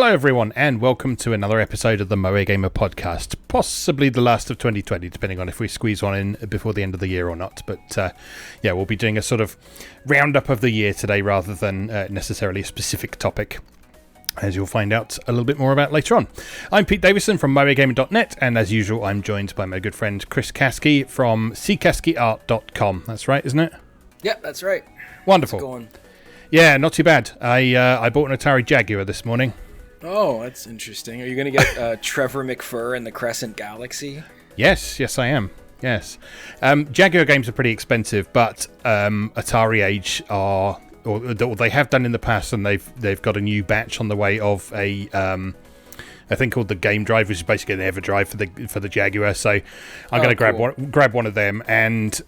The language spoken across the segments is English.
Hello everyone, and welcome to another episode of the MoeGamer Podcast. Possibly the last of 2020, depending on if we squeeze one in before the end of the year or not. But yeah, we'll be doing a sort of roundup of the year today rather than necessarily a specific topic, as you'll find out a little bit more about later on. I'm Pete Davison from MoeGamer.net, and as usual, I'm joined by my good friend Chris Kasky from ckaskyart.com. That's right, isn't it? Yep, that's right. Wonderful. How's it going? Yeah, not too bad. I bought an Atari Jaguar this morning. Oh, that's interesting. Are you going to get Trevor McFur in the Crescent Galaxy? Yes, I am. Yes. Jaguar games are pretty expensive, but Atari Age are, or they have done in the past, and they've got a new batch on the way of a thing called the Game Drive, which is basically an EverDrive for the Jaguar. So I'm going to grab one of them, and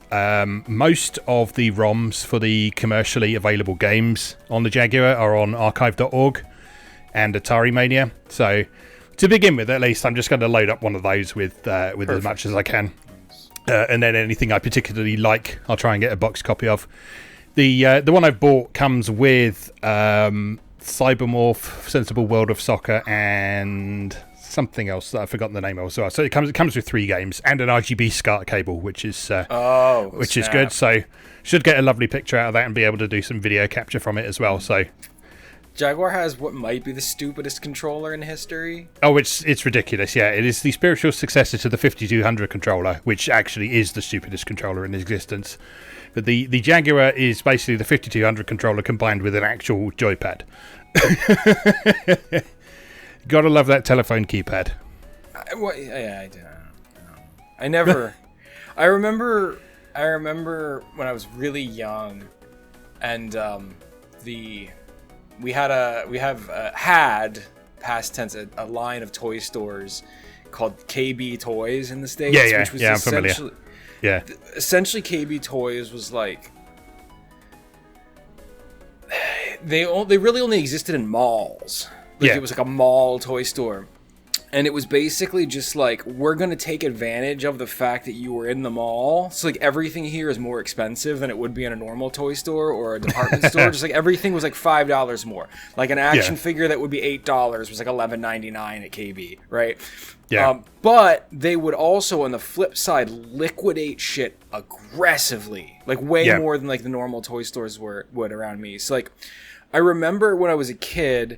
most of the ROMs for the commercially available games on the Jaguar are on archive.org and Atari Mania. So to begin with, at least, I'm just going to load up one of those with as much as I can, and then anything I particularly like, I'll try and get a box copy of. The one I've bought comes with Cybermorph, Sensible World of Soccer, and something else that I've forgotten the name of as well. So it comes with 3 games and an RGB SCART cable, which is good. So should get a lovely picture out of that and be able to do some video capture from it as well. So Jaguar has what might be the stupidest controller in history. Oh, it's ridiculous. Yeah, it is the spiritual successor to the 5200 controller, which actually is the stupidest controller in existence. But the Jaguar is basically the 5200 controller combined with an actual joypad. Gotta love that telephone keypad. I remember when I was really young, and we had past tense a line of toy stores called KB Toys in the States. Which was I'm familiar. Yeah. Essentially, KB Toys was like, they really only existed in malls. It was like a mall toy store. And it was basically just like, we're going to take advantage of the fact that you were in the mall. So like everything here is more expensive than it would be in a normal toy store or a department store. Just like everything was like $5 more. Like an action figure that would be $8 was like $11.99 at KB, right? Yeah. But they would also, on the flip side, liquidate shit aggressively. Like way more than like the normal toy stores would around me. So like, I remember when I was a kid,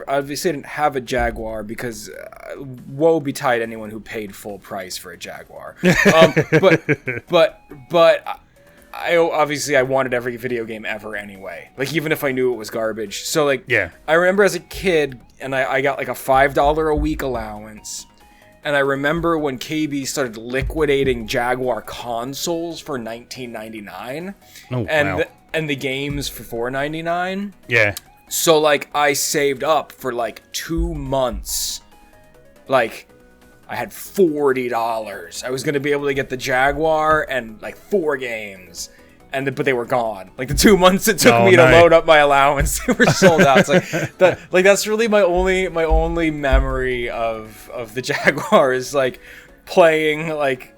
obviously didn't have a Jaguar because woe betide anyone who paid full price for a Jaguar. But I wanted every video game ever anyway. Like even if I knew it was garbage. So like I remember as a kid, and I got like a $5 a week allowance. And I remember when KB started liquidating Jaguar consoles for $19.99. Oh, wow. And the games for $4.99. Yeah. So, like, I saved up for, like, 2 months. Like, I had $40. I was going to be able to get the Jaguar and, like, 4 games. But they were gone. Like, the 2 months it took me to load up my allowance, they were sold out. It's like, that's really my only memory of the Jaguar is, like, playing, like,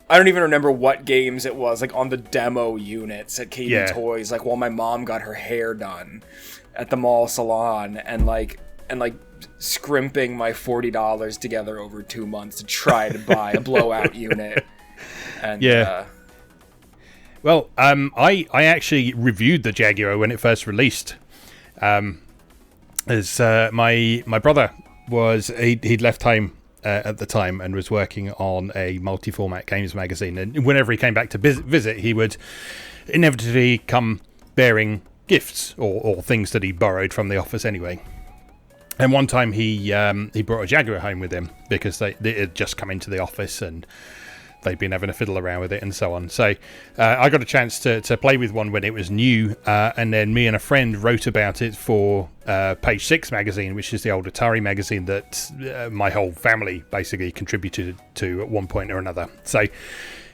I don't even remember what games it was, like, on the demo units at KB Toys, like, while my mom got her hair done at the mall salon, and scrimping my $40 together over 2 months to try to buy a blowout unit. And well, I actually reviewed the Jaguar when it first released. As my brother he'd left home at the time and was working on a multi-format games magazine, and whenever he came back to visit, he would inevitably come bearing gifts or things that he borrowed from the office anyway. And one time he brought a Jaguar home with him because they had just come into the office and they'd been having a fiddle around with it and so on. So I got a chance to play with one when it was new, and then me and a friend wrote about it for Page 6 magazine, which is the old Atari magazine that my whole family basically contributed to at one point or another. So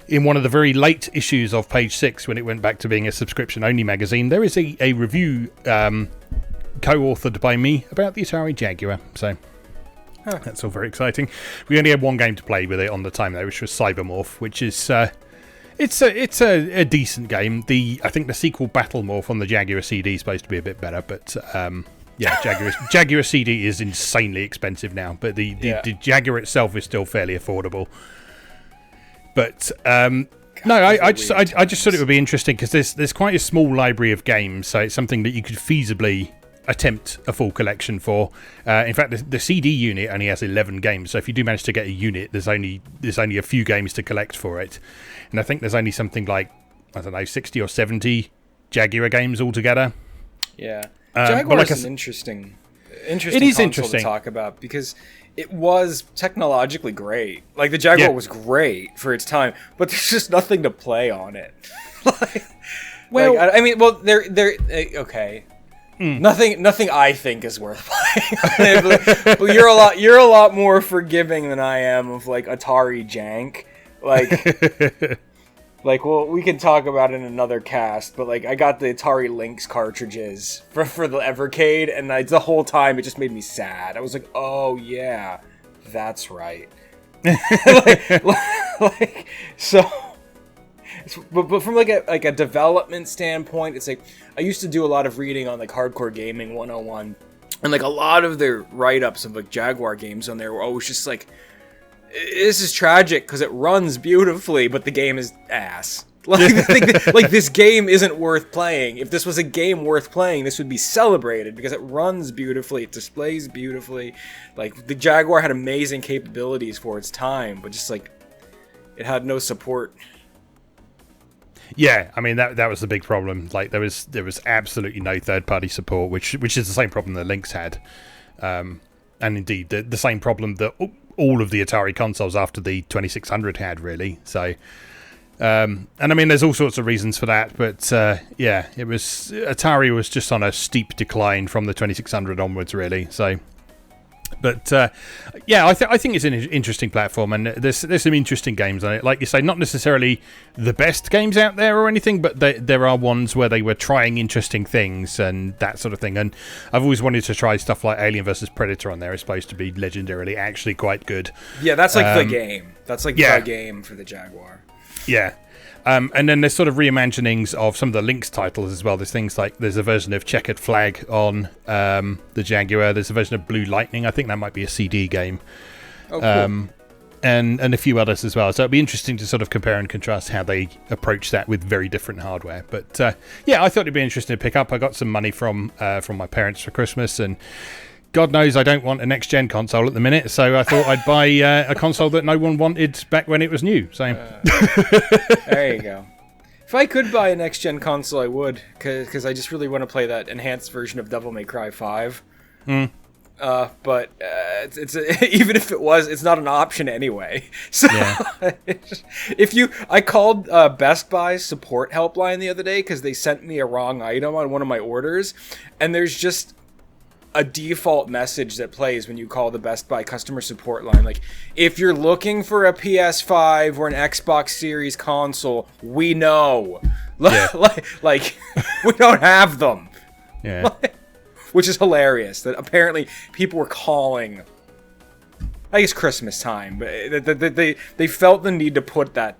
in one of the very late issues of Page 6, when it went back to being a subscription-only magazine, there is a review co-authored by me about the Atari Jaguar. So that's all very exciting. We only had one game to play with it on the time, though, which was Cybermorph, which is it's a decent game. I think the sequel Battlemorph on the Jaguar CD is supposed to be a bit better, but Yeah, Jaguar CD is insanely expensive now, but the Jaguar itself is still fairly affordable. But no, I just thought it would be interesting because there's quite a small library of games, so it's something that you could feasibly attempt a full collection for. In fact, the CD unit only has 11 games, so if you do manage to get a unit, there's only a few games to collect for it, and I think there's only something like, I don't know, 60 or 70 Jaguar games altogether. Yeah, Jaguar is an interesting console to talk about because it was technologically great. Like, the Jaguar was great for its time, but there's just nothing to play on it. Okay. Nothing I think is worth playing. But you're a lot more forgiving than I am of like Atari jank. Well, we can talk about it in another cast, but like I got the Atari Lynx cartridges for the Evercade, and the whole time it just made me sad. I was like, oh yeah, that's right. But from like a development standpoint, it's like I used to do a lot of reading on like Hardcore Gaming 101, and like a lot of their write-ups of like Jaguar games on there were always just like, this is tragic because it runs beautifully, but the game is ass. Like this game isn't worth playing. If this was a game worth playing, this would be celebrated because it runs beautifully, it displays beautifully. Like, the Jaguar had amazing capabilities for its time, but just like it had no support. Yeah, I mean that was the big problem. Like, there was absolutely no third-party support, which is the same problem that Lynx had, and indeed the same problem that all of the Atari consoles after the 2600 had, really. So, and I mean, there's all sorts of reasons for that, but Atari was just on a steep decline from the 2600 onwards, really. So. But I think it's an interesting platform, and there's some interesting games on it. Like you say, not necessarily the best games out there or anything, but there are ones where they were trying interesting things and that sort of thing. And I've always wanted to try stuff like Alien vs Predator on there. It's supposed to be legendarily actually quite good. Yeah, that's like the game. That's like the game for the Jaguar. Yeah. And then there's sort of reimaginings of some of the Lynx titles as well. There's things like, there's a version of Checkered Flag on the Jaguar. There's a version of Blue Lightning. I think that might be a CD game. Oh, cool. And a few others as well. So it'll be interesting to sort of compare and contrast how they approach that with very different hardware. But I thought it'd be interesting to pick up. I got some money from my parents for Christmas, and God knows I don't want a next-gen console at the minute, so I thought I'd buy a console that no one wanted back when it was new. So there you go. If I could buy a next-gen console, I would, because I just really want to play that enhanced version of Devil May Cry 5. But it's even if it was, it's not an option anyway. So I called Best Buy's support helpline the other day because they sent me a wrong item on one of my orders, and there's just a default message that plays when you call the Best Buy customer support line. Like, if you're looking for a PS5 or an Xbox Series console, we know. Like, we don't have them. Yeah. Which is hilarious that apparently people were calling, I guess, Christmas time, but they felt the need to put that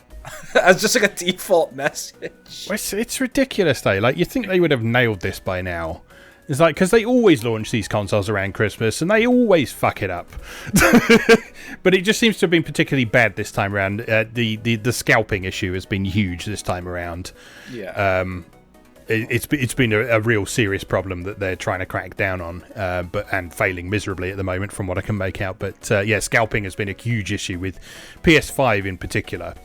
as just like a default message. It's ridiculous, though. Like, you'd think they would have nailed this by now. It's like, because they always launch these consoles around Christmas, and they always fuck it up. But it just seems to have been particularly bad this time around. The scalping issue has been huge this time around. Yeah. It's been a real serious problem that they're trying to crack down on, and failing miserably at the moment, from what I can make out. But scalping has been a huge issue with PS5 in particular.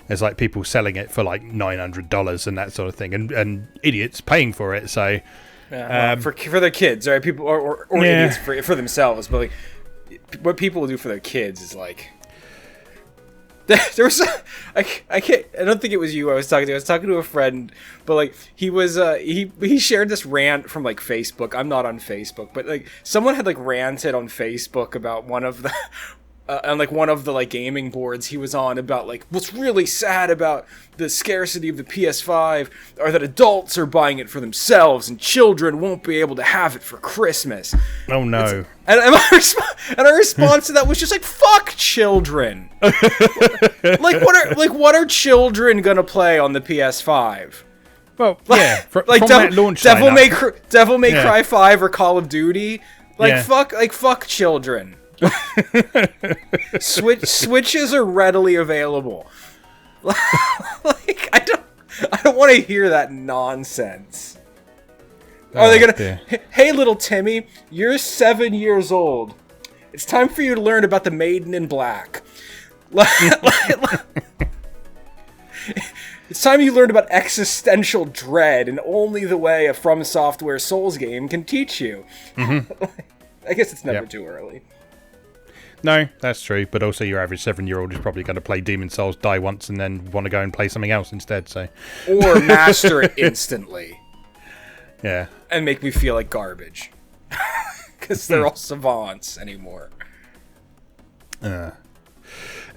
There's like people selling it for like $900 and that sort of thing, and idiots paying for it. So. Yeah, for their kids, right? People or idiots for themselves, but like what people will do for their kids is like. There was I don't think it was you I was talking to. I was talking to a friend, but like he was he shared this rant from like Facebook. I'm not on Facebook, but like someone had like ranted on Facebook about one of the on like one of the like gaming boards he was on about like what's really sad about the scarcity of the PS5 are that adults are buying it for themselves and children won't be able to have it for Christmas. Oh no. And our response to that was just like, fuck children. what are children gonna play on the PS5? Well, yeah, like from that launch Devil lineup. May Cry 5 or Call of Duty. Fuck children. Switches are readily available. Like I don't want to hear that nonsense. Are they gonna? Hey, little Timmy, you're 7 years old. It's time for you to learn about the Maiden in Black. It's time you learned about existential dread, and only the way a From Software Souls game can teach you. I guess it's never too early. No, that's true. But also, your average 7-year-old is probably going to play Demon Souls, die once, and then want to go and play something else instead. So, or master it instantly. Yeah, and make me feel like garbage, because they're all savants anymore.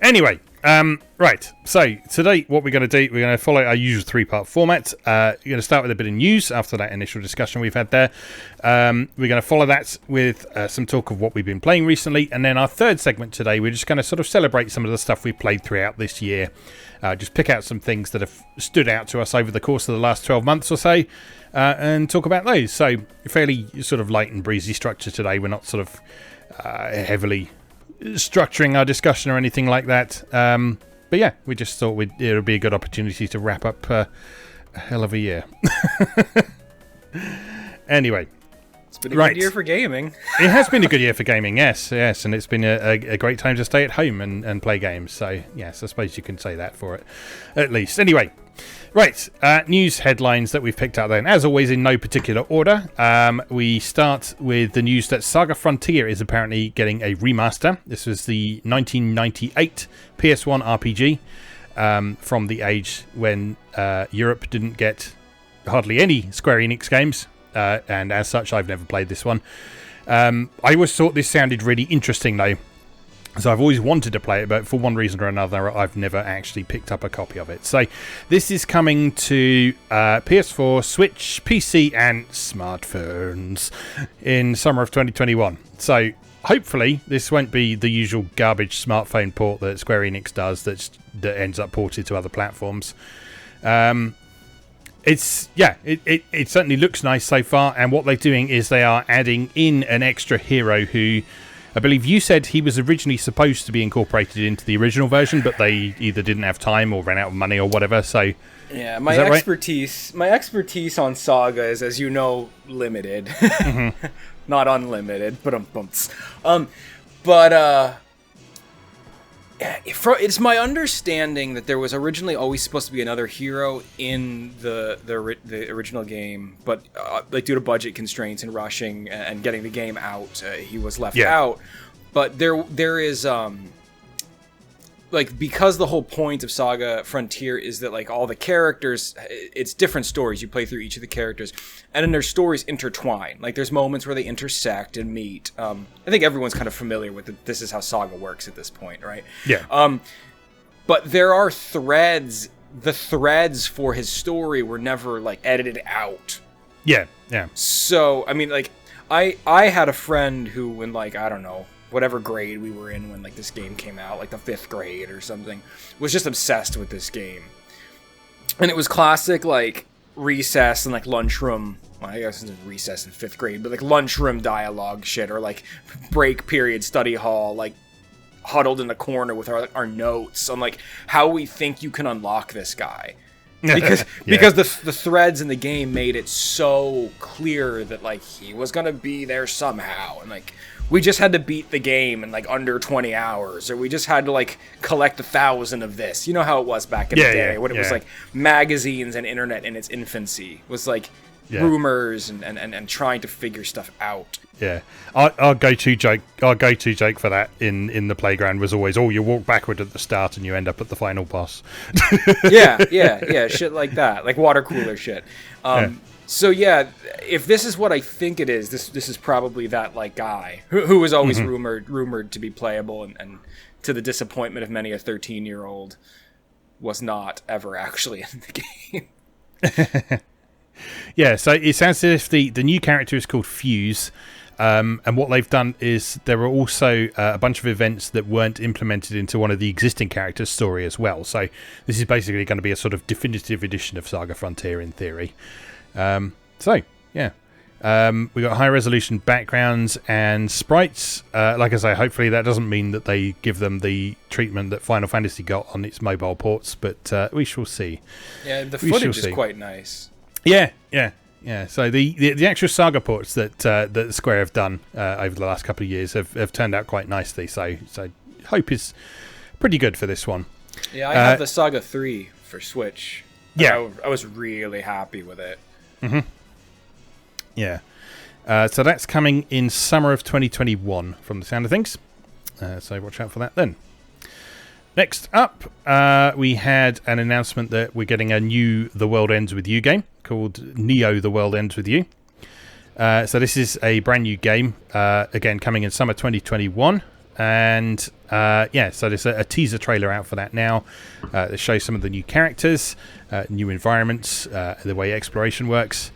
Anyway, right. So today, what we're going to do, we're going to follow our usual 3-part format. We're going to start with a bit of news after that initial discussion we've had there. We're going to follow that with some talk of what we've been playing recently, and then our third segment today, we're just going to sort of celebrate some of the stuff we've played throughout this year. Just pick out some things that have stood out to us over the course of the last 12 months or so, and talk about those. So fairly sort of light and breezy structure today. We're not sort of heavily structuring our discussion or anything like that. But yeah, we just thought it would be a good opportunity to wrap up a hell of a year. Anyway. It's been a good year for gaming. It has been a good year for gaming, yes. And it's been a great time to stay at home and play games. So, yes, I suppose you can say that for it, at least. Anyway, right, news headlines that we've picked out then. As always, in no particular order. We start with the news that SaGa Frontier is apparently getting a remaster. This was the 1998 PS1 RPG from the age when Europe didn't get hardly any Square Enix games. And as such, I've never played this one. I always thought this sounded really interesting, though. So I've always wanted to play it, but for one reason or another, I've never actually picked up a copy of it. So this is coming to PS4, Switch, PC, and smartphones in summer of 2021. So hopefully this won't be the usual garbage smartphone port that Square Enix does that ends up ported to other platforms. It certainly looks nice so far, and what they're doing is they are adding in an extra hero who I believe you said he was originally supposed to be incorporated into the original version, but they either didn't have time or ran out of money or whatever. So yeah, my expertise on SaGa is, as you know, limited, not unlimited, but it's my understanding that there was originally always supposed to be another hero in the original game, but like due to budget constraints and rushing and getting the game out, he was left out. But there is like, because the whole point of SaGa Frontier is that like all the characters, it's different stories. You play through each of the characters, and then their stories intertwine. Like there's moments where they intersect and meet. I think everyone's kind of familiar with it. This is how SaGa works at this point, right? Yeah. But there are threads. The threads for his story were never like edited out. Yeah. Yeah. So I mean, like I had a friend who, in like, I don't know, whatever grade we were in when like this game came out, like the 5th grade or something, was just obsessed with this game. And it was classic like recess and like lunchroom, well, I guess it's recess in 5th grade, but like lunchroom dialogue shit, or like break period study hall, like huddled in the corner with our notes on like how we think you can unlock this guy. Because the threads in the game made it so clear that like he was gonna be there somehow, and like we just had to beat the game in like under 20 hours, or we just had to like collect 1,000 of this. You know how it was back in the day when it was like magazines and internet in its infancy, was like rumors and trying to figure stuff out. Yeah, our go-to joke for that in the playground was always, you walk backward at the start and you end up at the final boss. yeah, shit like that, like water cooler shit. So yeah, if this is what I think it is, this is probably that like guy who was always rumored to be playable, and to the disappointment of many a 13-year-old, was not ever actually in the game. Yeah, so it sounds as if the new character is called Fuse. And what they've done is there are also a bunch of events that weren't implemented into one of the existing characters' story as well. So this is basically going to be a sort of definitive edition of SaGa Frontier in theory. We got high resolution backgrounds and sprites. Like I say, hopefully that doesn't mean that they give them the treatment that Final Fantasy got on its mobile ports, but we shall see. Yeah, the footage is quite nice. Yeah. So the actual SaGa ports that Square have done over the last couple of years have turned out quite nicely. So hope is pretty good for this one. Yeah, I have the SaGa 3 for Switch. Yeah, I was really happy with it. Mm-hmm. Yeah. So that's coming in summer of 2021 from the sound of things. So watch out for that then. Next up, we had an announcement that we're getting a new The World Ends With You game called Neo The World Ends With You. So this is a brand new game, again, coming in summer 2021. And so there's a teaser trailer out for that now that shows some of the new characters, new environments, the way exploration works.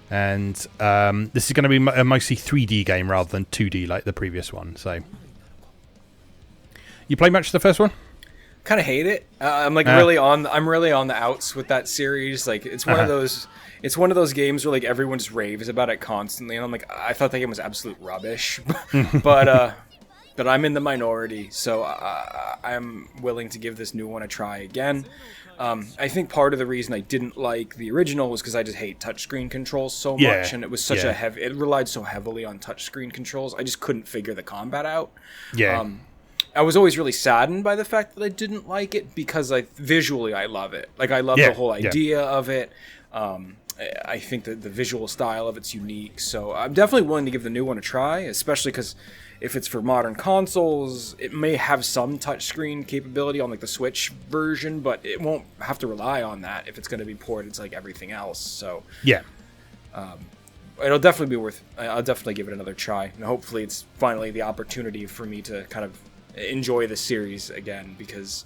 And this is going to be a mostly 3D game rather than 2D like the previous one. So, you play much of the first one? Kind of hate it. I'm really on the outs with that series. Like it's one of those games where like everyone just raves about it constantly, and I'm like, I thought that game was absolute rubbish, but I'm in the minority, so I'm willing to give this new one a try again. I think part of the reason I didn't like the original was because I just hate touchscreen controls so much, and it was such it relied so heavily on touchscreen controls. I just couldn't figure the combat out. Yeah. I was always really saddened by the fact that I didn't like it because visually I love it. Like I love the whole idea of it. I think that the visual style of it's unique. So I'm definitely willing to give the new one a try, especially because if it's for modern consoles, it may have some touchscreen capability on like the Switch version, but it won't have to rely on that if it's going to be ported to like everything else. So it'll definitely be worth. I'll definitely give it another try, and hopefully it's finally the opportunity for me to kind of enjoy the series again, because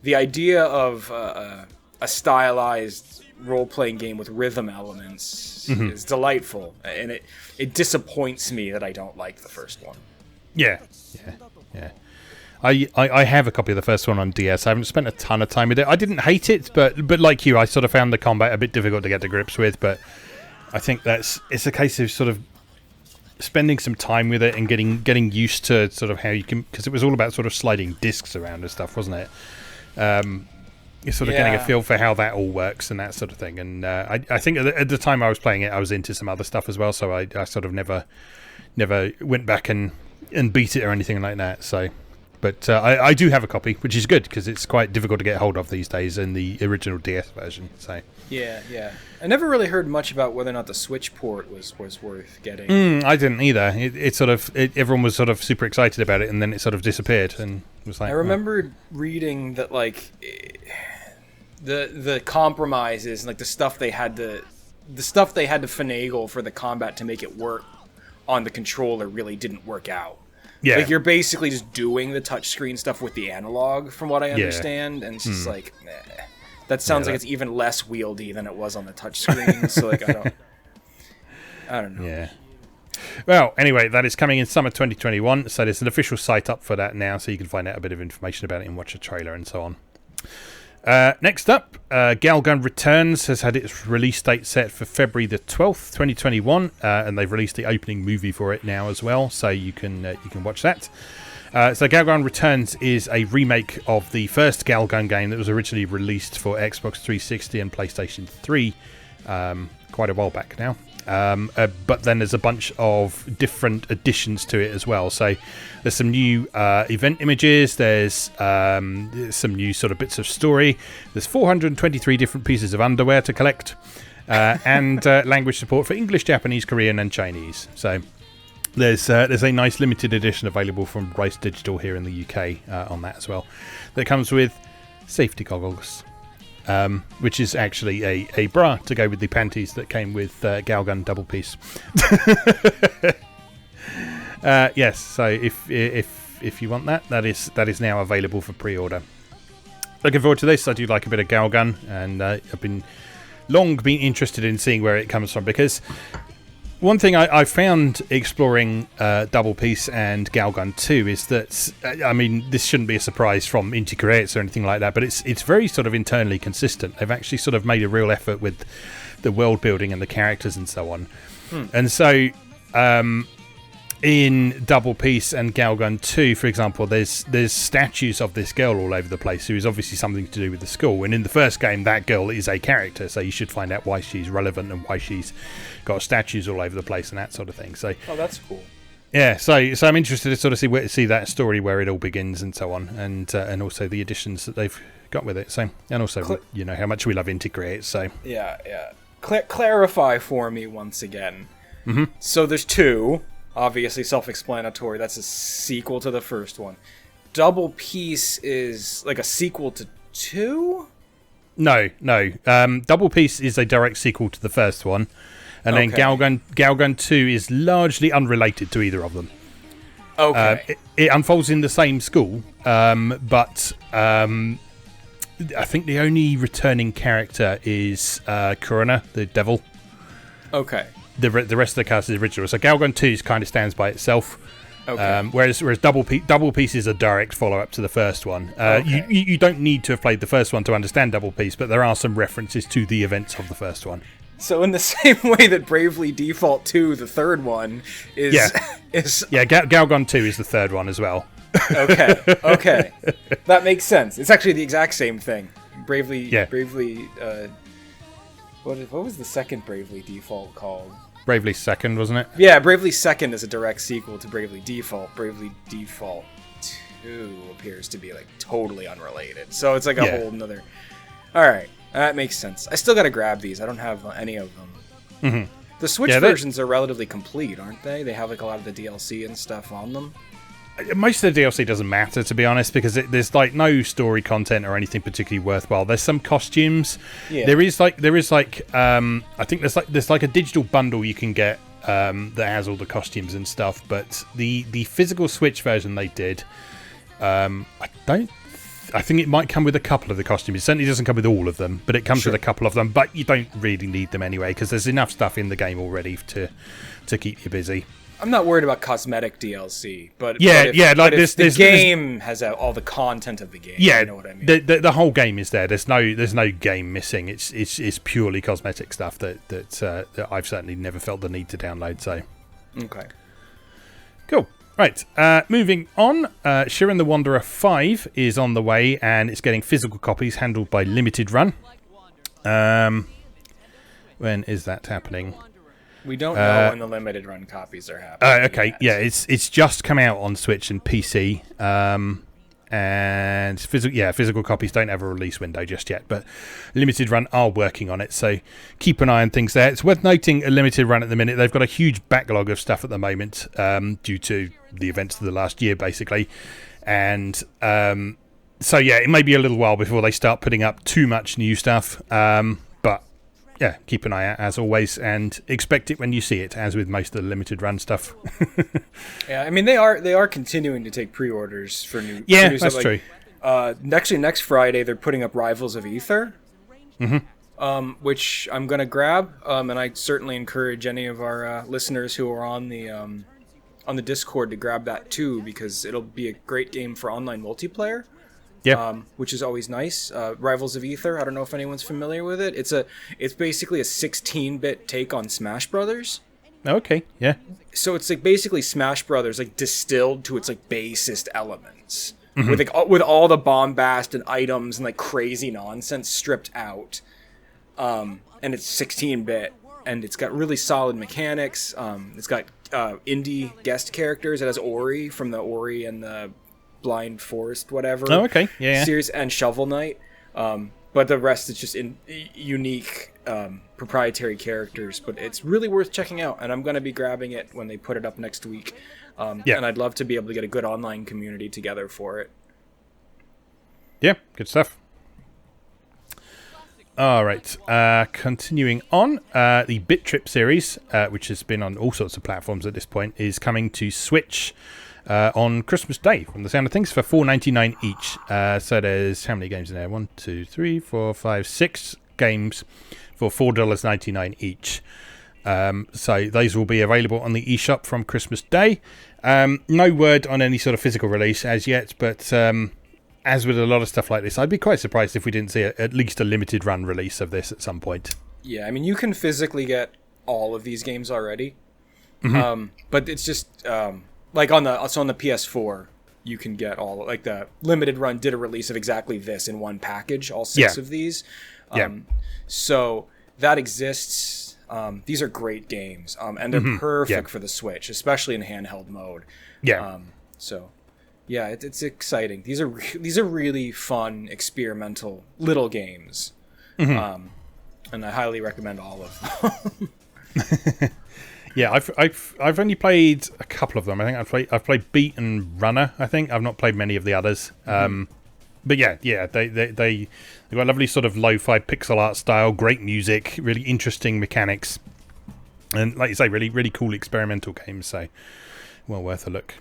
the idea of a stylized role-playing game with rhythm elements is delightful, and it disappoints me that I don't like the first one. Yeah. I have a copy of the first one on DS. I haven't spent a ton of time with it. I didn't hate it, but like you, I sort of found the combat a bit difficult to get to grips with, but I think it's a case of sort of spending some time with it and getting used to sort of how you can, because it was all about sort of sliding discs around and stuff, wasn't it? You're sort of getting a feel for how that all works and that sort of thing. And I think at the time I was playing it, I was into some other stuff as well, so I sort of never went back and beat it or anything like that. So, but I do have a copy, which is good because it's quite difficult to get hold of these days in the original DS version. So yeah. I never really heard much about whether or not the Switch port was worth getting. I didn't either. Everyone was sort of super excited about it, and then it sort of disappeared. And was like, I remember reading that like the compromises and like the stuff they had to finagle for the combat to make it work on the controller really didn't work out. Yeah. Like you're basically just doing the touchscreen stuff with the analog, from what I understand, and it's just like, that sounds like it's even less wieldy than it was on the touchscreen. So like I don't know. Yeah. Well, anyway, that is coming in summer 2021. So there's an official site up for that now, so you can find out a bit of information about it and watch a trailer and so on. Next up, Galgun Returns has had its release date set for February the 12th, 2021, and they've released the opening movie for it now as well, so you can watch that. So Galgun Returns is a remake of the first Galgun game that was originally released for Xbox 360 and PlayStation 3 quite a while back now. But then there's a bunch of different additions to it as well. So there's some new event images, there's some new sort of bits of story, there's 423 different pieces of underwear to collect, and language support for English, Japanese, Korean and Chinese. So there's a nice limited edition available from Rice Digital here in the UK on that as well, that comes with safety goggles. Which is actually a bra to go with the panties that came with Galgun double piece. Yes, so if you want that is now available for pre-order. Looking forward to this. I do like a bit of Galgun, and I've been long been interested in seeing where it comes from, because one thing I found exploring Double Peace and Galgun 2 is that, I mean, this shouldn't be a surprise from Inti Creates or anything like that, but it's very sort of internally consistent. They've actually sort of made a real effort with the world building and the characters and so on. And so in Double Peace and Galgun 2, for example, there's statues of this girl all over the place who is obviously something to do with the school. And in the first game, that girl is a character, so you should find out why she's relevant and why she's got statues all over the place and that sort of thing. So, that's cool. Yeah, so I'm interested to sort of see that story where it all begins and so on, and also the additions that they've got with it. So, and also you know how much we love Inti Creates. So yeah. Clarify for me once again. Mm-hmm. So there's two, obviously self-explanatory. That's a sequel to the first one. Double Peace is like a sequel to 2? No. Double Peace is a direct sequel to the first one, and then Galgun 2 is largely unrelated to either of them. Okay. It unfolds in the same school, but I think the only returning character is Corona, the devil. Okay. The rest of the cast is original. So Galgun 2 kind of stands by itself. Okay. Whereas Double Peace is a direct follow-up to the first one. You don't need to have played the first one to understand Double Peace, but there are some references to the events of the first one. So in the same way that Bravely Default 2, the third one, is... Galgun 2 is the third one as well. Okay. That makes sense. It's actually the exact same thing. Bravely... What was the second Bravely Default called? Bravely Second, wasn't it? Yeah, Bravely Second is a direct sequel to Bravely Default. Bravely Default 2 appears to be like totally unrelated. So it's like a whole nother... Alright, that makes sense. I still gotta grab these. I don't have any of them. Mm-hmm. The Switch versions are relatively complete, aren't they? They have like a lot of the DLC and stuff on them. Most of the DLC doesn't matter, to be honest, because there's like no story content or anything particularly worthwhile. There's some costumes. Yeah. There is like I think there's like a digital bundle you can get that has all the costumes and stuff. But the physical Switch version they did, I think it might come with a couple of the costumes. It certainly doesn't come with all of them, but it comes with a couple of them. But you don't really need them anyway, because there's enough stuff in the game already to keep you busy. I'm not worried about cosmetic DLC, but the game has all the content of the game. Yeah, you know what I mean? The whole game is there. There's no game missing. It's purely cosmetic stuff that I've certainly never felt the need to download. So, okay, cool. Right, moving on. Shiren the Wanderer 5 is on the way, and it's getting physical copies handled by Limited Run. When is that happening? We don't know when the limited run copies are happening. Okay, yet. It's just come out on Switch and PC, and physical copies don't have a release window just yet, but Limited Run are working on it, so keep an eye on things there. It's worth noting a Limited Run at the minute. They've got a huge backlog of stuff at the moment due to the events of the last year, basically, and so it may be a little while before they start putting up too much new stuff. Yeah, keep an eye out as always, and expect it when you see it, as with most of the limited run stuff. Yeah, I mean they are continuing to take pre-orders for new. Yeah, for new that's stuff. true. Actually, next Friday they're putting up Rivals of Aether, which I'm gonna grab, and I certainly encourage any of our listeners who are on the Discord to grab that too, because it'll be a great game for online multiplayer. Yeah, which is always nice. Rivals of Aether. I don't know if anyone's familiar with it. It's basically a 16-bit take on Smash Brothers. Okay, yeah. So it's like basically Smash Brothers like distilled to its like basest elements, with all the bombast and items and like crazy nonsense stripped out. And it's 16-bit, and it's got really solid mechanics. It's got indie guest characters. It has Ori from the Ori and the Blind Forest, whatever. Oh, okay. Yeah. Series and Shovel Knight. But the rest is just unique proprietary characters. But it's really worth checking out, and I'm going to be grabbing it when they put it up next week. And I'd love to be able to get a good online community together for it. Yeah, good stuff. All right. Continuing on, the BIT.TRIP series, which has been on all sorts of platforms at this point, is coming to Switch on Christmas Day, from the sound of things, for $4.99 each. So there's how many games in there? 1, 2, 3, 4, 5, 6 games for $4.99 each. So those will be available on the eShop from Christmas Day. No word on any sort of physical release as yet, but as with a lot of stuff like this, I'd be quite surprised if we didn't see at least a limited run release of this at some point. Yeah, I mean, you can physically get all of these games already, but it's just like on the PS4, you can get all, like, the limited run did a release of exactly this in one package, all 6 of these. So that exists. These are great games, and they're perfect for the Switch, especially in handheld mode. So yeah, it's exciting. These are really fun, experimental little games, and I highly recommend all of them. Yeah, I've only played a couple of them. I think I've played Beat and Runner. I think I've not played many of the others. But yeah, they've got a lovely sort of lo-fi pixel art style, great music, really interesting mechanics, and like you say, really really cool experimental games. So well worth a look.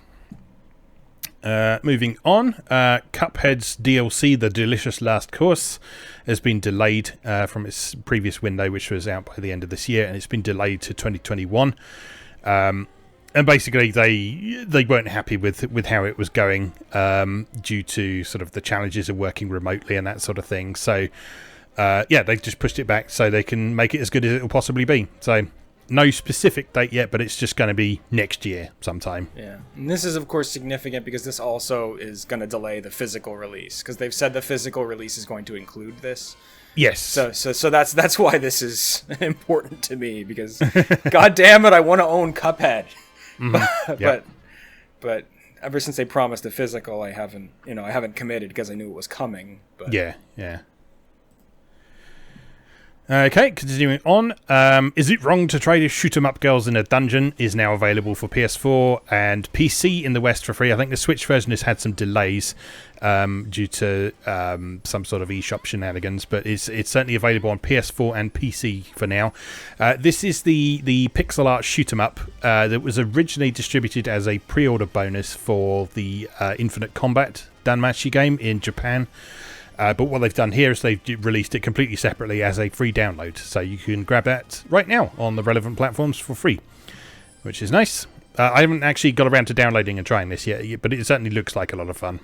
Moving on, Cuphead's DLC, The Delicious Last Course, has been delayed from its previous window, which was out by the end of this year, and it's been delayed to 2021. And basically, they weren't happy with how it was going due to sort of the challenges of working remotely and that sort of thing. So, they just pushed it back so they can make it as good as it will possibly be. So, no specific date yet, but it's just going to be next year sometime. Yeah, and this is, of course, significant because this also is going to delay the physical release, because they've said the physical release is going to include this. Yes. So that's why this is important to me, because God damn it, I want to own Cuphead. But ever since they promised the physical, I haven't committed because I knew it was coming. But yeah. Okay, continuing on. Is It Wrong to Trade Shoot 'em Up Girls in a Dungeon is now available for PS4 and PC in the West for free. I think the Switch version has had some delays due to some sort of eShop shenanigans, but it's certainly available on PS4 and PC for now. This is the pixel art shoot 'em up that was originally distributed as a pre-order bonus for the Infinite Combat Danmachi game in Japan. But what they've done here is they've released it completely separately as a free download. So you can grab that right now on the relevant platforms for free, which is nice. I haven't actually got around to downloading and trying this yet, but it certainly looks like a lot of fun.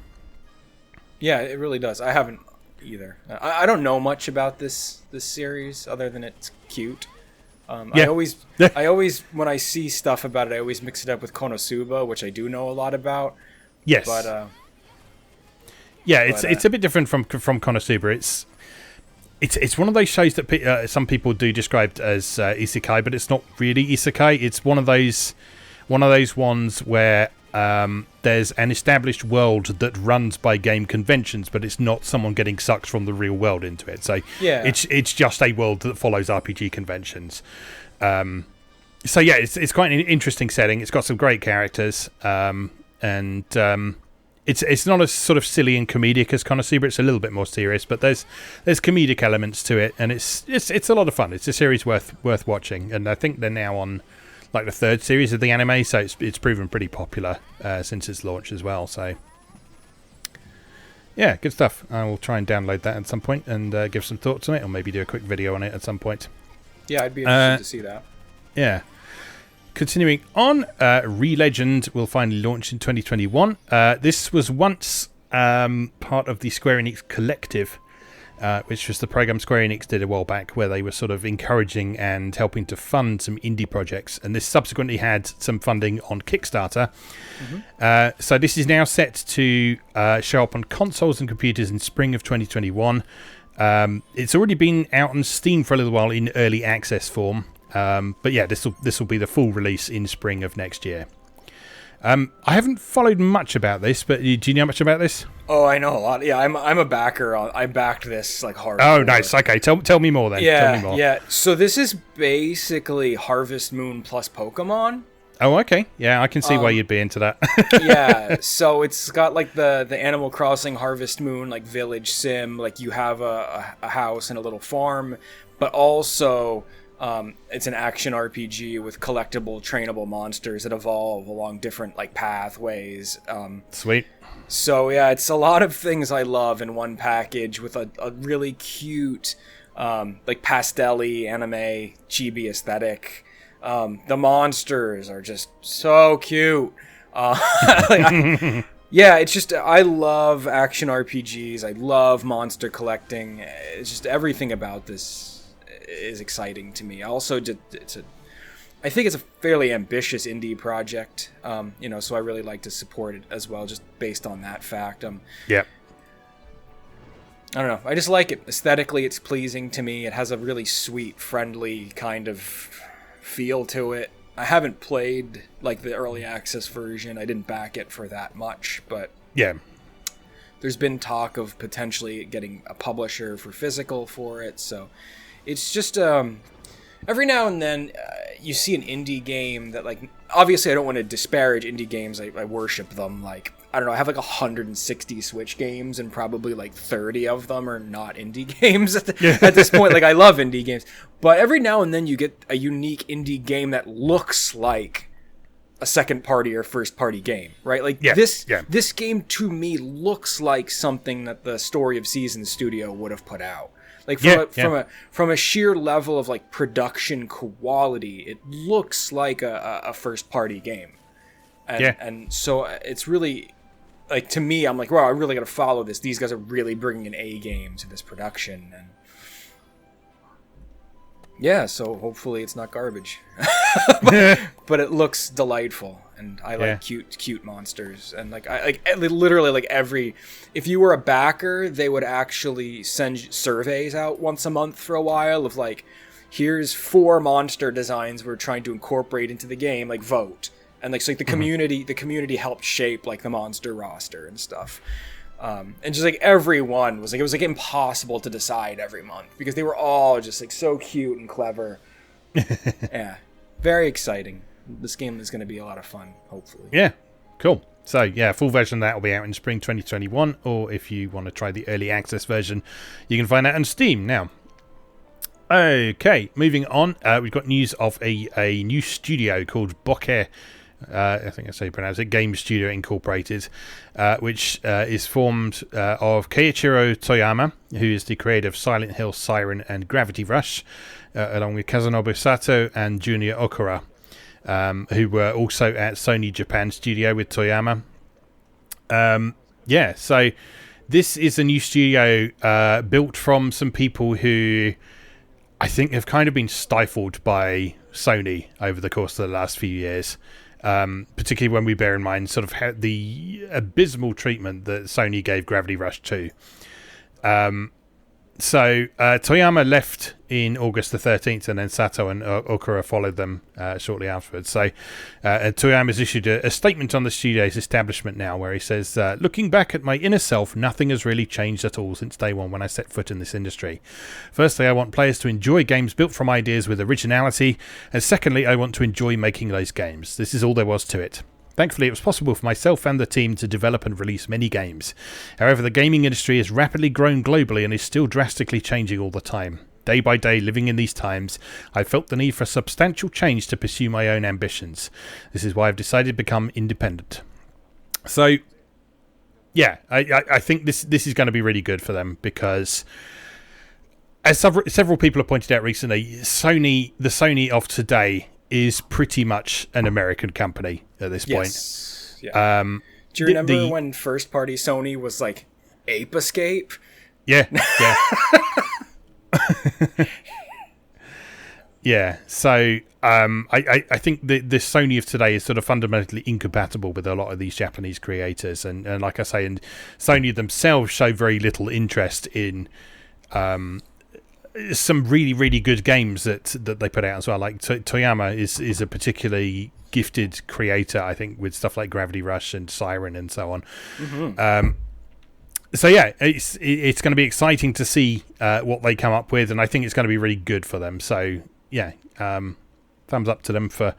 Yeah, it really does. I haven't either. I don't know much about this series other than it's cute. I always, when I see stuff about it, I always mix it up with Konosuba, which I do know a lot about. Yes. But it's a bit different from Konosuba. It's one of those shows that some people do describe as isekai, but it's not really isekai. It's one of those ones where there's an established world that runs by game conventions, but it's not someone getting sucked from the real world into it. So it's just a world that follows RPG conventions. It's quite an interesting setting. It's got some great characters, It's not as sort of silly and comedic as Konosuba. It's a little bit more serious, but there's comedic elements to it, and it's a lot of fun. It's a series worth watching, and I think they're now on like the 3rd series of the anime, so it's proven pretty popular since its launch as well. So yeah, good stuff. I will try and download that at some point and give some thoughts on it, or maybe do a quick video on it at some point. Yeah, I'd be interested to see that. Yeah. Continuing on, Re-Legend will finally launch in 2021. This was once part of the Square Enix Collective, which was the program Square Enix did a while back, where they were sort of encouraging and helping to fund some indie projects. And this subsequently had some funding on Kickstarter. So this is now set to show up on consoles and computers in spring of 2021. It's already been out on Steam for a little while in early access form. But yeah, this will be the full release in spring of next year. I haven't followed much about this, but do you know much about this? Oh, I know a lot. Yeah, I'm a backer. I backed this like hard. Oh, nice. Okay, tell me more then. Yeah, tell me more. Yeah. So this is basically Harvest Moon plus Pokemon. Oh, okay. Yeah, I can see why you'd be into that. Yeah, so it's got like the Animal Crossing Harvest Moon like village sim. Like you have a house and a little farm, but also it's an action RPG with collectible, trainable monsters that evolve along different like pathways. Sweet. So yeah, it's a lot of things I love in one package with a really cute like pastel-y anime chibi aesthetic. The monsters are just so cute. Yeah, it's just, I love action RPGs. I love monster collecting. It's just everything about this is exciting to me. Also, I think it's a fairly ambitious indie project, so I really like to support it as well, just based on that fact. Yeah. I don't know. I just like it. Aesthetically, it's pleasing to me. It has a really sweet, friendly kind of feel to it. I haven't played like the early access version. I didn't back it for that much, but yeah, there's been talk of potentially getting a publisher for physical for it. So it's just every now and then you see an indie game that, like, obviously I don't want to disparage indie games. I worship them. Like, I don't know, I have like 160 Switch games and probably like 30 of them are not indie games at this point. Like, I love indie games. But every now and then you get a unique indie game that looks like a second party or first party game, right? Like this game to me looks like something that the Story of Seasons studio would have put out. Like from a sheer level of like production quality, it looks like a first party game. And so it's really, like, to me, I'm like, wow, I really got to follow this. These guys are really bringing an A game to this production. And yeah, so hopefully it's not garbage. but it looks delightful. And I like cute monsters. And like, I literally, like, if you were a backer, they would actually send surveys out once a month for a while of like, here's 4 monster designs we're trying to incorporate into the game, like, vote. And like, so like the community helped shape like the monster roster and stuff. And just like everyone was like, it was like impossible to decide every month because they were all just like so cute and clever. Yeah, very exciting. This game is going to be a lot of fun, hopefully. Yeah, cool. So yeah, full version of that will be out in spring 2021, or if you want to try the early access version, you can find that on Steam now. Okay, moving on. We've got news of a new studio called Bokeh. I think that's how you pronounce it, Game Studio Incorporated, which is formed of Keiichiro Toyama, who is the creator of Silent Hill, Siren, and Gravity Rush, along with Kazanobu Sato and Junior Okura, who were also at Sony Japan Studio with Toyama. So this is a new studio built from some people who I think have kind of been stifled by Sony over the course of the last few years. Particularly when we bear in mind sort of the abysmal treatment that Sony gave Gravity Rush 2. So Toyama left in August the 13th, and then Sato and Okura followed them shortly afterwards. So Toyama's issued a statement on the studio's establishment now, where he says, looking back at my inner self, nothing has really changed at all since day one when I set foot in this industry. Firstly, I want players to enjoy games built from ideas with originality, and secondly, I want to enjoy making those games. This is all there was to it. Thankfully, it was possible for myself and the team to develop and release many games. However, the gaming industry has rapidly grown globally and is still drastically changing all the time. Day by day, living in these times, I felt the need for substantial change to pursue my own ambitions. This is why I've decided to become independent. So, yeah, I think this is going to be really good for them because, as several people have pointed out recently, the Sony of today is pretty much an American company at this point. Yes. Yeah. Do you remember when first party Sony was like Ape Escape? Yeah. Yeah. So I think the Sony of today is sort of fundamentally incompatible with a lot of these Japanese creators, and like I say, and Sony themselves show very little interest in some really, really good games that they put out as well. Like Toyama is a particularly gifted creator, I think, with stuff like Gravity Rush and Siren and so on. Mm-hmm. So yeah, it's going to be exciting to see what they come up with, and I think it's going to be really good for them. So yeah, thumbs up to them for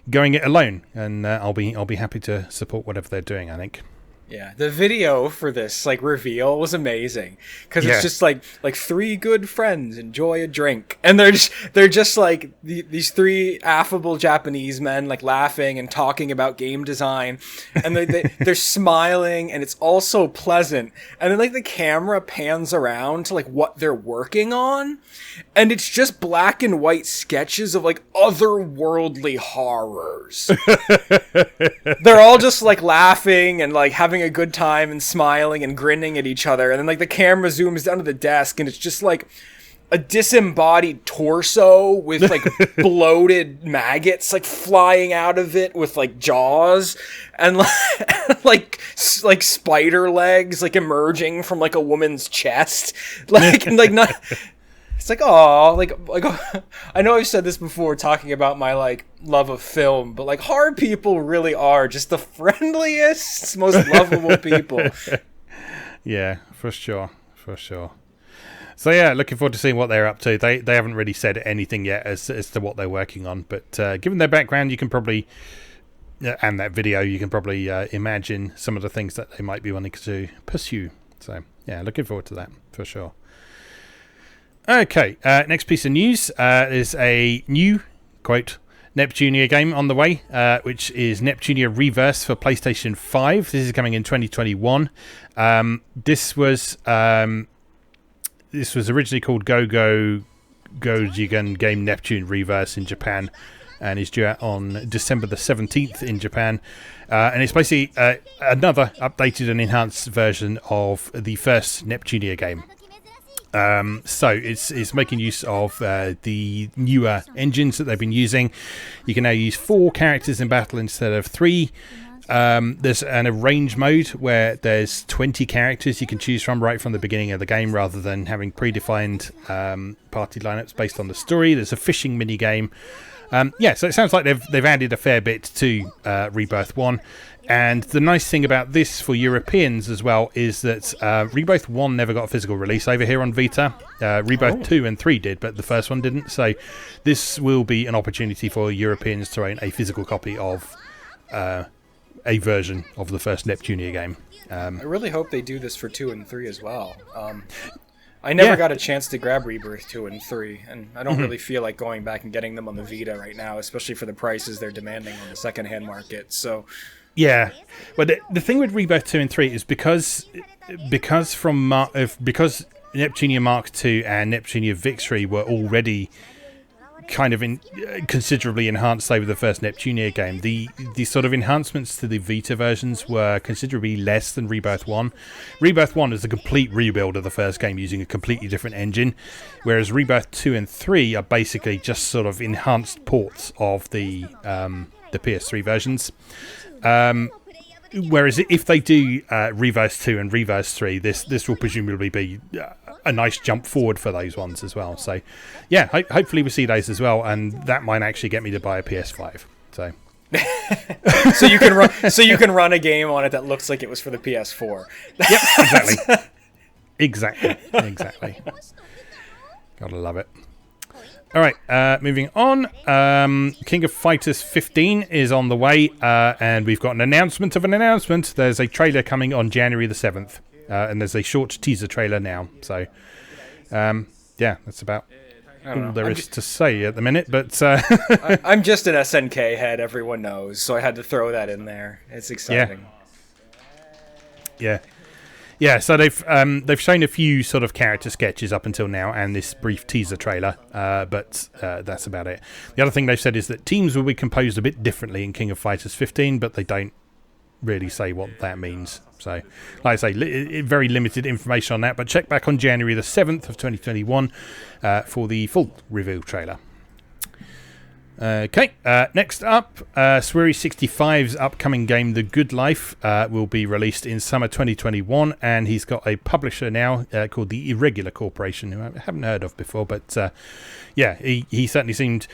going it alone, and I'll be happy to support whatever they're doing, I think. Yeah, the video for this like reveal was amazing because it's just like three good friends enjoy a drink, and they're just like these three affable Japanese men like laughing and talking about game design, and they're smiling, and it's all so pleasant, and then like the camera pans around to like what they're working on, and it's just black and white sketches of like otherworldly horrors. They're all just like laughing and like having a good time and smiling and grinning at each other, and then like the camera zooms down to the desk and it's just like a disembodied torso with like bloated maggots like flying out of it with like jaws and like spider legs like emerging from like a woman's chest, like like not. It's like, oh, like I know I've said this before talking about my like love of film, but like horror people really are just the friendliest, most lovable people. Yeah, for sure. So yeah, looking forward to seeing what they're up to. They haven't really said anything yet as to what they're working on, but given their background, you can probably and that video, you can probably imagine some of the things that they might be wanting to pursue. So yeah, looking forward to that for sure. Okay, next piece of news is a new, quote, Neptunia game on the way, which is Neptunia Reverse for PlayStation 5. This is coming in 2021. This was originally called Go Jigen Game Neptune Reverse in Japan, and is due out on December the 17th in Japan. And it's basically another updated and enhanced version of the first Neptunia game. So it's making use of the newer engines that they've been using. You can now use 4 characters in battle instead of 3. There's an arrange mode where there's 20 characters you can choose from right from the beginning of the game, rather than having predefined party lineups based on the story. There's a fishing mini game. So it sounds like they've added a fair bit to Rebirth 1. And the nice thing about this for Europeans as well is that Rebirth 1 never got a physical release over here on Vita. Rebirth 2 and 3 did, but the first one didn't. So this will be an opportunity for Europeans to own a physical copy of a version of the first Neptunia game. I really hope they do this for 2 and 3 as well. I never got a chance to grab Rebirth 2 and 3, and I don't really feel like going back and getting them on the Vita right now, especially for the prices they're demanding on the secondhand market. So... yeah, but the thing with Rebirth 2 and 3 is because Neptunia Mark 2 and Neptunia Victory were already kind of considerably enhanced over the first Neptunia game. The sort of enhancements to the Vita versions were considerably less than Rebirth 1. Rebirth 1 is a complete rebuild of the first game using a completely different engine, whereas Rebirth 2 and 3 are basically just sort of enhanced ports of the PS3 versions. Whereas if they do Reverse 2 and Reverse 3, this will presumably be a nice jump forward for those ones as well. So, yeah, hopefully we see those as well, and that might actually get me to buy a PS5. So, so you can run a game on it that looks like it was for the PS4. Yep, exactly. Gotta love it. All right, moving on. King of Fighters 15 is on the way, and we've got an announcement of an announcement. There's a trailer coming on January the 7th, and there's a short teaser trailer now. So, yeah, that's about all there is to say at the minute. But I'm just an SNK head, everyone knows, so I had to throw that in there. It's exciting. Yeah, so they've shown a few sort of character sketches up until now and this brief teaser trailer, but that's about it. The other thing they've said is that teams will be composed a bit differently in King of Fighters 15, but they don't really say what that means. So, like I say, very limited information on that, but check back on January the 7th of 2021 for the full reveal trailer. Okay, next up, Swery65's upcoming game, The Good Life, will be released in summer 2021, and he's got a publisher now called the Irregular Corporation, who I haven't heard of before, but yeah, he certainly seemed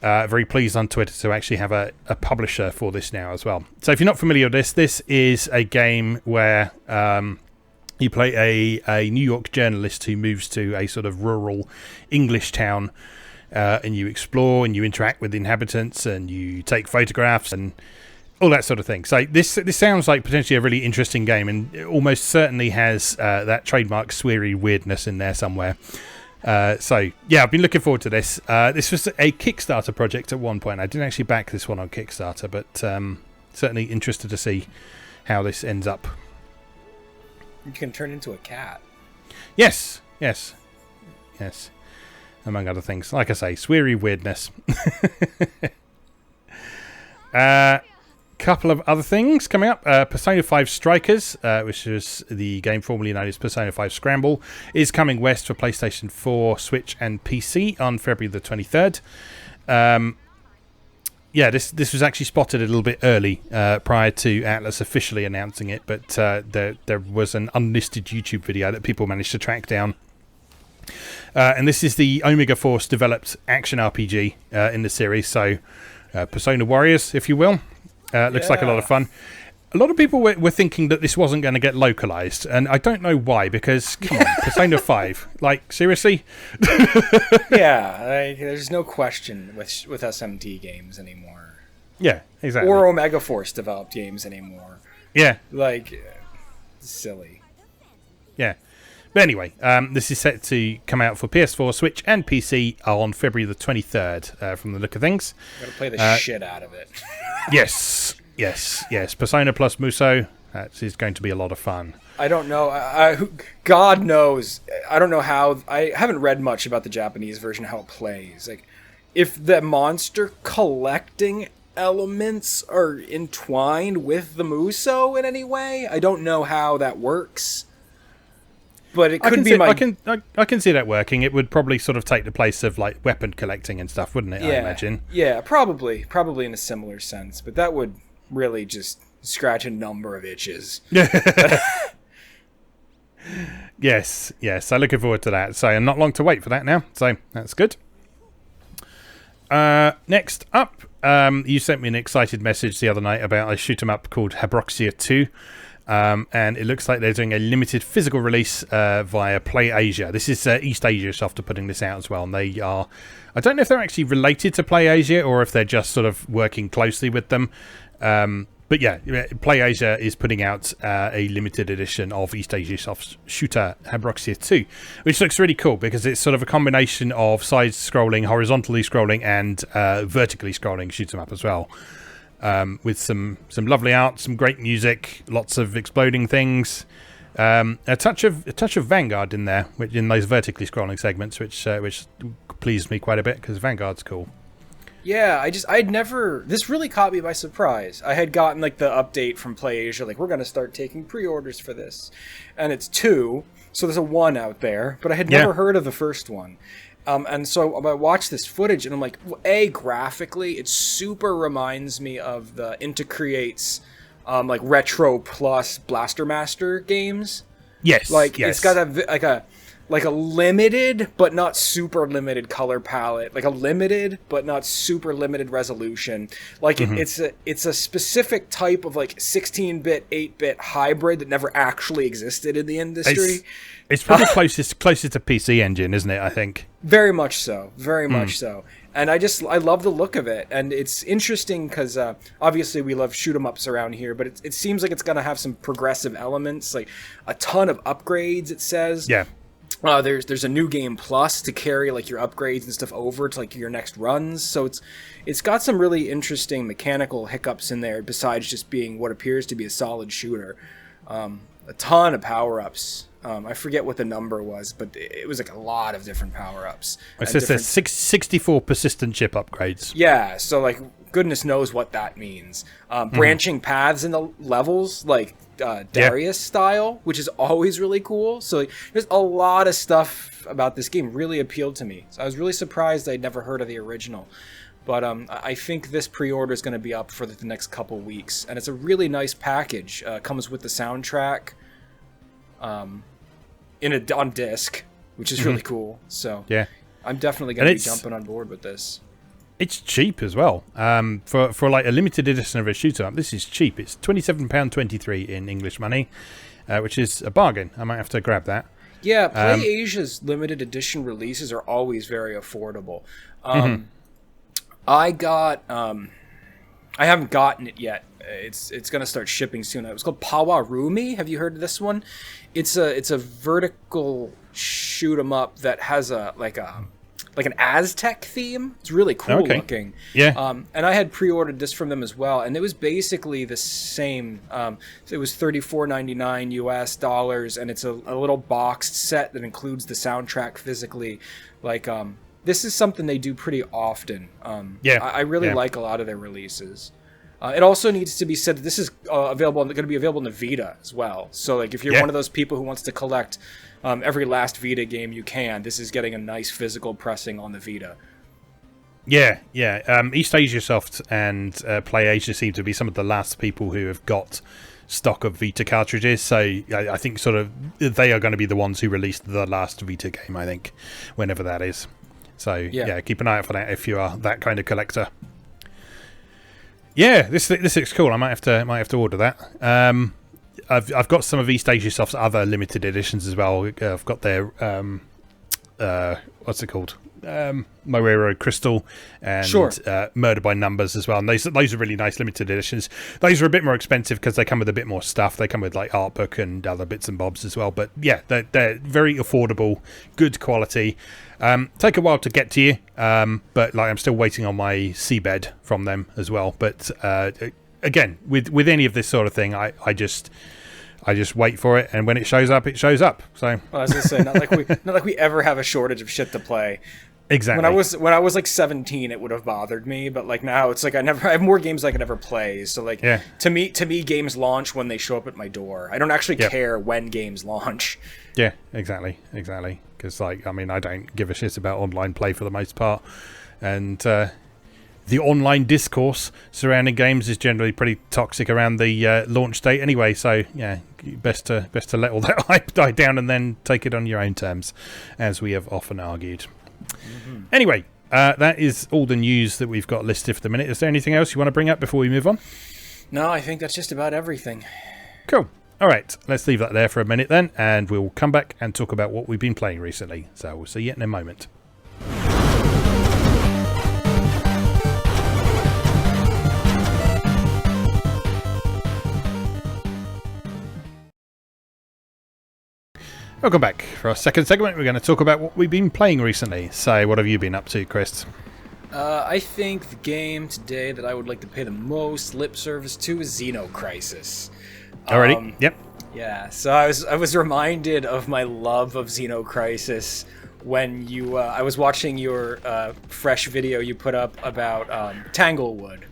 very pleased on Twitter to actually have a publisher for this now as well. So if you're not familiar with this is a game where you play a New York journalist who moves to a sort of rural English town, and you explore and you interact with the inhabitants and you take photographs, and all that sort of thing. So this sounds like potentially a really interesting game, and it almost certainly has that trademark sweary weirdness in there somewhere. So yeah, I've been looking forward to this. This was a Kickstarter project at one point. I didn't actually back this one on Kickstarter, but certainly interested to see how this ends up. You can turn into a cat. Yes. Among other things, like I say, sweary weirdness. Couple of other things coming up. Persona 5 Strikers, which is the game formerly known as Persona 5 Scramble, is coming west for PlayStation 4, Switch, and PC on February the 23rd. This was actually spotted a little bit early prior to Atlas officially announcing it, but there was an unlisted YouTube video that people managed to track down. And this is the Omega Force developed action RPG in the series, so Persona Warriors, if you will. Looks like a lot of fun. A lot of people were thinking that this wasn't going to get localized, and I don't know why, because, come on, Persona 5. Like, seriously? Yeah, there's no question with SMT games anymore. Yeah, exactly. Or Omega Force developed games anymore. Yeah. Like, silly. Yeah. But anyway, this is set to come out for PS4, Switch, and PC on February the 23rd, from the look of things. Gotta play the shit out of it. Yes. Persona plus Muso. That is going to be a lot of fun. I don't know. God knows. I don't know how. I haven't read much about the Japanese version, how it plays. Like, if the monster collecting elements are entwined with the Muso in any way, I don't know how that works. But it could be I can see that working. It would probably sort of take the place of like weapon collecting and stuff, wouldn't it? Yeah, I imagine. Yeah, probably in a similar sense. But that would really just scratch a number of itches. Yes. I'm looking forward to that. So, not long to wait for that now. So that's good. Next up, you sent me an excited message the other night about a shoot 'em up called Habroxia 2. And it looks like they're doing a limited physical release via Play Asia. This is East Asia Soft are putting this out as well. And they are, I don't know if they're actually related to Play Asia or if they're just sort of working closely with them. But yeah, Play Asia is putting out a limited edition of East Asia Soft's shooter Habroxia 2, which looks really cool because it's sort of a combination of side-scrolling, horizontally scrolling, and vertically scrolling shoot 'em up as well. With some lovely art, some great music, lots of exploding things, a touch of Vanguard in there, which in those vertically scrolling segments, which pleased me quite a bit because Vanguard's cool. Yeah, this really caught me by surprise. I had gotten like the update from Play Asia, like we're gonna start taking pre-orders for this, and it's 2, so there's a 1 out there, but I had never heard of the first one. And so I watched this footage, and I'm like, graphically, it super reminds me of the Intercreate's like Retro Plus Blaster Master games. Yes, it's got a limited but not super limited color palette, like a limited but not super limited resolution. Like it's a specific type of like 16-bit, 8-bit hybrid that never actually existed in the industry. It's probably closest to PC Engine, isn't it? I think very much so, much so. And I love the look of it, and it's interesting because obviously we love shoot 'em ups around here, but it seems like it's gonna have some progressive elements, like a ton of upgrades. It says, yeah. There's a new game plus to carry like your upgrades and stuff over to like your next runs. So it's got some really interesting mechanical hiccups in there besides just being what appears to be a solid shooter. A ton of power-ups. I forget what the number was, but it was like a lot of different power-ups. It says there's 64 persistent chip upgrades. Yeah, so like goodness knows what that means. Branching paths in the levels, like Darius style, which is always really cool. So like, there's a lot of stuff about this game really appealed to me. So I was really surprised I'd never heard of the original. But I think this pre-order is going to be up for the next couple weeks, and it's a really nice package. Comes with the soundtrack, on disc, which is really cool. So yeah, I'm definitely going to be jumping on board with this. It's cheap as well. For like a limited edition of a shooter up, this is cheap. It's £27.23 in English money, which is a bargain. I might have to grab that. Yeah, Play Asia's limited edition releases are always very affordable. I got I haven't gotten it yet. It's gonna start shipping soon. It was called Pawarumi. Have you heard of this one? It's a vertical shoot 'em up that has like an Aztec theme. It's really cool looking. Yeah. And I had pre-ordered this from them as well, and it was basically the same. It was $34.99 US dollars, and it's a little boxed set that includes the soundtrack physically. Like, this is something they do pretty often. I really like a lot of their releases. It also needs to be said that this is going to be available in the Vita as well. So, like, if you're one of those people who wants to collect every last Vita game you can, this is getting a nice physical pressing on the Vita. Yeah. East Asia Soft and PlayAsia seem to be some of the last people who have got stock of Vita cartridges. So I think sort of they are going to be the ones who released the last Vita game, I think, whenever that is. So keep an eye out for that if you are that kind of collector. Yeah, this looks cool. I might have to order that. I've got some of East Asia Soft's other limited editions as well. I've got their what's it called? MoeGamer Crystal and Murder by Numbers as well. And those are really nice limited editions. Those are a bit more expensive because they come with a bit more stuff. They come with like art book and other bits and bobs as well. But yeah, they're very affordable, good quality. Take a while to get to you, but like I'm still waiting on my seabed from them as well. But again, with any of this sort of thing, I just wait for it, and when it shows up, it shows up. So well, I was gonna say, not like we ever have a shortage of shit to play. Exactly. When I was like 17, it would have bothered me, but like now, it's like I have more games I could ever play. So like to me, games launch when they show up at my door. I don't actually care when games launch. Yeah, exactly. Because like I mean, I don't give a shit about online play for the most part, and the online discourse surrounding games is generally pretty toxic around the launch date anyway. So yeah, best to let all that hype die down and then take it on your own terms, as we have often argued. Mm-hmm. Anyway, that is all the news that we've got listed for the minute. Is there anything else you want to bring up before we move on? No, I think that's just about everything. Cool. All right, let's leave that there for a minute then, and we'll come back and talk about what we've been playing recently. So we'll see you in a moment. Welcome back. For our second segment, we're going to talk about what we've been playing recently. So, what have you been up to, Chris? I think the game today that I would like to pay the most lip service to is Xeno Crisis. Already? Yep. Yeah, so I was reminded of my love of Xeno Crisis when I was watching your fresh video you put up about Tanglewood.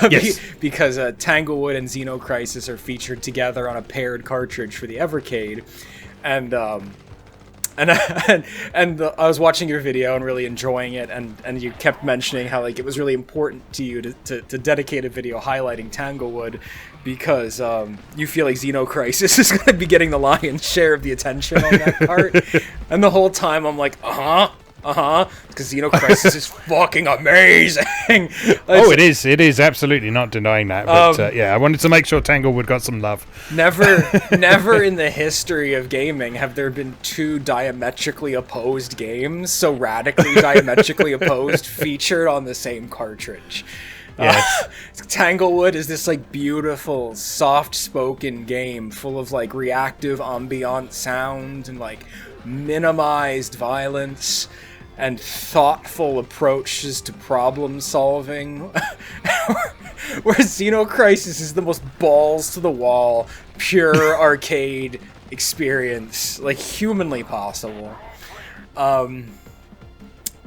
Yes. Because Tanglewood and Xeno Crisis are featured together on a paired cartridge for the Evercade. And I was watching your video and really enjoying it, and you kept mentioning how like it was really important to you to dedicate a video highlighting Tanglewood because you feel like Xeno Crisis is going to be getting the lion's share of the attention on that part. And the whole time I'm like, because Xeno Crisis is fucking amazing. It is absolutely not denying that. But I wanted to make sure Tanglewood got some love. Never in the history of gaming have there been two diametrically opposed games so radically diametrically opposed featured on the same cartridge. Yes. Tanglewood is this like beautiful, soft-spoken game full of like reactive ambient sound and like minimized violence and thoughtful approaches to problem solving. Where Xeno Crisis is the most balls to the wall, pure arcade experience, like humanly possible.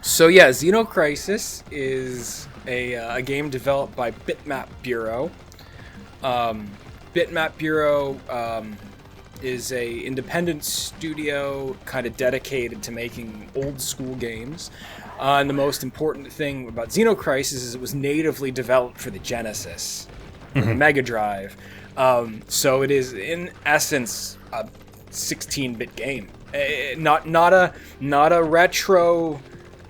So yeah, Xeno Crisis is a game developed by Bitmap Bureau. Bitmap Bureau is a independent studio kind of dedicated to making old school games. And the most important thing about Xeno Crisis is it was natively developed for the Genesis, the Mega Drive. So it is in essence a 16-bit game. Not a retro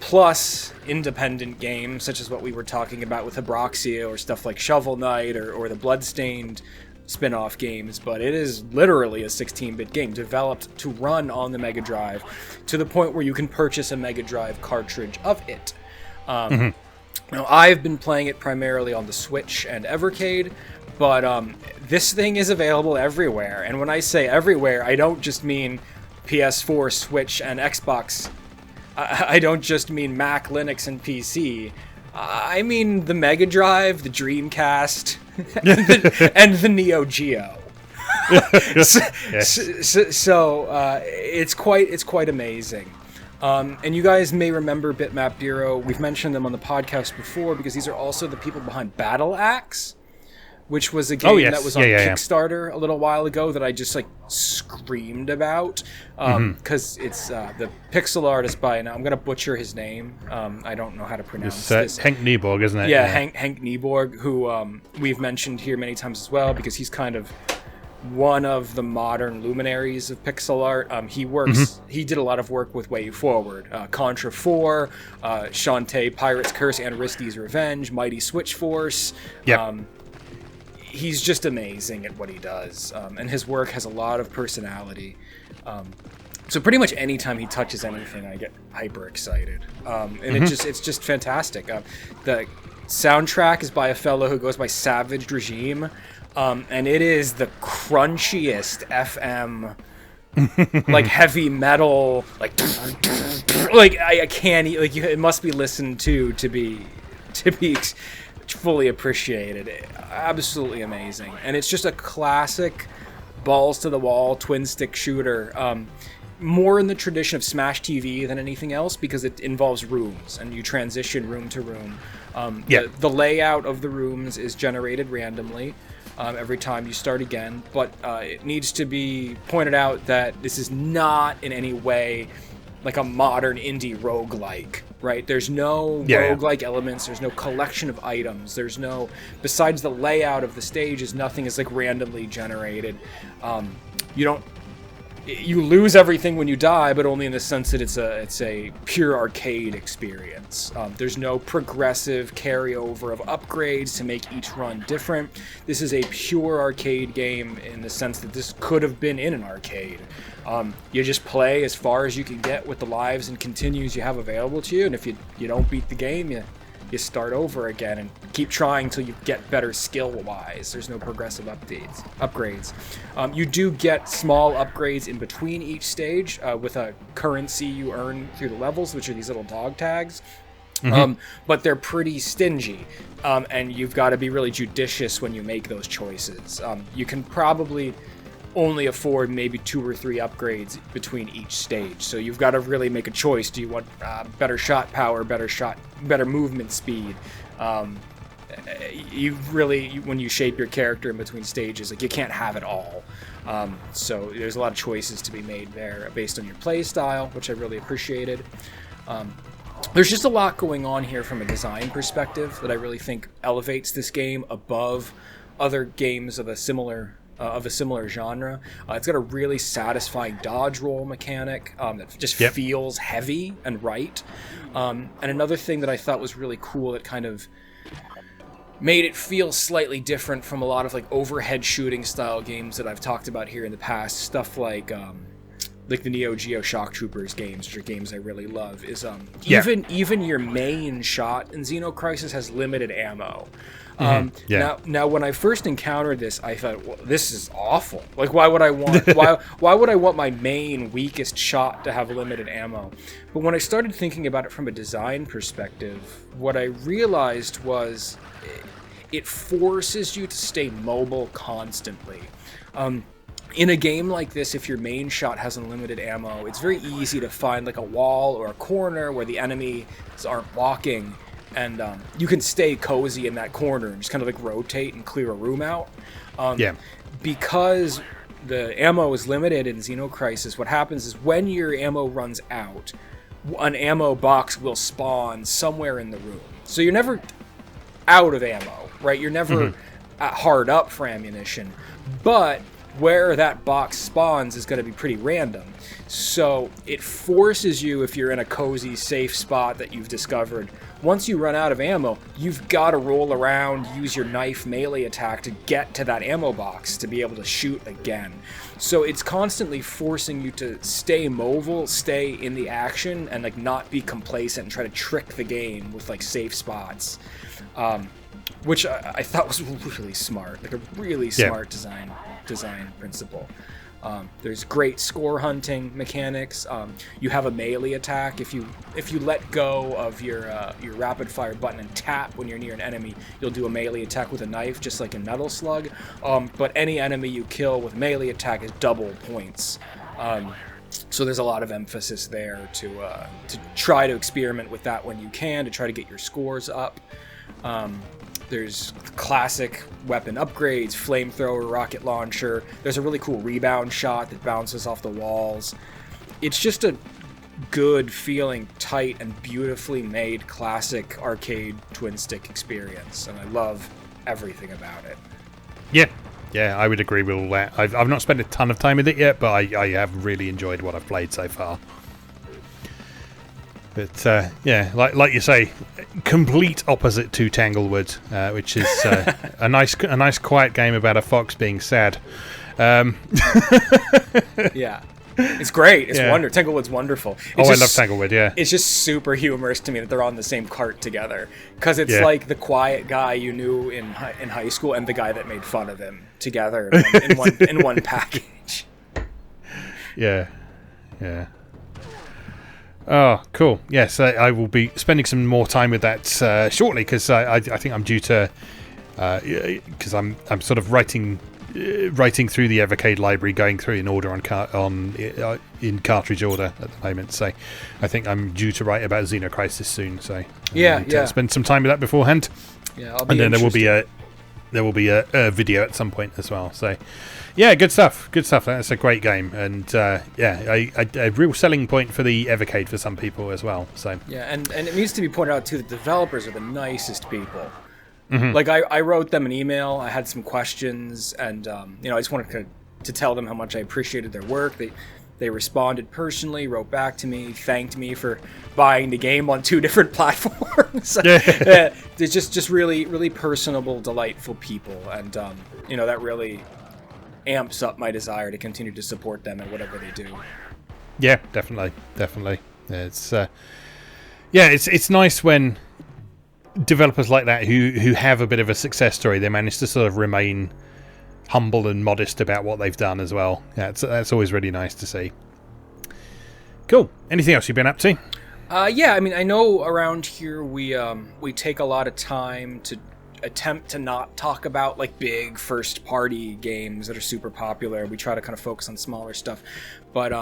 plus independent game such as what we were talking about with Habroxia or stuff like Shovel Knight or the Bloodstained spin-off games, but it is literally a 16-bit game developed to run on the Mega Drive to the point where you can purchase a Mega Drive cartridge of it. Now, I've been playing it primarily on the Switch and Evercade, but this thing is available everywhere. And when I say everywhere, I don't just mean PS4, Switch, and Xbox. I don't just mean Mac, Linux, and PC. I mean the Mega Drive, the Dreamcast, and the Neo Geo. So it's quite amazing. And you guys may remember Bitmap Bureau. We've mentioned them on the podcast before because these are also the people behind Battle Axe, which was a game that was on Kickstarter a little while ago that I just like screamed about because it's the pixel art is by, now I'm going to butcher his name. I don't know how to pronounce this. Hank Nieborg, isn't it? Yeah, Hank Nieborg, who we've mentioned here many times as well because he's kind of one of the modern luminaries of pixel art. He did a lot of work with Way Forward, Contra 4, Shantae, Pirate's Curse, and Aristide's Revenge, Mighty Switch Force. Yep. He's just amazing at what he does, and his work has a lot of personality. So pretty much anytime he touches anything, I get hyper excited, and it's just fantastic. The soundtrack is by a fellow who goes by Savage Regime. And it is the crunchiest FM, like heavy metal, like I can't, like it must be listened to be fully appreciated. Absolutely amazing, and it's just a classic balls to the wall twin stick shooter. More in the tradition of Smash TV than anything else because it involves rooms and you transition room to room. The layout of the rooms is generated randomly. Every time you start again, but it needs to be pointed out that this is not in any way like a modern indie roguelike, right? There's no roguelike elements, there's no collection of items, there's no, besides the layout of the stages, nothing is like randomly generated. You lose everything when you die, but only in the sense that it's a pure arcade experience. There's no progressive carryover of upgrades to make each run different. This is a pure arcade game in the sense that this could have been in an arcade. You just play as far as you can get with the lives and continues you have available to you, and if you don't beat the game, you start over again and keep trying till you get better skill-wise. There's no progressive upgrades. You do get small upgrades in between each stage with a currency you earn through the levels, which are these little dog tags. But they're pretty stingy, and you've got to be really judicious when you make those choices. You can probably only afford maybe 2 or 3 upgrades between each stage, so you've got to really make a choice. Do you want better shot power, better movement speed? When you shape your character in between stages, like you can't have it all. So there's a lot of choices to be made there based on your play style, which I really appreciated. There's just a lot going on here from a design perspective that I really think elevates this game above other games of a similar genre. It's got a really satisfying dodge roll mechanic that just feels heavy and right. And another thing that I thought was really cool that kind of made it feel slightly different from a lot of like overhead shooting style games that I've talked about here in the past, stuff like the Neo Geo Shock Troopers games, which are games I really love, is even your main shot in Xeno Crisis has limited ammo. Now, when I first encountered this, I thought, well, this is awful. Like, why would I want my main weakest shot to have limited ammo? But when I started thinking about it from a design perspective, what I realized was it forces you to stay mobile constantly. In a game like this, if your main shot has unlimited ammo, it's very easy to find like a wall or a corner where the enemies aren't walking, and you can stay cozy in that corner and just kind of like rotate and clear a room out. Because the ammo is limited in Xeno Crisis, what happens is when your ammo runs out, an ammo box will spawn somewhere in the room. So you're never out of ammo, right? You're never hard up for ammunition, but where that box spawns is going to be pretty random. So it forces you, if you're in a cozy, safe spot that you've discovered, once you run out of ammo, you've got to roll around, use your knife melee attack to get to that ammo box to be able to shoot again. So it's constantly forcing you to stay mobile, stay in the action, and like not be complacent and try to trick the game with like safe spots, which I thought was really smart, like a really smart design principle. There's great score hunting mechanics. You have a melee attack. If you let go of your rapid fire button and tap when you're near an enemy, you'll do a melee attack with a knife, just like in Metal Slug. But any enemy you kill with melee attack is double points. So there's a lot of emphasis there to try to experiment with that when you can, to try to get your scores up. There's classic weapon upgrades, flamethrower, rocket launcher. There's a really cool rebound shot that bounces off the walls. It's just a good feeling, tight and beautifully made classic arcade twin stick experience, and I love everything about it. Yeah, I would agree with all that. I've not spent a ton of time with it yet, but I have really enjoyed what I've played so far. But yeah, like you say, complete opposite to Tanglewood, which is a nice quiet game about a fox being sad. Yeah, it's great. It's wonderful. Tanglewood's wonderful. I love Tanglewood. Yeah, it's just super humorous to me that they're on the same cart together, because it's like the quiet guy you knew in high school and the guy that made fun of him together in one package. Yeah. Oh, cool. Yes, I will be spending some more time with that shortly, because I think I'm due to, because I'm sort of writing through the Evercade library, going through in order in cartridge order at the moment. So I think I'm due to write about Xenocrisis soon. So spend some time with that beforehand. Yeah, I'll be and then there will be a video at some point as well. So. Yeah, good stuff. That's a great game, and a real selling point for the Evercade for some people as well. So yeah, and it needs to be pointed out too that the developers are the nicest people. Mm-hmm. Like I wrote them an email. I had some questions, and I just wanted to tell them how much I appreciated their work. They responded personally, wrote back to me, thanked me for buying the game on 2 different platforms. They're just really, really personable, delightful people, and that really amps up my desire to continue to support them in whatever they do. Yeah, definitely. It's nice when developers like that who have a bit of a success story, they manage to sort of remain humble and modest about what they've done as well. Yeah, that's always really nice to see. Cool. Anything else you've been up to? Yeah, I mean, I know around here we take a lot of time to attempt to not talk about like big first party games that are super popular. We try to kind of focus on smaller stuff, but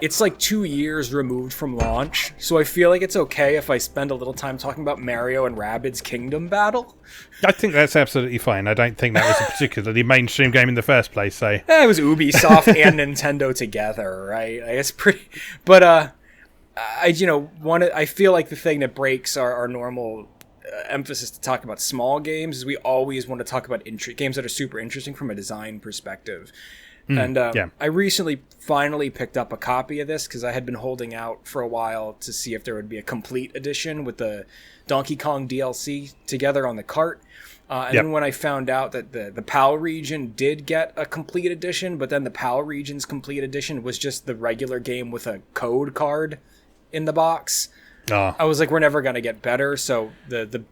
it's like 2 years removed from launch, so I feel like it's okay if I spend a little time talking about Mario and Rabbids Kingdom Battle. I think that's absolutely fine. I don't think that was a particularly mainstream game in the first place. So it was Ubisoft and Nintendo together, right? It's pretty, but I feel like the thing that breaks our normal emphasis to talk about small games is we always want to talk about games that are super interesting from a design perspective. I recently finally picked up a copy of this because I had been holding out for a while to see if there would be a complete edition with the Donkey Kong DLC together on the cart. Then when I found out that the PAL region did get a complete edition, but then the PAL region's complete edition was just the regular game with a code card in the box. I was like, we're never going to get better. So the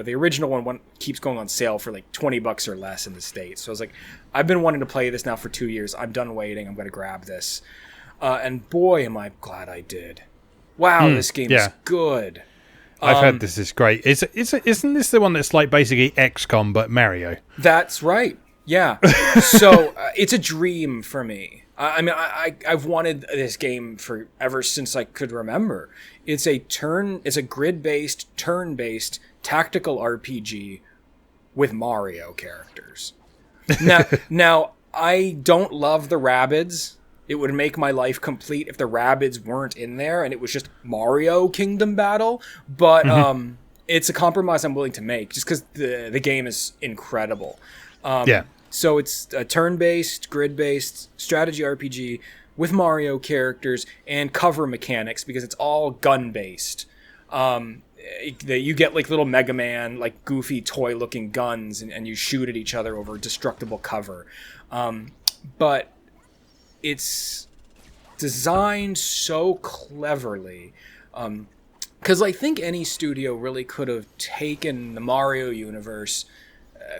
original one keeps going on sale for like $20 or less in the States. So I was like, I've been wanting to play this now for 2 years. I'm done waiting. I'm going to grab this. And boy, am I glad I did. Wow, this game is good. I've heard this is great. Isn't this the one that's like basically XCOM but Mario? That's right. Yeah. So it's a dream for me. I mean, I've wanted this game for ever since I could remember. It's a grid-based, turn-based tactical RPG with Mario characters. Now, I don't love the Rabbids. It would make my life complete if the Rabbids weren't in there and it was just Mario Kingdom Battle. But it's a compromise I'm willing to make just because the game is incredible. So it's a turn-based, grid-based strategy RPG with Mario characters and cover mechanics because it's all gun-based. You get like little Mega Man, like goofy toy-looking guns, and you shoot at each other over destructible cover. But it's designed so cleverly. Because I think any studio really could have taken the Mario universe,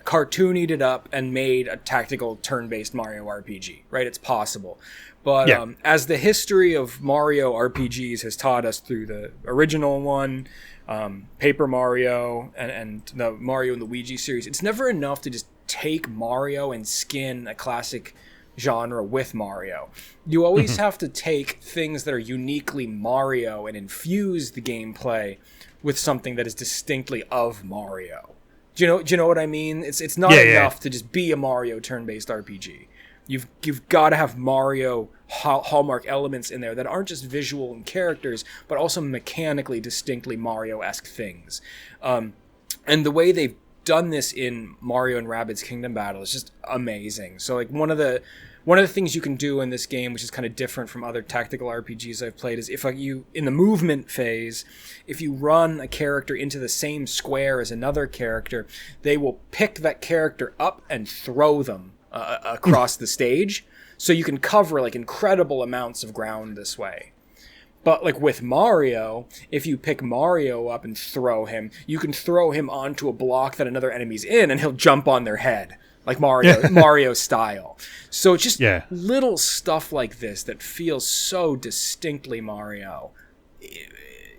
cartoonied it up, and made a tactical turn-based Mario RPG, right? It's possible. But as the history of Mario RPGs has taught us through the original one, Paper Mario, and the Mario and Luigi series, it's never enough to just take Mario and skin a classic genre with Mario. You always have to take things that are uniquely Mario and infuse the gameplay with something that is distinctly of Mario. Do you know what I mean? It's not enough to just be a Mario turn-based RPG. You've got to have Mario hallmark elements in there that aren't just visual and characters, but also mechanically distinctly Mario-esque things. And the way they've done this in Mario and Rabbids Kingdom Battle is just amazing. So like one of the things you can do in this game, which is kind of different from other tactical RPGs I've played, is if you in the movement phase, if you run a character into the same square as another character, they will pick that character up and throw them across the stage, so you can cover like incredible amounts of ground this way. But like with Mario, if you pick Mario up and throw him, you can throw him onto a block that another enemy's in, and he'll jump on their head, like Mario style. So it's just little stuff like this that feels so distinctly Mario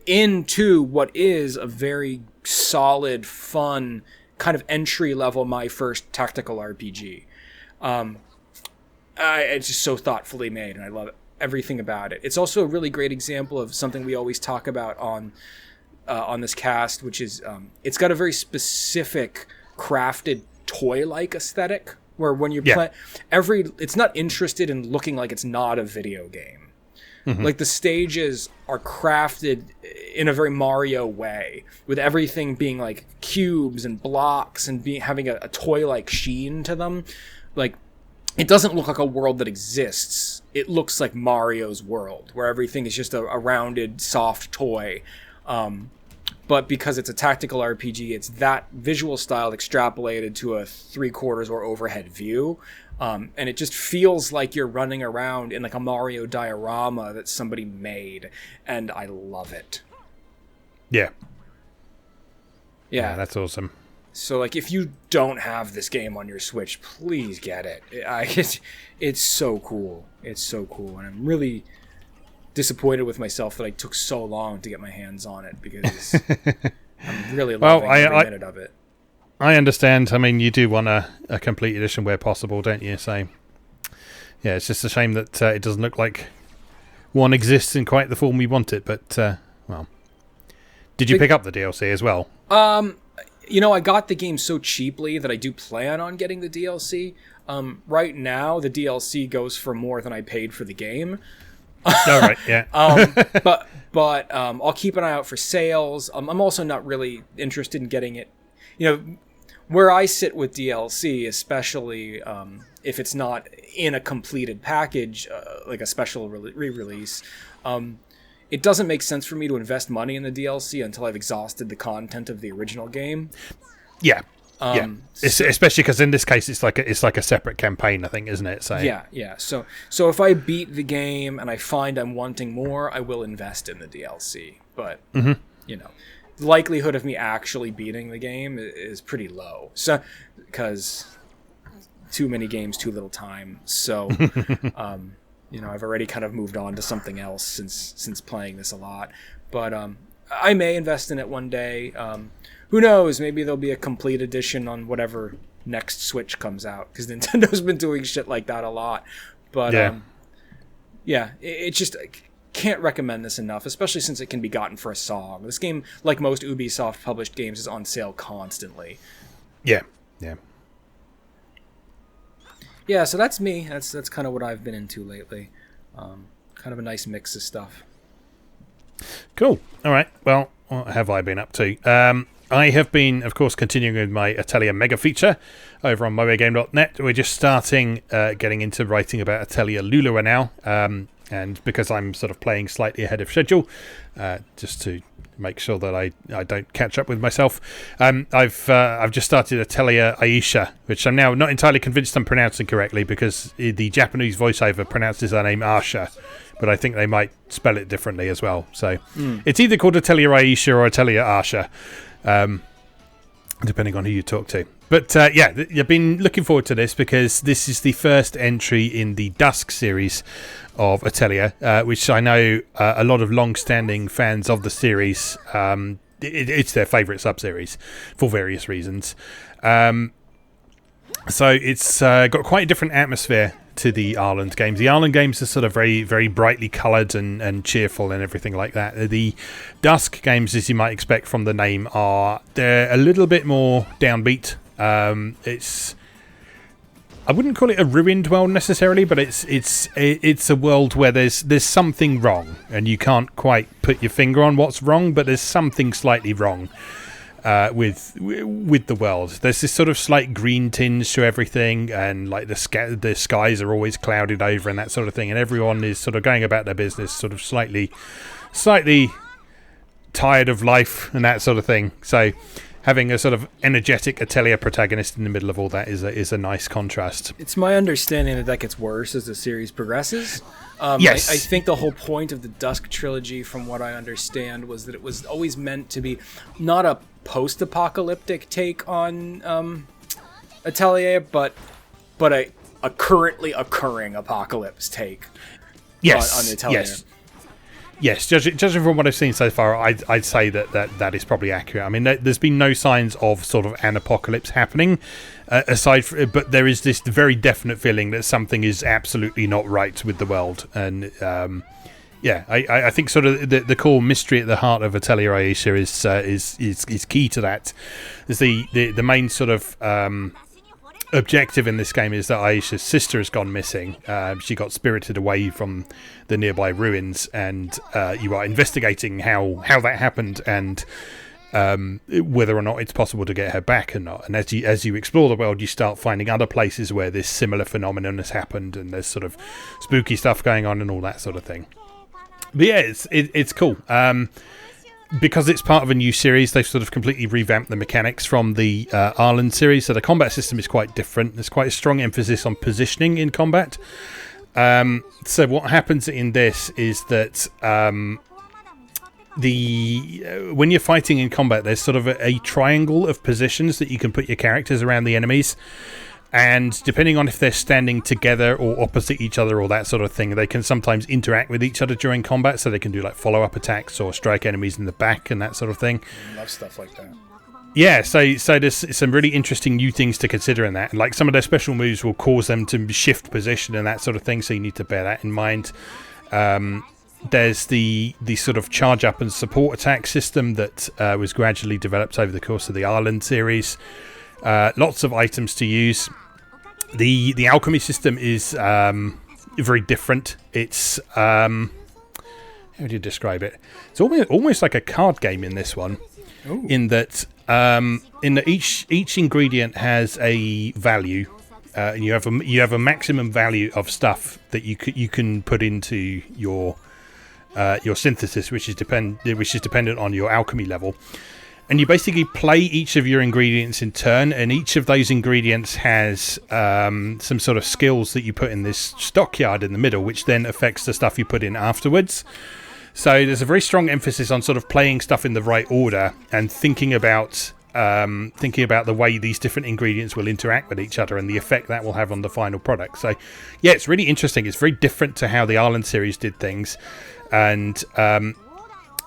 into what is a very solid, fun, kind of entry-level my first tactical RPG. It's just so thoughtfully made, and I love everything about it. It's also a really great example of something we always talk about on this cast, which is it's got a very specific crafted toy-like aesthetic, where when you play it's not interested in looking like it's not a video game. Like the stages are crafted in a very Mario way, with everything being like cubes and blocks and having a toy-like sheen to them. Like, it doesn't look like a world that exists. It looks like Mario's world, where everything is just a rounded, soft toy. But because it's a tactical RPG, it's that visual style extrapolated to a 3/4 or overhead view. And it just feels like you're running around in like a Mario diorama that somebody made. And I love it. Yeah, that's awesome. So, like, if you don't have this game on your Switch, please get it. It's so cool. It's so cool. And I'm really disappointed with myself that I took so long to get my hands on it, because I'm really loving every minute of it. I understand. I mean, you do want a complete edition where possible, don't you? So, yeah, it's just a shame that it doesn't look like one exists in quite the form we want it. But, well, did you pick up the DLC as well? I got the game so cheaply that I do plan on getting the DLC. Right now, the DLC goes for more than I paid for the game. Oh, right, yeah. But I'll keep an eye out for sales. I'm also not really interested in getting it. Where I sit with DLC, especially if it's not in a completed package, like a special re-release, it doesn't make sense for me to invest money in the DLC until I've exhausted the content of the original game. Yeah. Especially because in this case it's like a separate campaign, I think, isn't it? So yeah. So if I beat the game and I find I'm wanting more, I will invest in the DLC. But the likelihood of me actually beating the game is pretty low. So because too many games, too little time. So I've already kind of moved on to something else since playing this a lot. But I may invest in it one day. Who knows? Maybe there'll be a complete edition on whatever next Switch comes out, because Nintendo's been doing shit like that a lot. But it just, I can't recommend this enough, especially since it can be gotten for a song. This game, like most Ubisoft published games, is on sale constantly. Yeah. So that's me. That's kind of what I've been into lately. Kind of a nice mix of stuff. Cool. All right. Well, what have I been up to? I have been, of course, continuing with my Atelier mega feature over on MoeGamer.net. We're just starting getting into writing about Atelier Lulua now, and because I'm sort of playing slightly ahead of schedule, just to make sure that I don't catch up with myself. I've just started Atelier Ayesha, which I'm now not entirely convinced I'm pronouncing correctly, because the Japanese voiceover pronounces her name Asha, but I think they might spell it differently as well. So it's either called Atelier Ayesha or Atelier Asha, depending on who you talk to. But I've been looking forward to this because this is the first entry in the Dusk series of Atelier, which I know a lot of long-standing fans of the series, it's their favourite sub-series for various reasons. So it's got quite a different atmosphere to the Ireland games. The Ireland games are sort of very, very brightly coloured and cheerful and everything like that. The Dusk games, as you might expect from the name, they're a little bit more downbeat. I wouldn't call it a ruined world necessarily, but it's a world where there's something wrong, and you can't quite put your finger on what's wrong, but there's something slightly wrong with the world. There's this sort of slight green tinge to everything, and like the skies are always clouded over and that sort of thing, and everyone is sort of going about their business, sort of slightly tired of life and that sort of thing. So having a sort of energetic Atelier protagonist in the middle of all that is a nice contrast. It's my understanding that gets worse as the series progresses. Yes. I think the whole point of the Dusk trilogy, from what I understand, was that it was always meant to be not a post-apocalyptic take on Atelier, but a currently occurring apocalypse take on Atelier. Yes, judging from what I've seen so far, I'd say that is probably accurate. I mean, there's been no signs of sort of an apocalypse happening, but there is this very definite feeling that something is absolutely not right with the world. And I think sort of the core mystery at the heart of Atelier Ayesha is key to that. Is the main sort of objective in this game is that Ayesha's sister has gone missing. She got spirited away from the nearby ruins, and you are investigating how that happened and whether or not it's possible to get her back or not. And as you explore the world, you start finding other places where this similar phenomenon has happened, and there's sort of spooky stuff going on and all that sort of thing. But yeah, it's cool. Because it's part of a new series, they've sort of completely revamped the mechanics from the Ireland series, so the combat system is quite different. There's quite a strong emphasis on positioning in combat. So what happens in this is that when you're fighting in combat, there's sort of a triangle of positions that you can put your characters around the enemies. And depending on if they're standing together or opposite each other or that sort of thing, they can sometimes interact with each other during combat, so they can do like follow-up attacks or strike enemies in the back and that sort of thing. I love stuff like that. Yeah, so there's some really interesting new things to consider in that. And like some of their special moves will cause them to shift position and that sort of thing, so you need to bear that in mind. There's the sort of charge up and support attack system that was gradually developed over the course of the Ireland series. Lots of items to use. The alchemy system is very different. It's how do you describe it? It's almost like a card game in this one. Ooh. In that each ingredient has a value, and you have a maximum value of stuff that you can put into your synthesis, which is dependent on your alchemy level. And you basically play each of your ingredients in turn, and each of those ingredients has some sort of skills that you put in this stockyard in the middle, which then affects the stuff you put in afterwards. So there's a very strong emphasis on sort of playing stuff in the right order and thinking about the way these different ingredients will interact with each other and the effect that will have on the final product. So yeah, it's really interesting. It's very different to how the Ireland series did things, and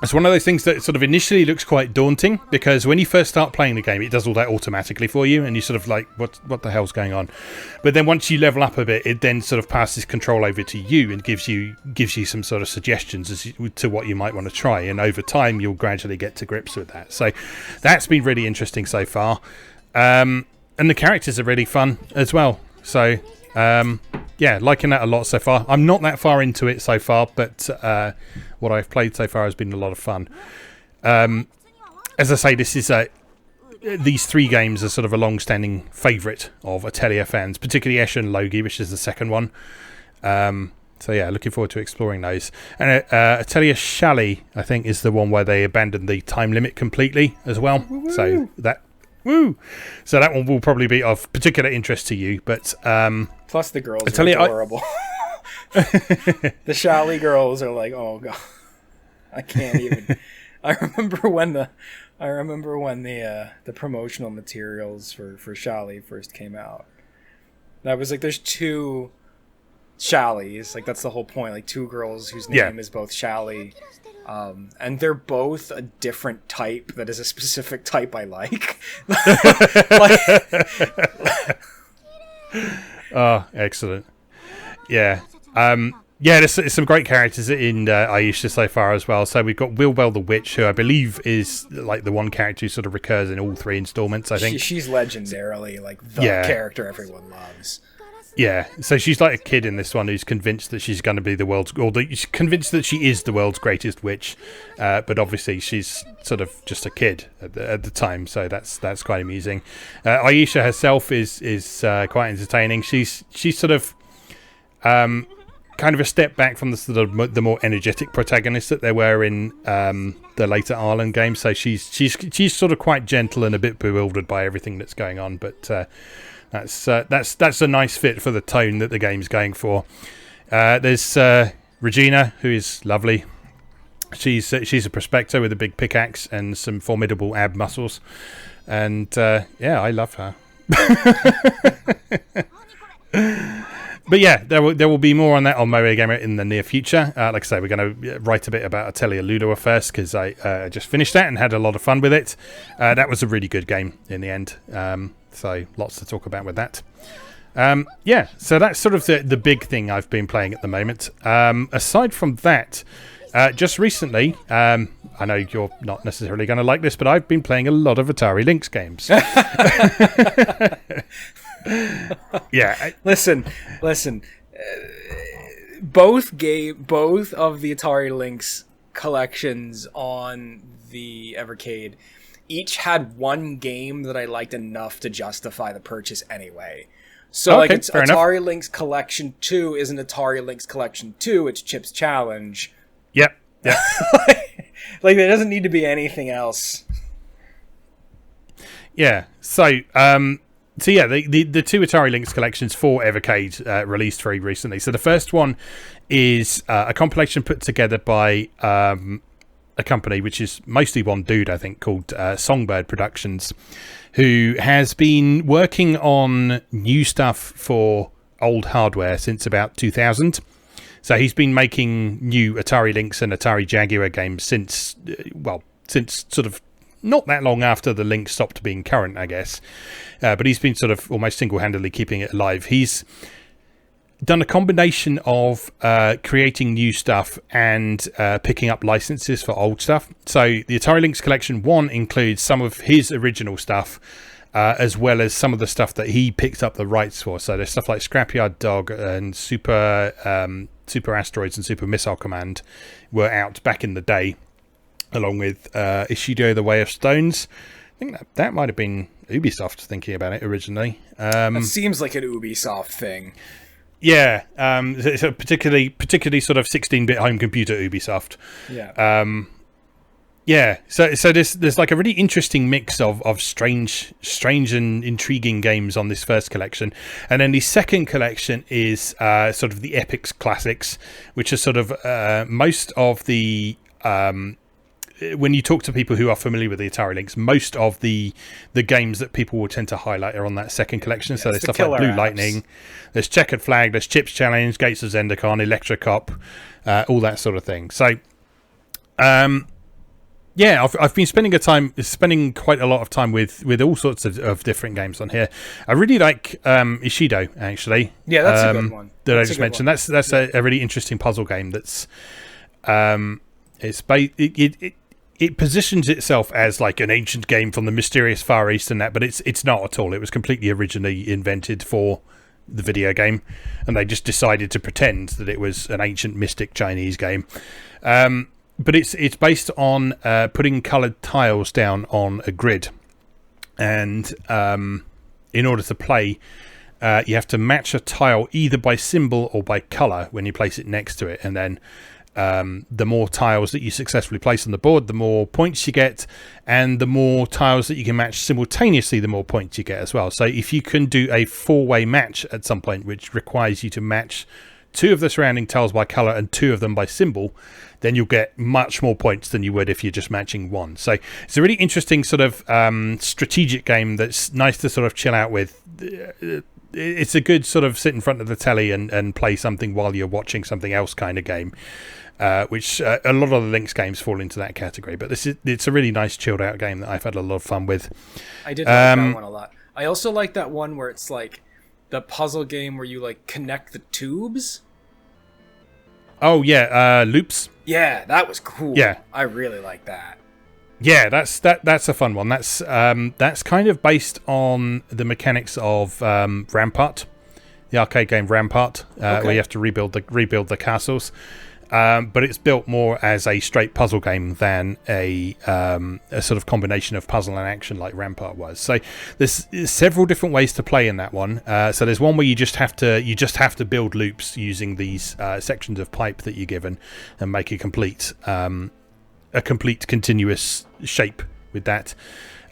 it's one of those things that sort of initially looks quite daunting, because when you first start playing the game, it does all that automatically for you, and you sort of like, what the hell's going on? But then once you level up a bit, it then sort of passes control over to you and gives you some sort of suggestions to what you might want to try, and over time you'll gradually get to grips with that. So that's been really interesting so far, and the characters are really fun as well. So yeah, liking that a lot so far. I'm not that far into it so far, but what I've played so far has been a lot of fun. As I say, this is these three games are sort of a long-standing favourite of Atelier fans, particularly Ayesha and Logi, which is the second one. So yeah, looking forward to exploring those. And Atelier Shally, I think, is the one where they abandoned the time limit completely as well. Woo-hoo. So that one will probably be of particular interest to you. But plus the girls are adorable. The Shally girls are like, oh god, I can't even. I remember when the promotional materials for Shally first came out. That was like, there's two Shallys, like that's the whole point, like two girls whose name is both Shally, and they're both a different type that is a specific type I like. Oh, excellent. Yeah. There's some great characters in Ayesha so far as well. So we've got Wilbel the Witch, who I believe is like the one character who sort of recurs in all three installments, I think. She's legendarily like the character everyone loves. Yeah, so she's like a kid in this one who's convinced that she's going to be she's convinced that she is the world's greatest witch, but obviously she's sort of just a kid at the time, so that's quite amusing. Ayesha herself is quite entertaining. She's sort of kind of a step back from the sort of the more energetic protagonists that there were in the later Ireland games. So she's sort of quite gentle and a bit bewildered by everything that's going on, but. That's a nice fit for the tone that the game's going for. There's Regina, who is lovely. She's a prospector with a big pickaxe and some formidable ab muscles, and I love her. But yeah, there will be more on that on MoeGamer in the near future. Like I say, we're going to write a bit about Atelier Ludo first, because I just finished that and had a lot of fun with it. That was a really good game in the end. So lots to talk about with that. So that's sort of the big thing I've been playing at the moment. Aside from that, just recently, I know you're not necessarily going to like this, but I've been playing a lot of Atari Lynx games. Yeah. Listen. Both of the Atari Lynx collections on the Evercade each had one game that I liked enough to justify the purchase anyway. So like it's Atari enough. Lynx Collection 2 isn't Atari Lynx Collection 2, it's Chip's Challenge. Yep. Like there doesn't need to be anything else. Yeah. So the two Atari Lynx collections for Evercade released very recently. So the first one is a compilation put together by a company which is mostly one dude, I think, called Songbird Productions, who has been working on new stuff for old hardware since about 2000. So he's been making new Atari Lynx and Atari Jaguar games since sort of not that long after the Lynx stopped being current, I guess. But he's been sort of almost single-handedly keeping it alive. He's done a combination of creating new stuff and picking up licenses for old stuff. So the Atari Lynx Collection 1 includes some of his original stuff, as well as some of the stuff that he picked up the rights for. So there's stuff like Scrapyard Dog and Super Asteroids and Super Missile Command were out back in the day, along with Ishido The Way of Stones. I think that might have been Ubisoft thinking about it originally. It seems like an Ubisoft thing. Yeah, so particularly sort of 16-bit home computer Ubisoft. Yeah. So there's like a really interesting mix of strange and intriguing games on this first collection, and then the second collection is sort of the Epics Classics, which are sort of most of the when you talk to people who are familiar with the Atari Lynx, most of the games that people will tend to highlight are on that second collection. So there's stuff like Blue Lightning, there's Checkered Flag, there's Chips Challenge, Gates of Zendikon, Electra Cop, all that sort of thing. So, I've been spending quite a lot of time with all sorts of different games on here. I really like Ishido, actually. Yeah, that's a good one. That I just mentioned. That's a really interesting puzzle game. That's it positions itself as like an ancient game from the mysterious Far East and that, but it's not at all. It was completely originally invented for the video game, and they just decided to pretend that it was an ancient mystic Chinese game. But it's based on putting coloured tiles down on a grid. and in order to play, you have to match a tile either by symbol or by color when you place it next to it, and then the more tiles that you successfully place on the board, the more points you get, and the more tiles that you can match simultaneously, the more points you get as well. So if you can do a 4-way match at some point, which requires you to match 2 of the surrounding tiles by color and 2 of them by symbol, then you'll get much more points than you would if you're just matching 1. So it's a really interesting sort of strategic game that's nice to sort of chill out with. It's a good sort of sit in front of the telly and play something while you're watching something else kind of game, which a lot of the Lynx games fall into that category. But it's a really nice chilled out game that I've had a lot of fun with. I did like that one a lot. I also like that one where it's like the puzzle game where you like connect the tubes. Oh yeah, loops. Yeah, that was cool. Yeah, I really like that. Yeah, that's a fun one. That's kind of based on the mechanics of Rampart, the arcade game Rampart, where you have to rebuild the castles. But it's built more as a straight puzzle game than a sort of combination of puzzle and action like Rampart was. So there's several different ways to play in that one. So there's one where you just have to build loops using these sections of pipe that you're given and make a complete continuous shape with that.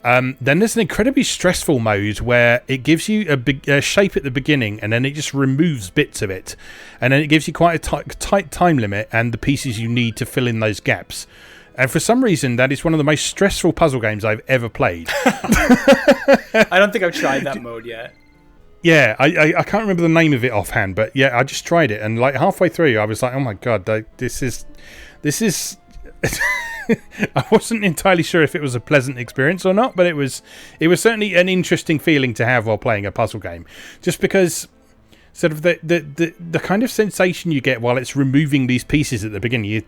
Then there's an incredibly stressful mode where it gives you a shape at the beginning and then it just removes bits of it, and then it gives you quite a tight time limit and the pieces you need to fill in those gaps. And for some reason, that is one of the most stressful puzzle games I've ever played. I don't think I've tried that mode yet. Yeah, I can't remember the name of it offhand, but yeah, I just tried it, and like halfway through, I was like, oh my god, this is. I wasn't entirely sure if it was a pleasant experience or not, but it was certainly an interesting feeling to have while playing a puzzle game, just because sort of the kind of sensation you get while it's removing these pieces at the beginning.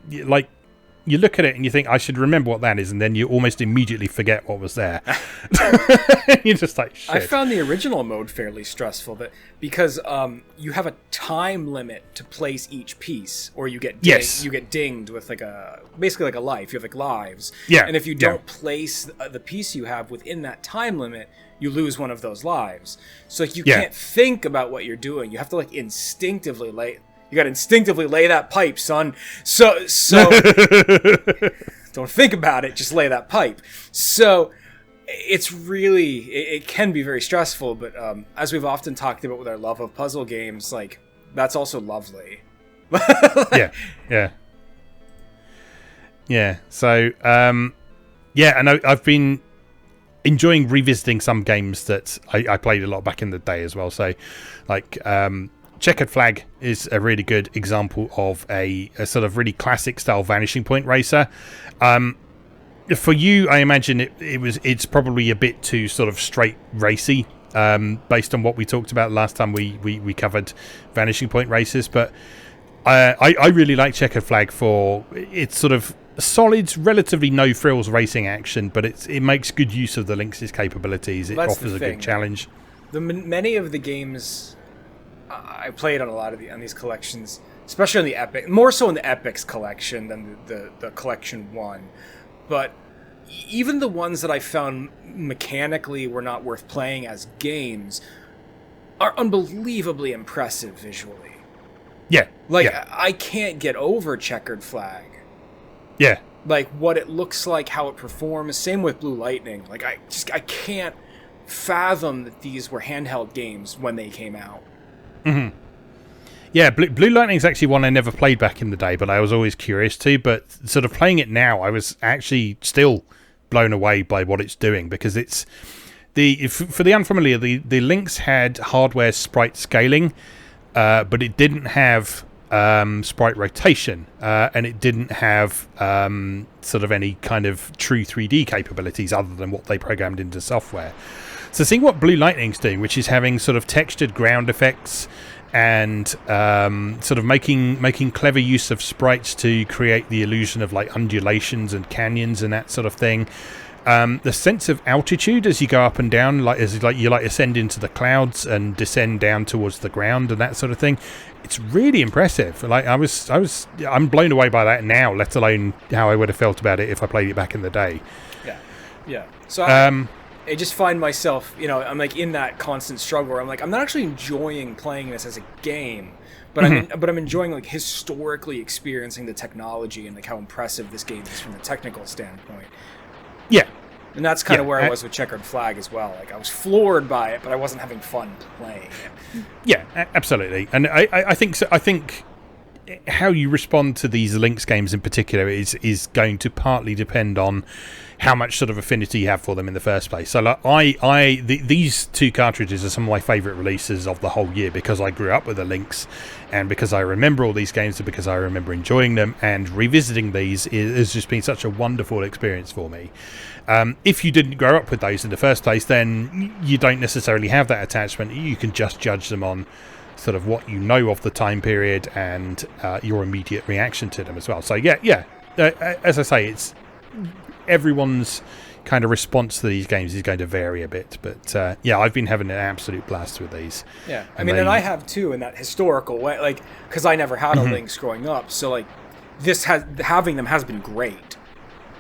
You look at it and you think, I should remember what that is, and then you almost immediately forget what was there. You're just like, shit. I found the original mode fairly stressful, but because you have a time limit to place each piece, or you get dinged with basically like a life. You have like lives. Yeah. And if you don't place the piece you have within that time limit, you lose one of those lives. So like you can't think about what you're doing. You have to like instinctively You gotta instinctively lay that pipe, son. So don't think about it, just lay that pipe. So it's really, it can be very stressful, but as we've often talked about with our love of puzzle games, like, that's also lovely. Yeah. So, and I've been enjoying revisiting some games that I played a lot back in the day as well. So, like, Checkered Flag is a really good example of a sort of really classic style vanishing point racer. For you, I imagine it's probably a bit too sort of straight racy, based on what we talked about last time we covered vanishing point races. But I really like Checkered Flag for its sort of solid, relatively no frills racing action, but it makes good use of the Lynx's capabilities. It offers a good challenge. Many of the games I played on on these collections, especially on the Epic, more so in the Epic's collection than the collection one. But even the ones that I found mechanically were not worth playing as games are unbelievably impressive visually. Yeah. I can't get over Checkered Flag. Yeah. Like what it looks like, how it performs. Same with Blue Lightning. Like I can't fathom that these were handheld games when they came out. Mm-hmm. Yeah, Blue Lightning is actually one I never played back in the day, but I was always curious to. But sort of playing it now, I was actually still blown away by what it's doing, because it's for the unfamiliar, the Lynx had hardware sprite scaling, but it didn't have sprite rotation, and it didn't have sort of any kind of true 3D capabilities other than what they programmed into software. So seeing what Blue Lightning's doing, which is having sort of textured ground effects and sort of making clever use of sprites to create the illusion of like undulations and canyons and that sort of thing. The sense of altitude as you go up and down, as you ascend into the clouds and descend down towards the ground and that sort of thing. It's really impressive. Like I'm blown away by that now, let alone how I would have felt about it if I played it back in the day. Yeah. So I just find myself, I'm like in that constant struggle where I'm like, I'm not actually enjoying playing this as a game, but I'm enjoying like historically experiencing the technology and like how impressive this game is from a technical standpoint. Yeah. And that's kind of where I was with Checkered Flag as well. Like, I was floored by it, but I wasn't having fun playing it. Yeah, absolutely. And I think so. I think how you respond to these Lynx games in particular is going to partly depend on how much sort of affinity you have for them in the first place. So like, these two cartridges are some of my favourite releases of the whole year because I grew up with the Lynx and because I remember all these games and because I remember enjoying them, and revisiting these has just been such a wonderful experience for me. If you didn't grow up with those in the first place, then you don't necessarily have that attachment. You can just judge them on sort of what you know of the time period and your immediate reaction to them as well. So yeah. As I say, it's everyone's kind of response to these games is going to vary a bit, but I've been having an absolute blast with these. Yeah, and I have too in that historical way, like because I never had a Lynx growing up, so like having them has been great.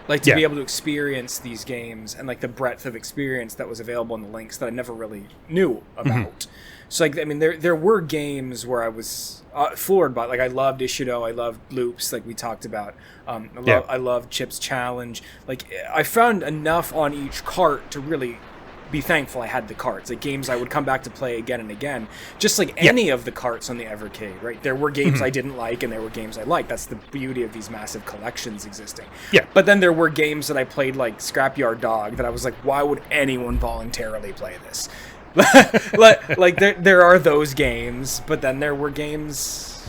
Like to be able to experience these games and like the breadth of experience that was available in the Lynx that I never really knew about. So like there were games where I was floored by. Like I loved Ishido, I loved Loops, like we talked about. I loved Chip's Challenge. Like I found enough on each cart to really be thankful I had the carts. Like games I would come back to play again and again. Just like any of the carts on the Evercade, right? There were games I didn't like and there were games I liked. That's the beauty of these massive collections existing. Yeah. But then there were games that I played like Scrapyard Dog that I was like, why would anyone voluntarily play this? like there are those games, but then there were games,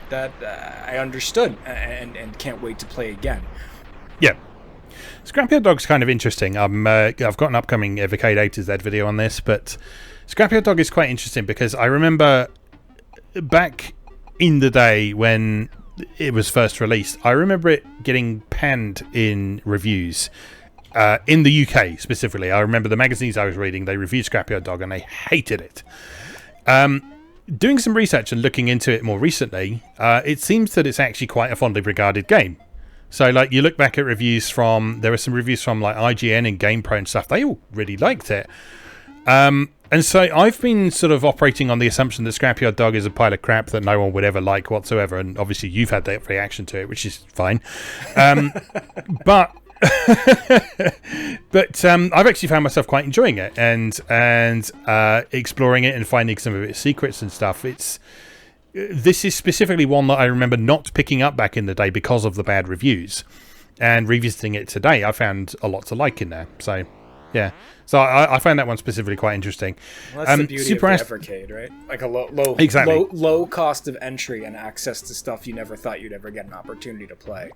that I understood and can't wait to play again. Yeah. Scrapyard Dog's kind of interesting. I've got an upcoming Evercade A to Z video on this, but Scrapyard Dog is quite interesting because I remember back in the day when it was first released, I remember it getting panned in reviews. In the UK specifically, I remember the magazines I was reading, they reviewed Scrapyard Dog and they hated it. Doing some research and looking into it more recently, it seems that it's actually quite a fondly regarded game. So, like, you look back at reviews there were some reviews from, like, IGN and GamePro and stuff. They all really liked it. And so I've been sort of operating on the assumption that Scrapyard Dog is a pile of crap that no one would ever like whatsoever. And obviously you've had that reaction to it, which is fine. But I've actually found myself quite enjoying it and exploring it and finding some of its secrets and stuff. This is specifically one that I remember not picking up back in the day because of the bad reviews, and revisiting it today I found a lot to like in there. So yeah, so I found that one specifically quite interesting. Well, that's the beauty of the Evercade, right? Like a low cost of entry and access to stuff you never thought you'd ever get an opportunity to play.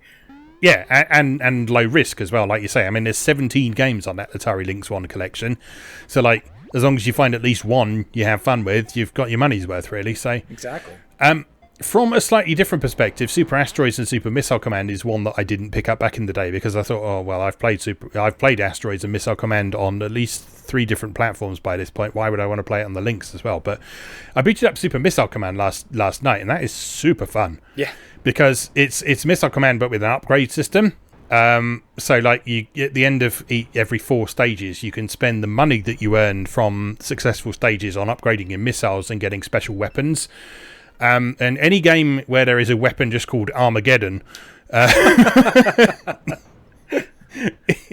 Yeah, and low risk as well, like you say. I mean, there's 17 games on that Atari Lynx 1 collection. So, like, as long as you find at least one you have fun with, you've got your money's worth, really. So exactly. From a slightly different perspective, Super Asteroids and Super Missile Command is one that I didn't pick up back in the day because I thought, oh, well, I've played Asteroids and Missile Command on at least 3 different platforms by this point. Why would I want to play it on the Lynx as well? But I booted up Super Missile Command last night, and that is super fun. Yeah. Because it's Missile Command but with an upgrade system. So like you at the end of every 4 stages, you can spend the money that you earn from successful stages on upgrading your missiles and getting special weapons. And any game where there is a weapon just called Armageddon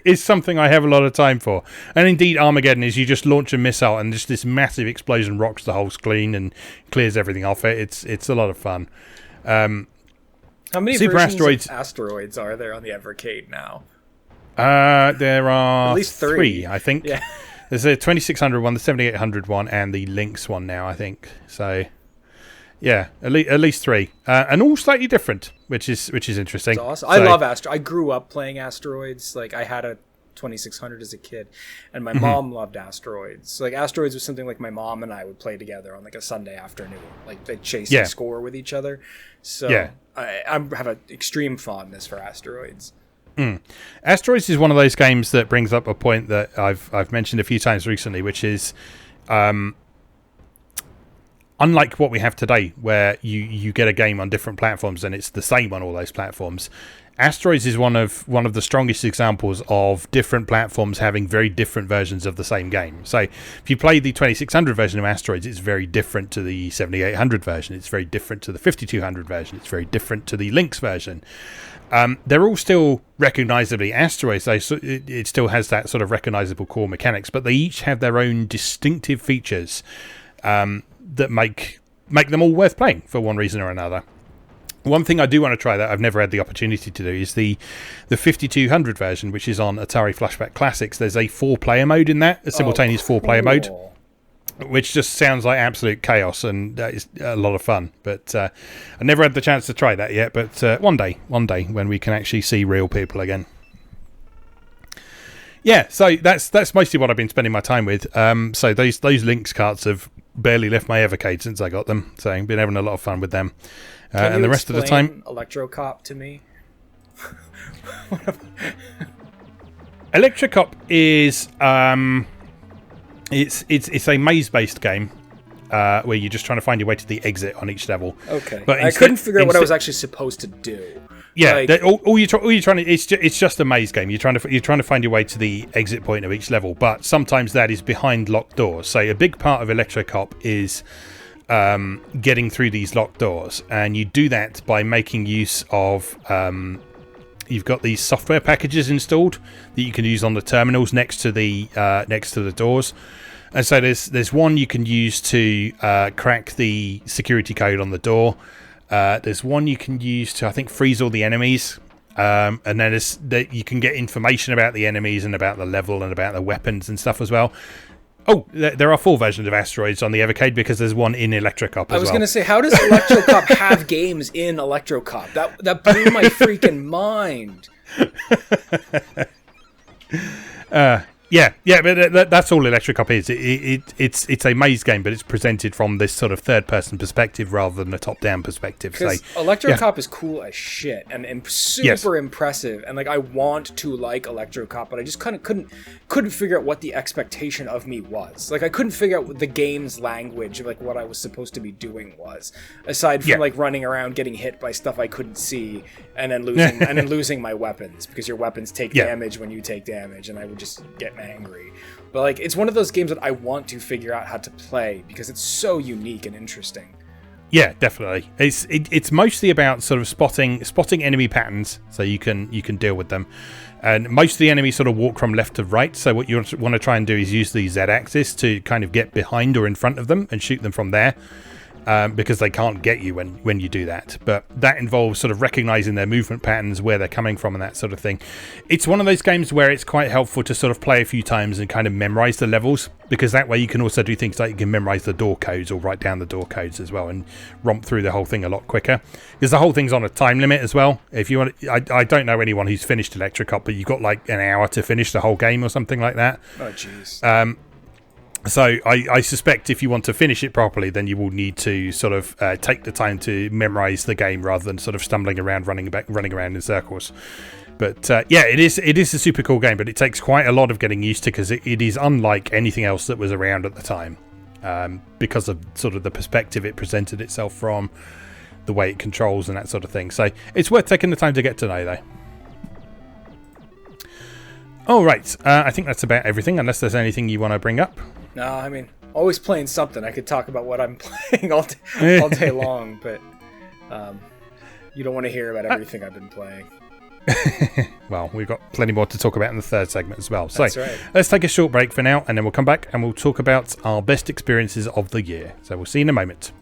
is something I have a lot of time for. And indeed, Armageddon is you just launch a missile and just this massive explosion rocks the whole screen and clears everything off it. It's a lot of fun. How many Super versions of Asteroids are there on the Evercade now? There are at least 3, I think. Yeah. There's a 2600 one, the 7800 one, and the Lynx one now, I think. So, yeah, at least 3, and all slightly different, which is interesting. That's awesome. I love Asteroids. I grew up playing Asteroids. Like I had a 2600 as a kid, and my mom loved Asteroids. So, like Asteroids was something like my mom and I would play together on like a Sunday afternoon. Like they chase and score with each other. So I have an extreme fondness for Asteroids. Asteroids is one of those games that brings up a point that I've mentioned a few times recently, which is unlike what we have today, where you get a game on different platforms and it's the same on all those platforms, Asteroids is one of the strongest examples of different platforms having very different versions of the same game. So if you play the 2600 version of Asteroids, it's very different to the 7800 version. It's very different to the 5200 version. It's very different to the Lynx version. They're all still recognizably Asteroids. It still has that sort of recognizable core mechanics, but they each have their own distinctive features that make them all worth playing for one reason or another. One thing I do want to try that I've never had the opportunity to do is the 5200 version, which is on Atari Flashback Classics. There's a 4-player mode in that, a simultaneous 4-player mode, which just sounds like absolute chaos, and that is a lot of fun. But I never had the chance to try that yet, but one day when we can actually see real people again. Yeah, so that's mostly what I've been spending my time with. So those Lynx carts have barely left my Evercade since I got them, so I've been having a lot of fun with them. And the rest of the time, Electrocop to me. Electrocop is it's a maze-based game where you're just trying to find your way to the exit on each level. Okay, but I couldn't figure out what I was actually supposed to do. Yeah, all you're trying to it's just a maze game. You're trying to find your way to the exit point of each level, but sometimes that is behind locked doors. So a big part of Electrocop is getting through these locked doors, and you do that by making use of you've got these software packages installed that you can use on the terminals next to the doors. And so there's one you can use to crack the security code on the door. There's one you can use to, I think, freeze all the enemies. And then you can get information about the enemies and about the level and about the weapons and stuff as well. Oh, there are 4 versions of Asteroids on the Evercade because there's one in Electrocop as well. I was going to say, how does Electrocop have games in Electrocop? That blew my freaking mind. Yeah, but that's all Electrocop is. It's a maze game, but it's presented from this sort of third-person perspective rather than a top-down perspective. Because Electrocop is cool as shit and super impressive, and like I want to like Electrocop, but I just couldn't figure out what the expectation of me was. Like I couldn't figure out what the game's language, like what I was supposed to be doing was, aside from like running around getting hit by stuff I couldn't see, and then losing my weapons because your weapons take damage when you take damage, and I would just get angry. But like it's one of those games that I want to figure out how to play because it's so unique and interesting. Yeah, definitely. It's mostly about sort of spotting enemy patterns so you can deal with them. And most of the enemies sort of walk from left to right, so what you want to try and do is use the Z-axis to kind of get behind or in front of them and shoot them from there. Because they can't get you when you do that. But that involves sort of recognizing their movement patterns, where they're coming from and that sort of thing. It's one of those games where it's quite helpful to sort of play a few times and kind of memorize the levels, because that way you can also do things like you can memorize the door codes or write down the door codes as well and romp through the whole thing a lot quicker. Because the whole thing's on a time limit as well. If you want, I don't know anyone who's finished Electrocop, but you've got like an hour to finish the whole game or something like that. Oh, jeez. So I suspect if you want to finish it properly, then you will need to sort of take the time to memorize the game rather than sort of stumbling around, running around in circles. But it is a super cool game, but it takes quite a lot of getting used to because it is unlike anything else that was around at the time, because of sort of the perspective it presented itself from, the way it controls and that sort of thing. So it's worth taking the time to get to know, though. All right, I think that's about everything, unless there's anything you want to bring up. No, I mean, always playing something. I could talk about what I'm playing all day long, but you don't want to hear about everything I've been playing. Well, we've got plenty more to talk about in the third segment as well. So That's right. Let's take a short break for now, and then we'll come back and we'll talk about our best experiences of the year. So we'll see you in a moment.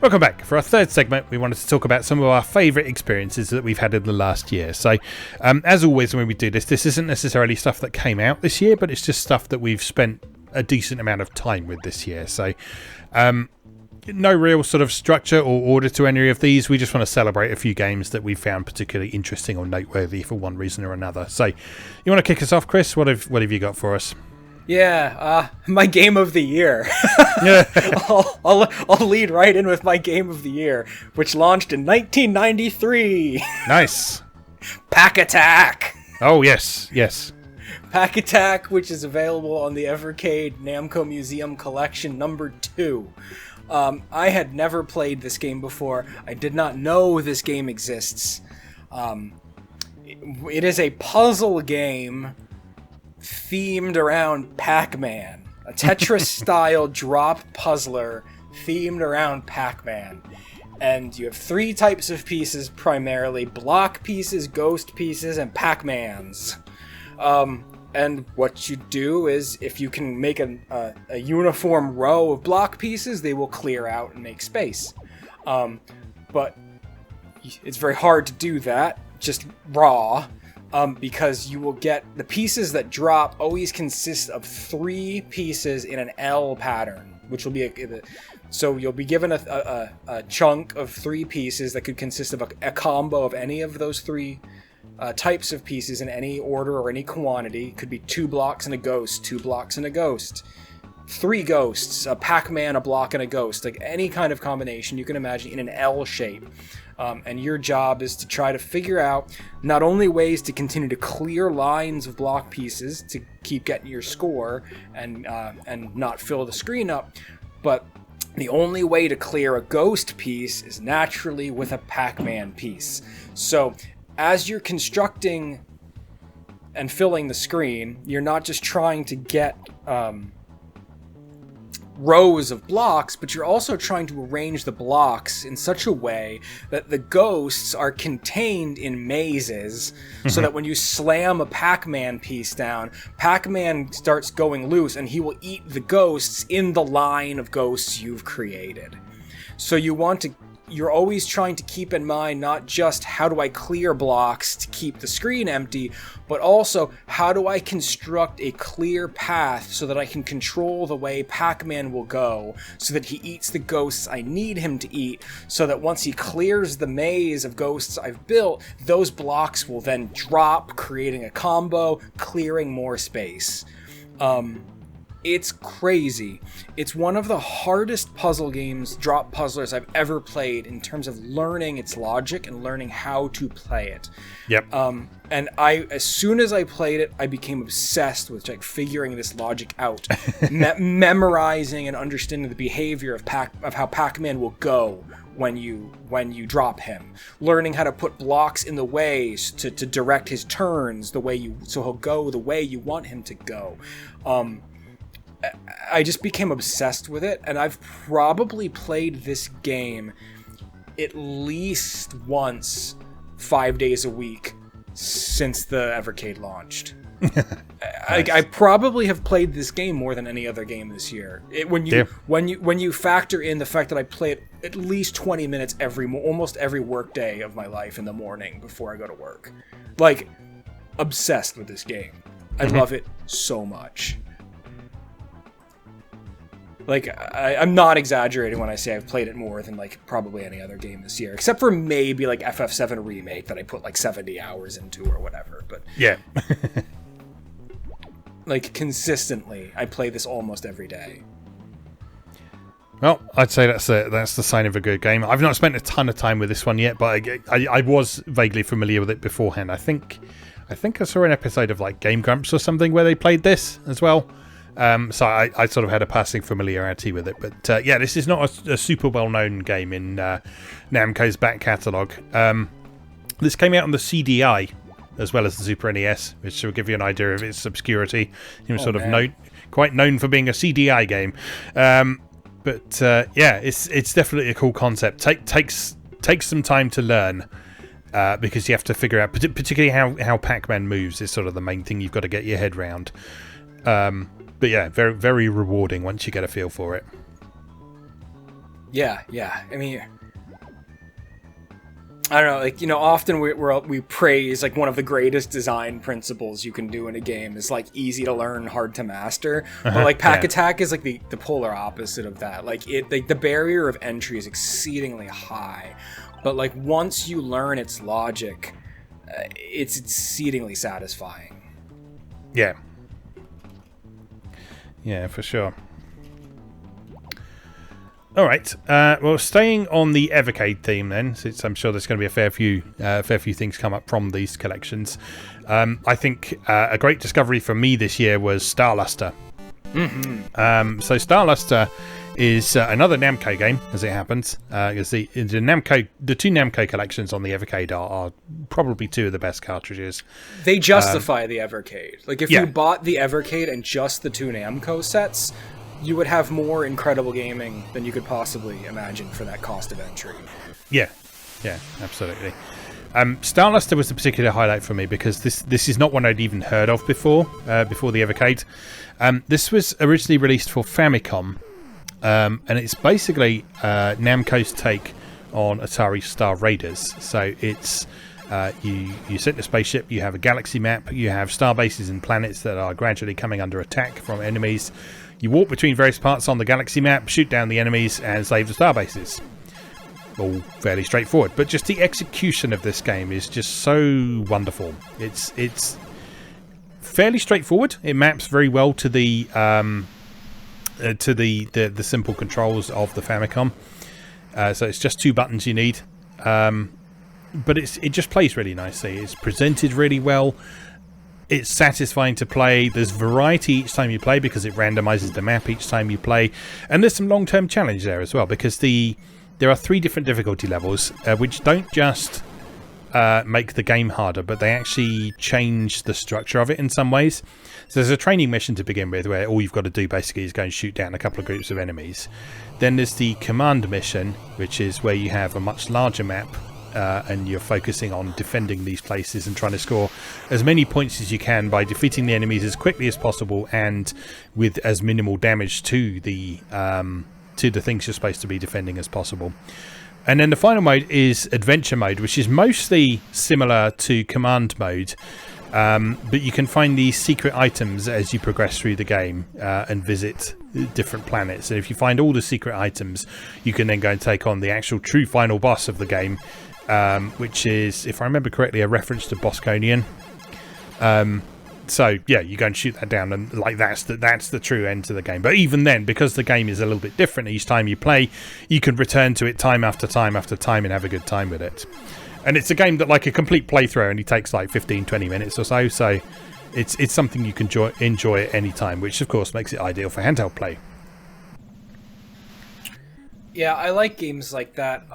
Welcome back. For our third segment, we wanted to talk about some of our favourite experiences that we've had in the last year. So, as always, when we do this isn't necessarily stuff that came out this year, but it's just stuff that we've spent a decent amount of time with this year. So, no real sort of structure or order to any of these. We just want to celebrate a few games that we found particularly interesting or noteworthy for one reason or another. So, you want to kick us off, Chris? What have you got for us? Yeah, my game of the year. I'll lead right in with my game of the year, which launched in 1993. Nice. Pac-Attack. Oh, yes. Pac-Attack, which is available on the Evercade Namco Museum Collection number 2. I had never played this game before. I did not know this game exists. It is a puzzle game themed around Pac-Man. A Tetris-style drop puzzler themed around Pac-Man. And you have 3 types of pieces primarily: block pieces, ghost pieces, and Pac-Mans. And what you do is, if you can make a uniform row of block pieces, they will clear out and make space. But it's very hard to do that, just raw, because you will get the pieces that drop always consist of 3 pieces in an L pattern, which will be so you'll be given a chunk of 3 pieces that could consist of a combo of any of those 3 types of pieces in any order or any quantity. Could be 2 blocks and a ghost, 2 blocks and a ghost, 3 ghosts, a Pac-Man, a block, and a ghost. Like any kind of combination you can imagine in an L shape. And your job is to try to figure out not only ways to continue to clear lines of block pieces to keep getting your score and not fill the screen up, but the only way to clear a ghost piece is naturally with a Pac-Man piece. So as you're constructing and filling the screen, you're not just trying to get rows of blocks, but you're also trying to arrange the blocks in such a way that the ghosts are contained in mazes, so that when you slam a Pac-Man piece down, Pac-Man starts going loose and he will eat the ghosts in the line of ghosts you've created. So you're always trying to keep in mind not just how do I clear blocks to keep the screen empty, but also how do I construct a clear path so that I can control the way Pac-Man will go, so that he eats the ghosts I need him to eat, so that once he clears the maze of ghosts I've built, those blocks will then drop, creating a combo, clearing more space. It's crazy. It's one of the hardest puzzle games, drop puzzlers I've ever played in terms of learning its logic and learning how to play it. Yep. And as soon as I played it, I became obsessed with figuring this logic out, memorizing and understanding the behavior of how Pac-Man will go when you drop him, learning how to put blocks in the way to direct his turns so he'll go the way you want him to go. I just became obsessed with it, and I've probably played this game at least once 5 days a week since the Evercade launched. Nice. I probably have played this game more than any other game this year. When you factor in the fact that I play it at least 20 minutes almost every work day of my life in the morning before I go to work. Obsessed with this game. I love it so much. I'm not exaggerating when I say I've played it more than probably any other game this year, except for maybe FF7 Remake that I put 70 hours into or whatever. But yeah, consistently, I play this almost every day. Well, I'd say that's the sign of a good game. I've not spent a ton of time with this one yet, but I was vaguely familiar with it beforehand. I think I saw an episode of Game Grumps or something where they played this as well. So I sort of had a passing familiarity with it. But yeah, this is not a super well-known game in Namco's back catalogue. This came out on the CDI as well as the Super NES, which will give you an idea of its obscurity. It was quite known for being a CDI game. But yeah, it's definitely a cool concept. Takes some time to learn. Because you have to figure out, particularly how Pac-Man moves is sort of the main thing you've got to get your head around. But yeah, very, very rewarding once you get a feel for it. Yeah. I mean, I don't know, like, you know, often we praise, like, one of the greatest design principles you can do in a game is, like, easy to learn, hard to master. But, like, Pac-Attack is, like, the polar opposite of that. Like, the barrier of entry is exceedingly high. But, like, once you learn its logic, it's exceedingly satisfying. Yeah. Yeah, for sure. All right. Well, staying on the Evercade theme then, since I'm sure there's going to be a fair few things come up from these collections. I think a great discovery for me this year was Starluster. Mm-hmm. So Starluster is another Namco game, as it happens. Because the two Namco collections on the Evercade are probably two of the best cartridges. They justify the Evercade. Like, if you bought the Evercade and just the two Namco sets, you would have more incredible gaming than you could possibly imagine for that cost of entry. Yeah, absolutely. Starluster was a particular highlight for me because this is not one I'd even heard of before the Evercade. This was originally released for Famicom, and it's basically Namco's take on Atari Star Raiders. So it's you sit in a spaceship, you have a galaxy map, you have star bases and planets that are gradually coming under attack from enemies. You walk between various parts on the galaxy map, shoot down the enemies, and save the star bases. All fairly straightforward, but just the execution of this game is just so wonderful. It's fairly straightforward. It maps very well to the simple controls of the Famicom. So it's just two buttons you need, but it just plays really nicely. It's presented really well. It's satisfying to play. There's variety each time you play because it randomizes the map each time you play, and there's some long-term challenge there as well because there are 3 different difficulty levels which don't just make the game harder, but they actually change the structure of it in some ways. So there's a training mission to begin with where all you've got to do basically is go and shoot down a couple of groups of enemies. Then there's the command mission, which is where you have a much larger map and you're focusing on defending these places and trying to score as many points as you can by defeating the enemies as quickly as possible and with as minimal damage to the things you're supposed to be defending as possible. And then the final mode is adventure mode, which is mostly similar to command mode, but you can find these secret items as you progress through the game and visit different planets. And if you find all the secret items, you can then go and take on the actual true final boss of the game, which is, if I remember correctly, a reference to Bosconian. So yeah, you go and shoot that down, and like that's the true end to the game. But even then, because the game is a little bit different each time you play, you can return to it time after time after time and have a good time with it. And it's a game that, like, a complete playthrough only takes like 15-20 minutes or so. So it's something you can enjoy at any time, which of course makes it ideal for handheld play. Yeah, I like games like that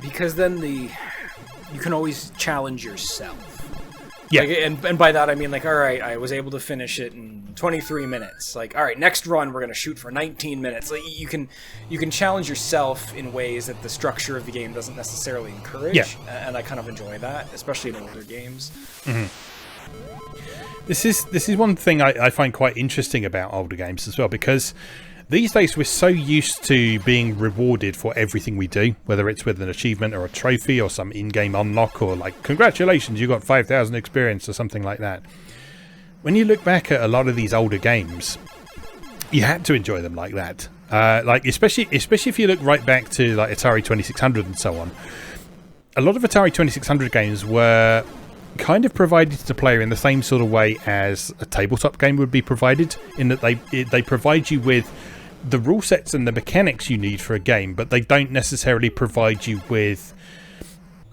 because then you can always challenge yourself. Yeah, like, and by that I mean, like, all right, I was able to finish it in 23 minutes. Like, all right, next run we're gonna shoot for 19 minutes. Like, you can challenge yourself in ways that the structure of the game doesn't necessarily encourage. Yeah. And I kind of enjoy that, especially in older games. Mm-hmm. This is one thing I find quite interesting about older games as well, because these days we're so used to being rewarded for everything we do, whether it's with an achievement or a trophy or some in-game unlock or like, congratulations, you got 5,000 experience or something like that. When you look back at a lot of these older games, you had to enjoy them like that. Like especially if you look right back to like Atari 2600 and so on. A lot of Atari 2600 games were kind of provided to the player in the same sort of way as a tabletop game would be provided, in that they provide you with the rule sets and the mechanics you need for a game, but they don't necessarily provide you with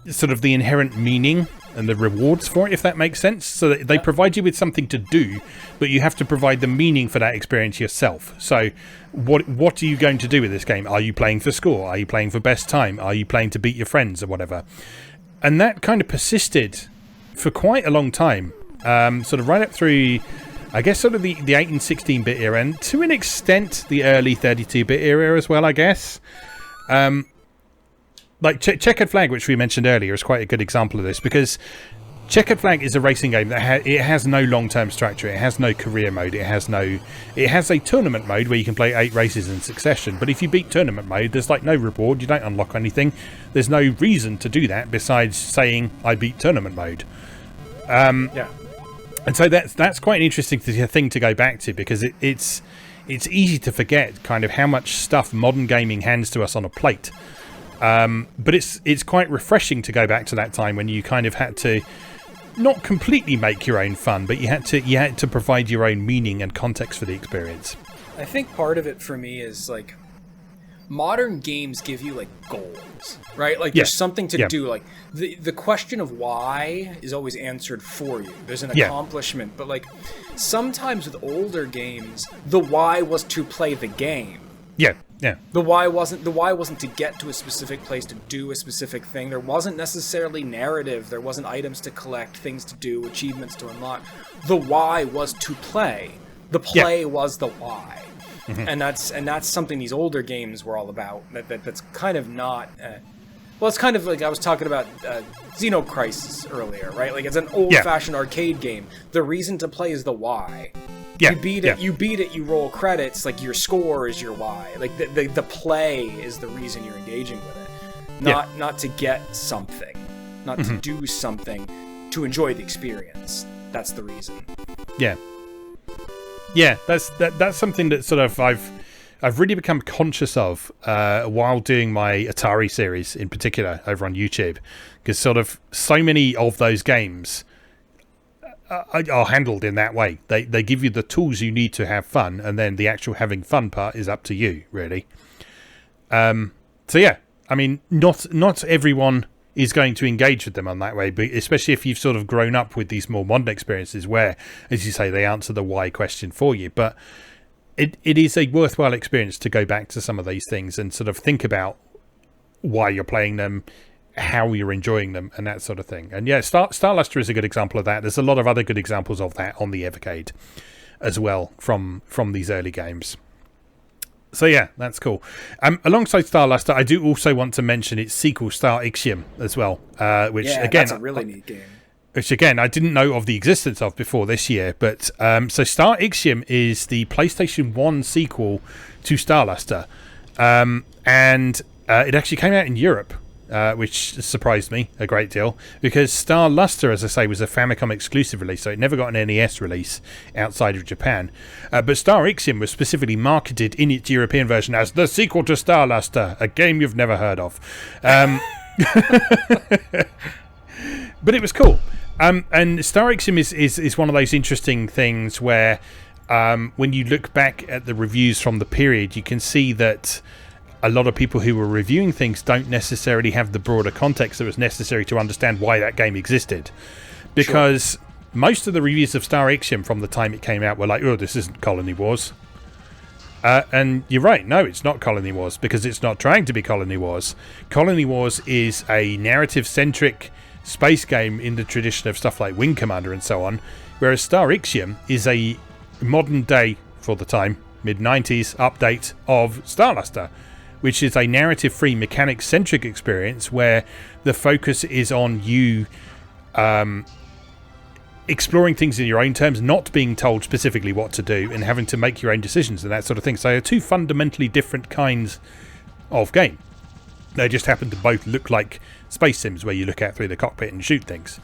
sort of the inherent meaning and the rewards for it, if that makes sense. So they provide you with something to do, but you have to provide the meaning for that experience yourself. So what are you going to do with this game? Are you playing for score? Are you playing for best time? Are you playing to beat your friends or whatever? And that kind of persisted for quite a long time, sort of right up through, I guess, sort of the 8 and 16-bit era, and to an extent the early 32-bit era as well, I guess. Like Checkered Flag, which we mentioned earlier, is quite a good example of this, because Checkered Flag is a racing game that it has no long-term structure. It has no career mode. It has a tournament mode where you can play 8 races in succession. But if you beat tournament mode, there's like no reward. You don't unlock anything. There's no reason to do that besides saying I beat tournament mode. Yeah. And so that's quite an interesting thing to go back to, because it's easy to forget kind of how much stuff modern gaming hands to us on a plate. But it's quite refreshing to go back to that time when you kind of had to not completely make your own fun, but you had to provide your own meaning and context for the experience. I think part of it for me is like modern games give you like goals, right? Like there's something to do. Like the question of why is always answered for you. There's an accomplishment, but like sometimes with older games, the why was to play the game. Yeah. The why wasn't to get to a specific place to do a specific thing. There wasn't necessarily narrative. There wasn't items to collect, things to do, achievements to unlock. The why was to play. The play was the why. Mm-hmm. And that's something these older games were all about. That's kind of not. Well, it's kind of like I was talking about Xeno Crisis earlier, right? Like it's an old-fashioned arcade game. The reason to play is the why. Yeah, you beat it, you roll credits, like your score is your why. Like the play is the reason you're engaging with it. Not to get something. Not to do something, to enjoy the experience. That's the reason. Yeah. Yeah, that's something that sort of I've really become conscious of while doing my Atari series in particular over on YouTube, because sort of so many of those games are handled in that way. They give you the tools you need to have fun, and then the actual having fun part is up to you, really. So yeah, I mean, not everyone is going to engage with them on that way, but especially if you've sort of grown up with these more modern experiences where, as you say, they answer the why question for you. But it is a worthwhile experience to go back to some of these things and sort of think about why you're playing them, how you're enjoying them, and that sort of thing. And yeah, Star Luster is a good example of that. There's a lot of other good examples of that on the Evercade as well from these early games. So yeah, that's cool. Alongside Star Luster, I do also want to mention its sequel, Star Ixiom, as well, which again, that's a really neat game. Which again, I didn't know of the existence of before this year. But so Star Ixiom is the PlayStation 1 sequel to Star Luster, and it actually came out in Europe. Which surprised me a great deal, because Star Luster, as I say, was a Famicom exclusive release, so it never got an NES release outside of Japan. But Star Ixiom was specifically marketed in its European version as the sequel to Star Luster, a game you've never heard of. But it was cool. And Star Ixiom is one of those interesting things where when you look back at the reviews from the period, you can see that a lot of people who were reviewing things don't necessarily have the broader context that was necessary to understand why that game existed. Because most of the reviews of Star Ixiom from the time it came out were like, oh, this isn't Colony Wars. And you're right, no, it's not Colony Wars, because it's not trying to be Colony Wars. Colony Wars is a narrative-centric space game in the tradition of stuff like Wing Commander and so on, whereas Star Ixiom is a modern-day, for the time, mid-90s update of Star Luster, which is a narrative-free, mechanic-centric experience where the focus is on you exploring things in your own terms, not being told specifically what to do, and having to make your own decisions and that sort of thing. So they're two fundamentally different kinds of game. They just happen to both look like space sims where you look out through the cockpit and shoot things.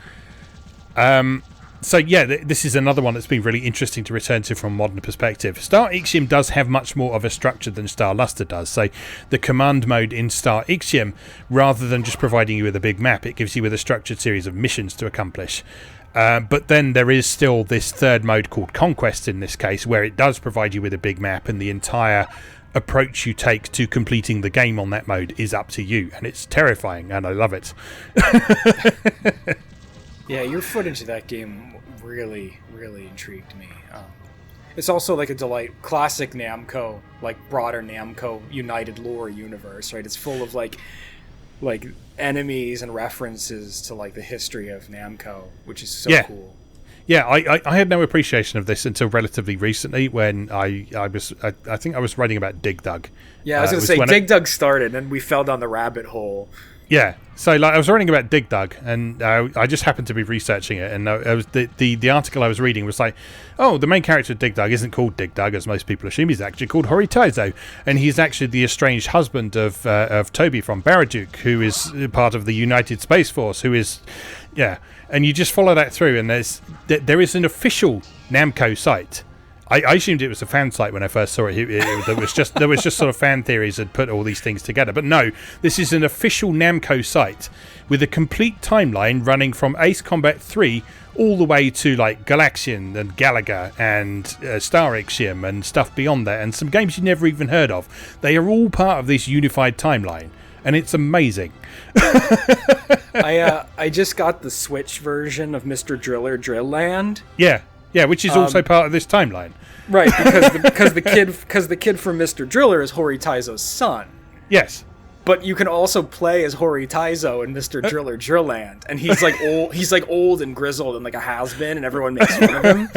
So yeah, this is another one that's been really interesting to return to from a modern perspective. Star Ixiom does have much more of a structure than Star Luster does. So the command mode in Star Ixiom, rather than just providing you with a big map, it gives you with a structured series of missions to accomplish. But then there is still this third mode called Conquest in this case, where it does provide you with a big map, and the entire approach you take to completing the game on that mode is up to you, and it's terrifying, and I love it. Yeah, your footage of that game really, really intrigued me. It's also like a delight. Classic Namco, like broader Namco United lore universe, right? It's full of like enemies and references to like the history of Namco, which is so cool. Yeah, I had no appreciation of this until relatively recently when I think I was writing about Dig Dug. Yeah, I was going to say Dig Dug started and we fell down the rabbit hole. Yeah. So like I was reading about Dig Dug, and I just happened to be researching it, and I was the article I was reading was like, oh, the main character of Dig Dug isn't called Dig Dug as most people assume. He's actually called Horitaizo, and he's actually the estranged husband of Toby from Baraduke, who is part of the United Space Force, who is, yeah. And you just follow that through, and there is an official Namco site. I assumed it was a fan site when I first saw it. There was just sort of fan theories that put all these things together. But no, this is an official Namco site with a complete timeline running from Ace Combat 3 all the way to like Galaxian and Galaga and Star Ixiom and stuff beyond that, and some games you never even heard of. They are all part of this unified timeline, and it's amazing. I just got the Switch version of Mr. Driller Drill Land. Yeah, which is also part of this timeline. Right, because the kid from Mr. Driller is Horitaizo's son. Yes. But you can also play as Horitaizo in Mr. Driller Drill Land, and he's like old. He's like old and grizzled and like a has-been, and everyone makes fun of him.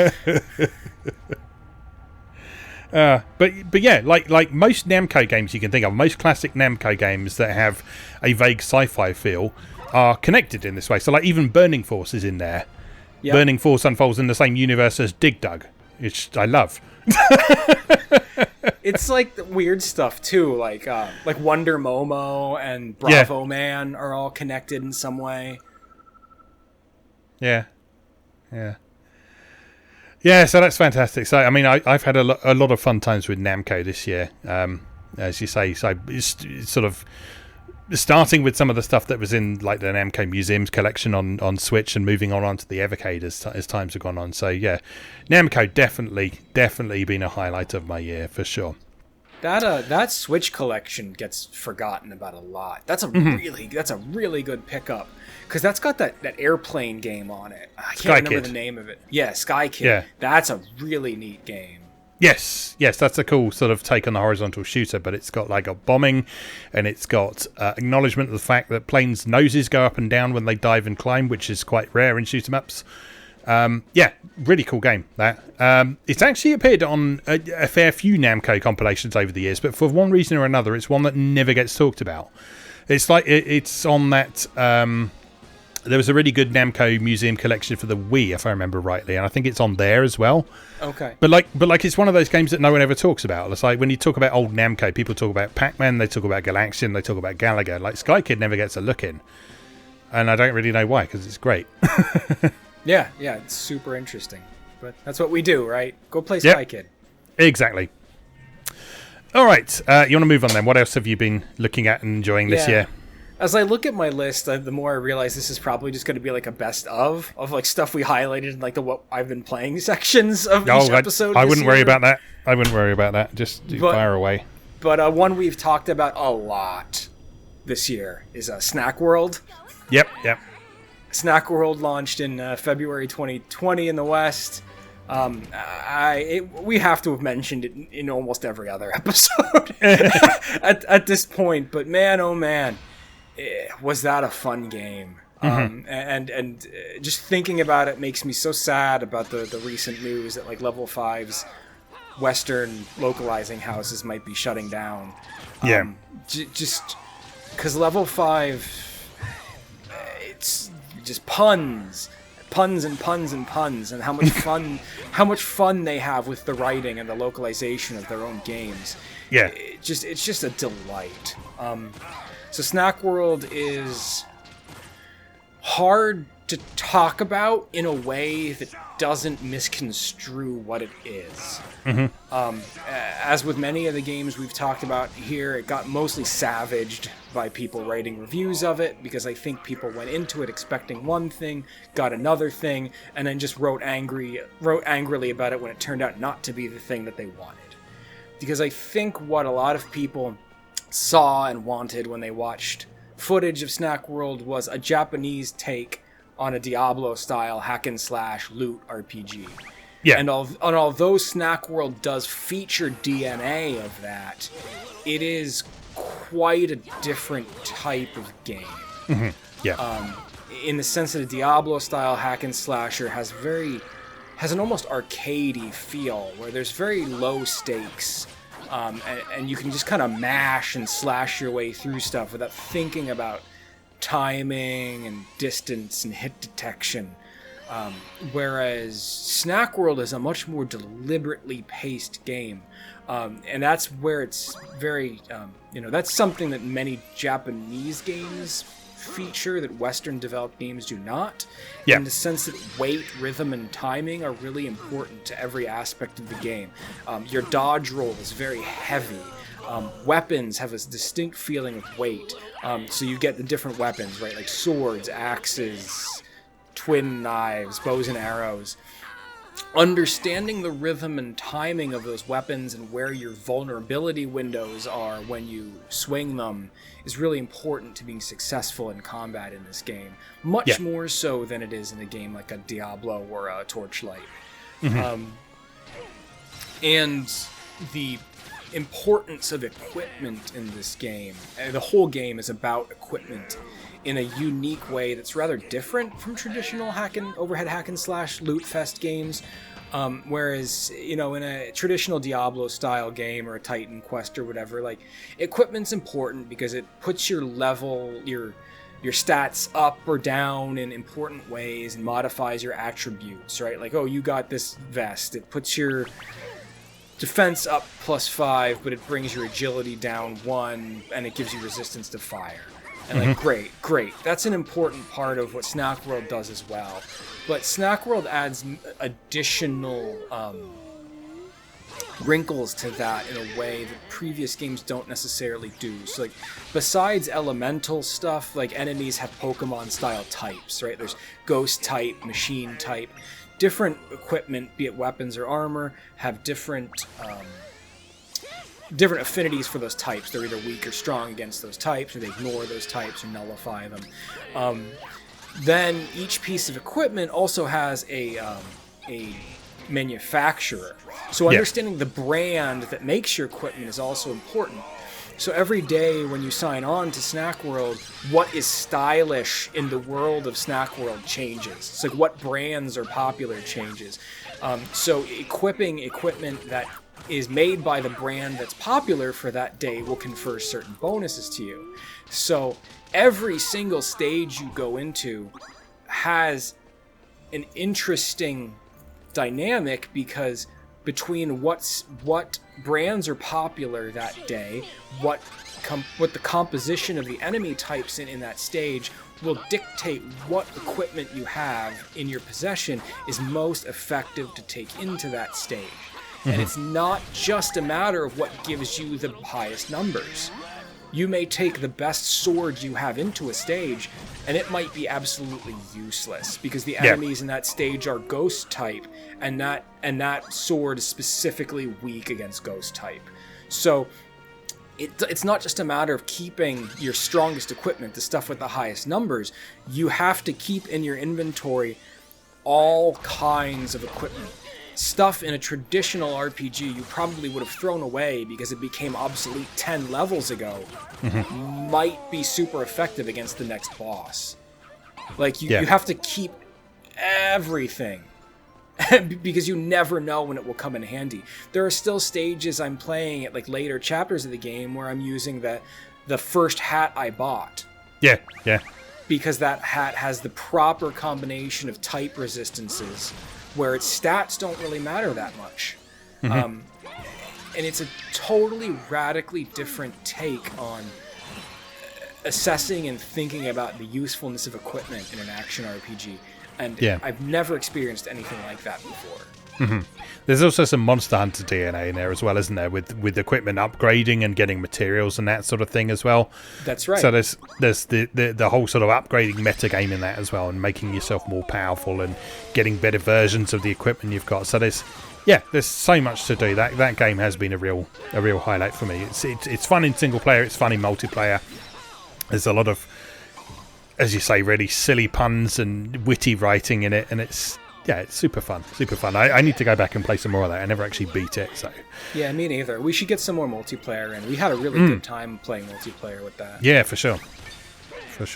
But yeah, like most Namco games you can think of, most classic Namco games that have a vague sci-fi feel are connected in this way. So like even Burning Force is in there. Yep. Burning Force unfolds in the same universe as Dig Dug, which I love. It's like the weird stuff too, like Wonder Momo and Bravo Man are all connected in some way. Yeah. So that's fantastic. So I mean, I've had a lot of fun times with Namco this year, as you say. So it's sort of starting with some of the stuff that was in like the Namco Museums collection on Switch, and moving on to the Evercade as times have gone on. So yeah, Namco definitely been a highlight of my year for sure. That Switch collection gets forgotten about a lot. That's a really good pickup, because that's got that airplane game on it. I can't remember the name of it. Yeah, Sky Kid. Yeah. That's a really neat game. Yes, that's a cool sort of take on the horizontal shooter, but it's got like a bombing, and it's got acknowledgement of the fact that planes' noses go up and down when they dive and climb, which is quite rare in shoot 'em ups. Really cool game, that. It's actually appeared on a fair few Namco compilations over the years, but for one reason or another, it's one that never gets talked about. It's like it's on that. There was a really good Namco museum collection for the Wii, if I remember rightly, and I think it's on there as well. Okay. But like it's one of those games that no one ever talks about. It's like when you talk about old Namco, people talk about Pac-Man, they talk about Galaxian, they talk about Galaga. Like Sky Kid never gets a look in, and I don't really know why, because it's great. Yeah, it's super interesting. But that's what we do, right? Go play Sky Kid. Exactly. All right, you want to move on then? What else have you been looking at and enjoying this year? As I look at my list, the more I realize this is probably just going to be like a best of like stuff we highlighted in like the what I've been playing sections of each episode. I wouldn't worry about that. Just fire away. But one we've talked about a lot this year is Snack World. Yep. Snack World launched in February 2020 in the West. We have to have mentioned it in almost every other episode at this point. But man, oh man, was that a fun game. And just thinking about it makes me so sad about the recent news that like Level 5's Western localizing houses might be shutting down. Just because Level 5, it's just puns and how much fun they have with the writing and the localization of their own games. It's just a delight. So Snack World is hard to talk about in a way that doesn't misconstrue what it is. As with many of the games we've talked about here, it got mostly savaged by people writing reviews of it, because I think people went into it expecting one thing, got another thing, and then just wrote angrily about it when it turned out not to be the thing that they wanted. Because I think what a lot of people saw and wanted when they watched footage of Snack World was a Japanese take on a Diablo-style hack-and-slash loot RPG. Yeah. And although Snack World does feature DNA of that, it is quite a different type of game. In the sense that a Diablo-style hack-and-slasher has an almost arcadey feel, where there's very low stakes, and you can just kind of mash and slash your way through stuff without thinking about timing and distance and hit detection. Whereas Snack World is a much more deliberately paced game. And that's where it's very, that's something that many Japanese games feature that Western developed games do not. Yeah. In the sense that weight, rhythm, and timing are really important to every aspect of the game. Your dodge roll is very heavy. Weapons have a distinct feeling of weight. So you get the different weapons, right? Like swords, axes, twin knives, bows and arrows. Understanding the rhythm and timing of those weapons and where your vulnerability windows are when you swing them is really important to being successful in combat in this game. Much more so than it is in a game like a Diablo or a Torchlight. And the importance of equipment in this game, the whole game is about equipment in a unique way that's rather different from traditional overhead hack and slash loot fest games. Whereas, in a traditional Diablo style game or a Titan Quest or whatever, like, equipment's important because it puts your level, your stats up or down in important ways and modifies your attributes, right? Like, oh, you got this vest. It puts your defense up +5, but it brings your agility down 1, and it gives you resistance to fire. And like, great. That's an important part of what Snack World does as well. But Snack World adds additional wrinkles to that in a way that previous games don't necessarily do. So, like, besides elemental stuff, like, enemies have Pokemon-style types, right? There's ghost type, machine type. Different equipment, be it weapons or armor, have different affinities for those types. They're either weak or strong against those types, or they ignore those types or nullify them. Then each piece of equipment also has a manufacturer. So understanding the brand that makes your equipment is also important. So every day when you sign on to Snack World, what is stylish in the world of Snack World changes. It's like what brands are popular changes. So equipping equipment that is made by the brand that's popular for that day will confer certain bonuses to you. So every single stage you go into has an interesting dynamic because between what brands are popular that day, what the composition of the enemy types in that stage will dictate what equipment you have in your possession is most effective to take into that stage. And it's not just a matter of what gives you the highest numbers. You may take the best sword you have into a stage, and it might be absolutely useless because the enemies in that stage are ghost type, and that sword is specifically weak against ghost type. So it's not just a matter of keeping your strongest equipment, the stuff with the highest numbers. You have to keep in your inventory all kinds of equipment. Stuff in a traditional RPG you probably would have thrown away because it became obsolete 10 levels ago might be super effective against the next boss. Like, you have to keep everything because you never know when it will come in handy. There are still stages I'm playing at, like, later chapters of the game where I'm using the first hat I bought. Yeah. Because that hat has the proper combination of type resistances where its stats don't really matter that much. And it's a totally radically different take on assessing and thinking about the usefulness of equipment in an action RPG. And I've never experienced anything like that before. There's also some Monster Hunter DNA in there as well, isn't there? With equipment upgrading and getting materials and that sort of thing as well. That's right. So there's the whole sort of upgrading metagame in that as well, and making yourself more powerful and getting better versions of the equipment you've got. So there's so much to do. That game has been a real highlight for me. It's fun in single player. It's fun in multiplayer. There's a lot of, as you say, really silly puns and witty writing in it, and it's super fun. I need to go back and play some more of that. I never actually beat it, so. Yeah, me neither. We should get some more multiplayer, and we had a really good time playing multiplayer with that. Yeah, for sure.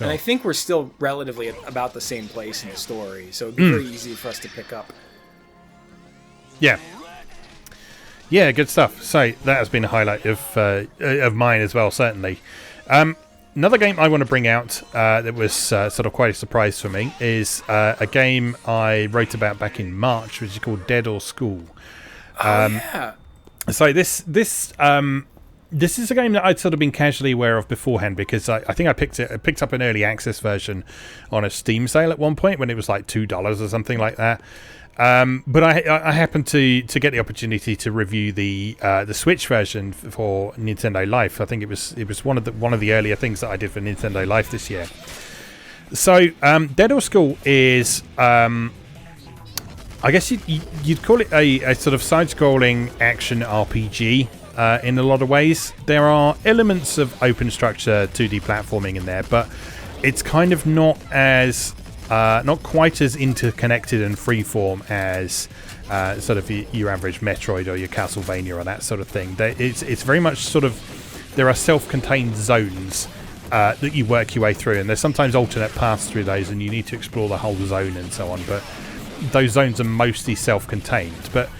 And I think we're still relatively at about the same place in the story, so it'd be very easy for us to pick up. Yeah, good stuff. So that has been a highlight of mine as well, certainly. Another game I want to bring out that was sort of quite a surprise for me is a game I wrote about back in March, which is called Dead or School. Yeah. So this is a game that I'd sort of been casually aware of beforehand because I think I picked up an early access version on a Steam sale at one point when it was like $2 or something like that. But I happened to get the opportunity to review the Switch version for Nintendo Life. I think it was one of the earlier things that I did for Nintendo Life this year. So Dead or School is I guess you'd call it a sort of side-scrolling action RPG in a lot of ways. There are elements of open structure 2D platforming in there, but it's kind of not quite as interconnected and freeform as sort of your average Metroid or your Castlevania or that sort of thing. It's very much sort of, there are self-contained zones that you work your way through, and there's sometimes alternate paths through those, and you need to explore the whole zone and so on. But those zones are mostly self-contained. But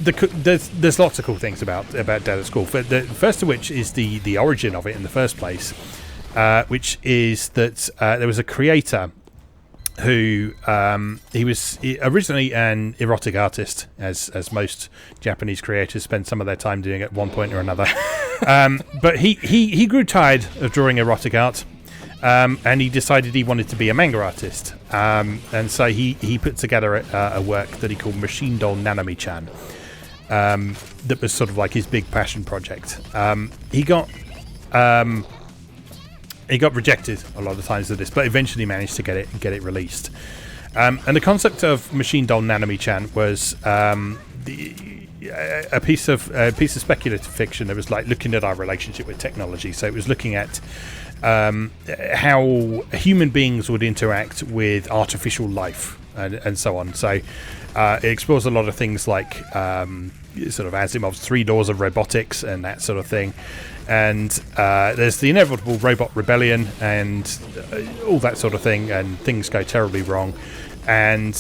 there's lots of cool things about Dead or School. But the first of which is the origin of it in the first place, which is that there was a creator who he was originally an erotic artist, as most Japanese creators spend some of their time doing at one point or another. But he grew tired of drawing erotic art, and he decided he wanted to be a manga artist. And so he put together a work that he called Machine Doll Nanami-chan. That was sort of like his big passion project. He got rejected a lot of times for this, but eventually managed to get it released. And the concept of Machine Doll Nanami-chan was a piece of speculative fiction that was like looking at our relationship with technology. So it was looking at how human beings would interact with artificial life and so on. So it explores a lot of things like sort of Asimov's 3 Doors of Robotics and that sort of thing. And there's the inevitable robot rebellion and all that sort of thing, and things go terribly wrong. And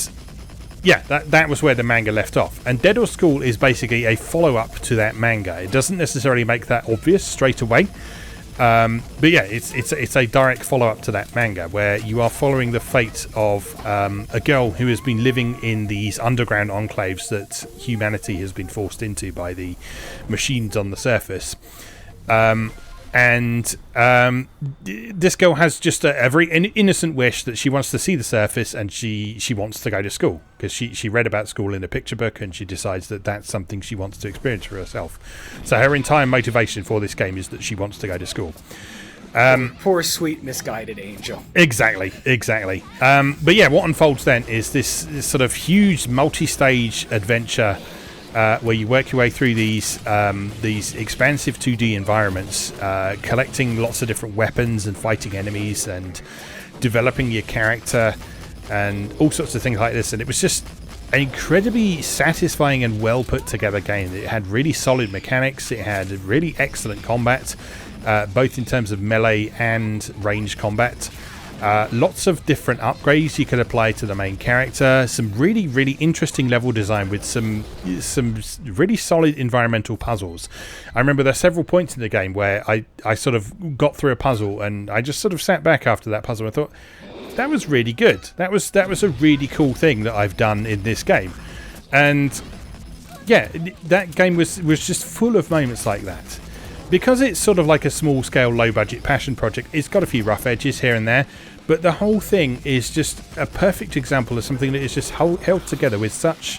yeah, that was where the manga left off. And Dead or School is basically a follow-up to that manga. It doesn't necessarily make that obvious straight away. But yeah, it's a direct follow-up to that manga, where you are following the fate of a girl who has been living in these underground enclaves that humanity has been forced into by the machines on the surface. This girl has just a very innocent wish that she wants to see the surface, and she wants to go to school because she read about school in a picture book, and she decides that that's something she wants to experience for herself. So her entire motivation for this game is that she wants to go to school. Poor sweet misguided angel. Exactly. But yeah, what unfolds then is this sort of huge multi-stage adventure where you work your way through these expansive 2D environments, collecting lots of different weapons and fighting enemies and developing your character and all sorts of things like this. And it was just an incredibly satisfying and well put together game. It had really solid mechanics. It had really excellent combat, both in terms of melee and range combat. Lots of different upgrades you could apply to the main character. Some really, really interesting level design with some really solid environmental puzzles. I remember there are several points in the game where I sort of got through a puzzle and I just sort of sat back after that puzzle and thought, that was really good. That was a really cool thing that I've done in this game. And yeah, that game was just full of moments like that. Because it's sort of like a small-scale, low-budget passion project, it's got a few rough edges here and there, but the whole thing is just a perfect example of something that is just held together with such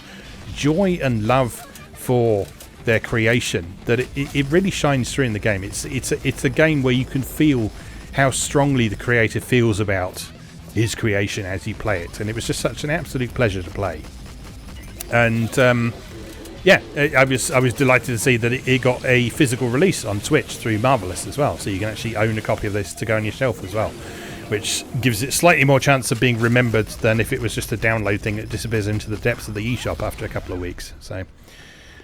joy and love for their creation that it really shines through in the game. It's a game where you can feel how strongly the creator feels about his creation as you play it, and it was just such an absolute pleasure to play. And yeah, I was delighted to see that it got a physical release on Switch through Marvelous as well, so you can actually own a copy of this to go on your shelf as well, which gives it slightly more chance of being remembered than if it was just a download thing that disappears into the depths of the eShop after a couple of weeks. So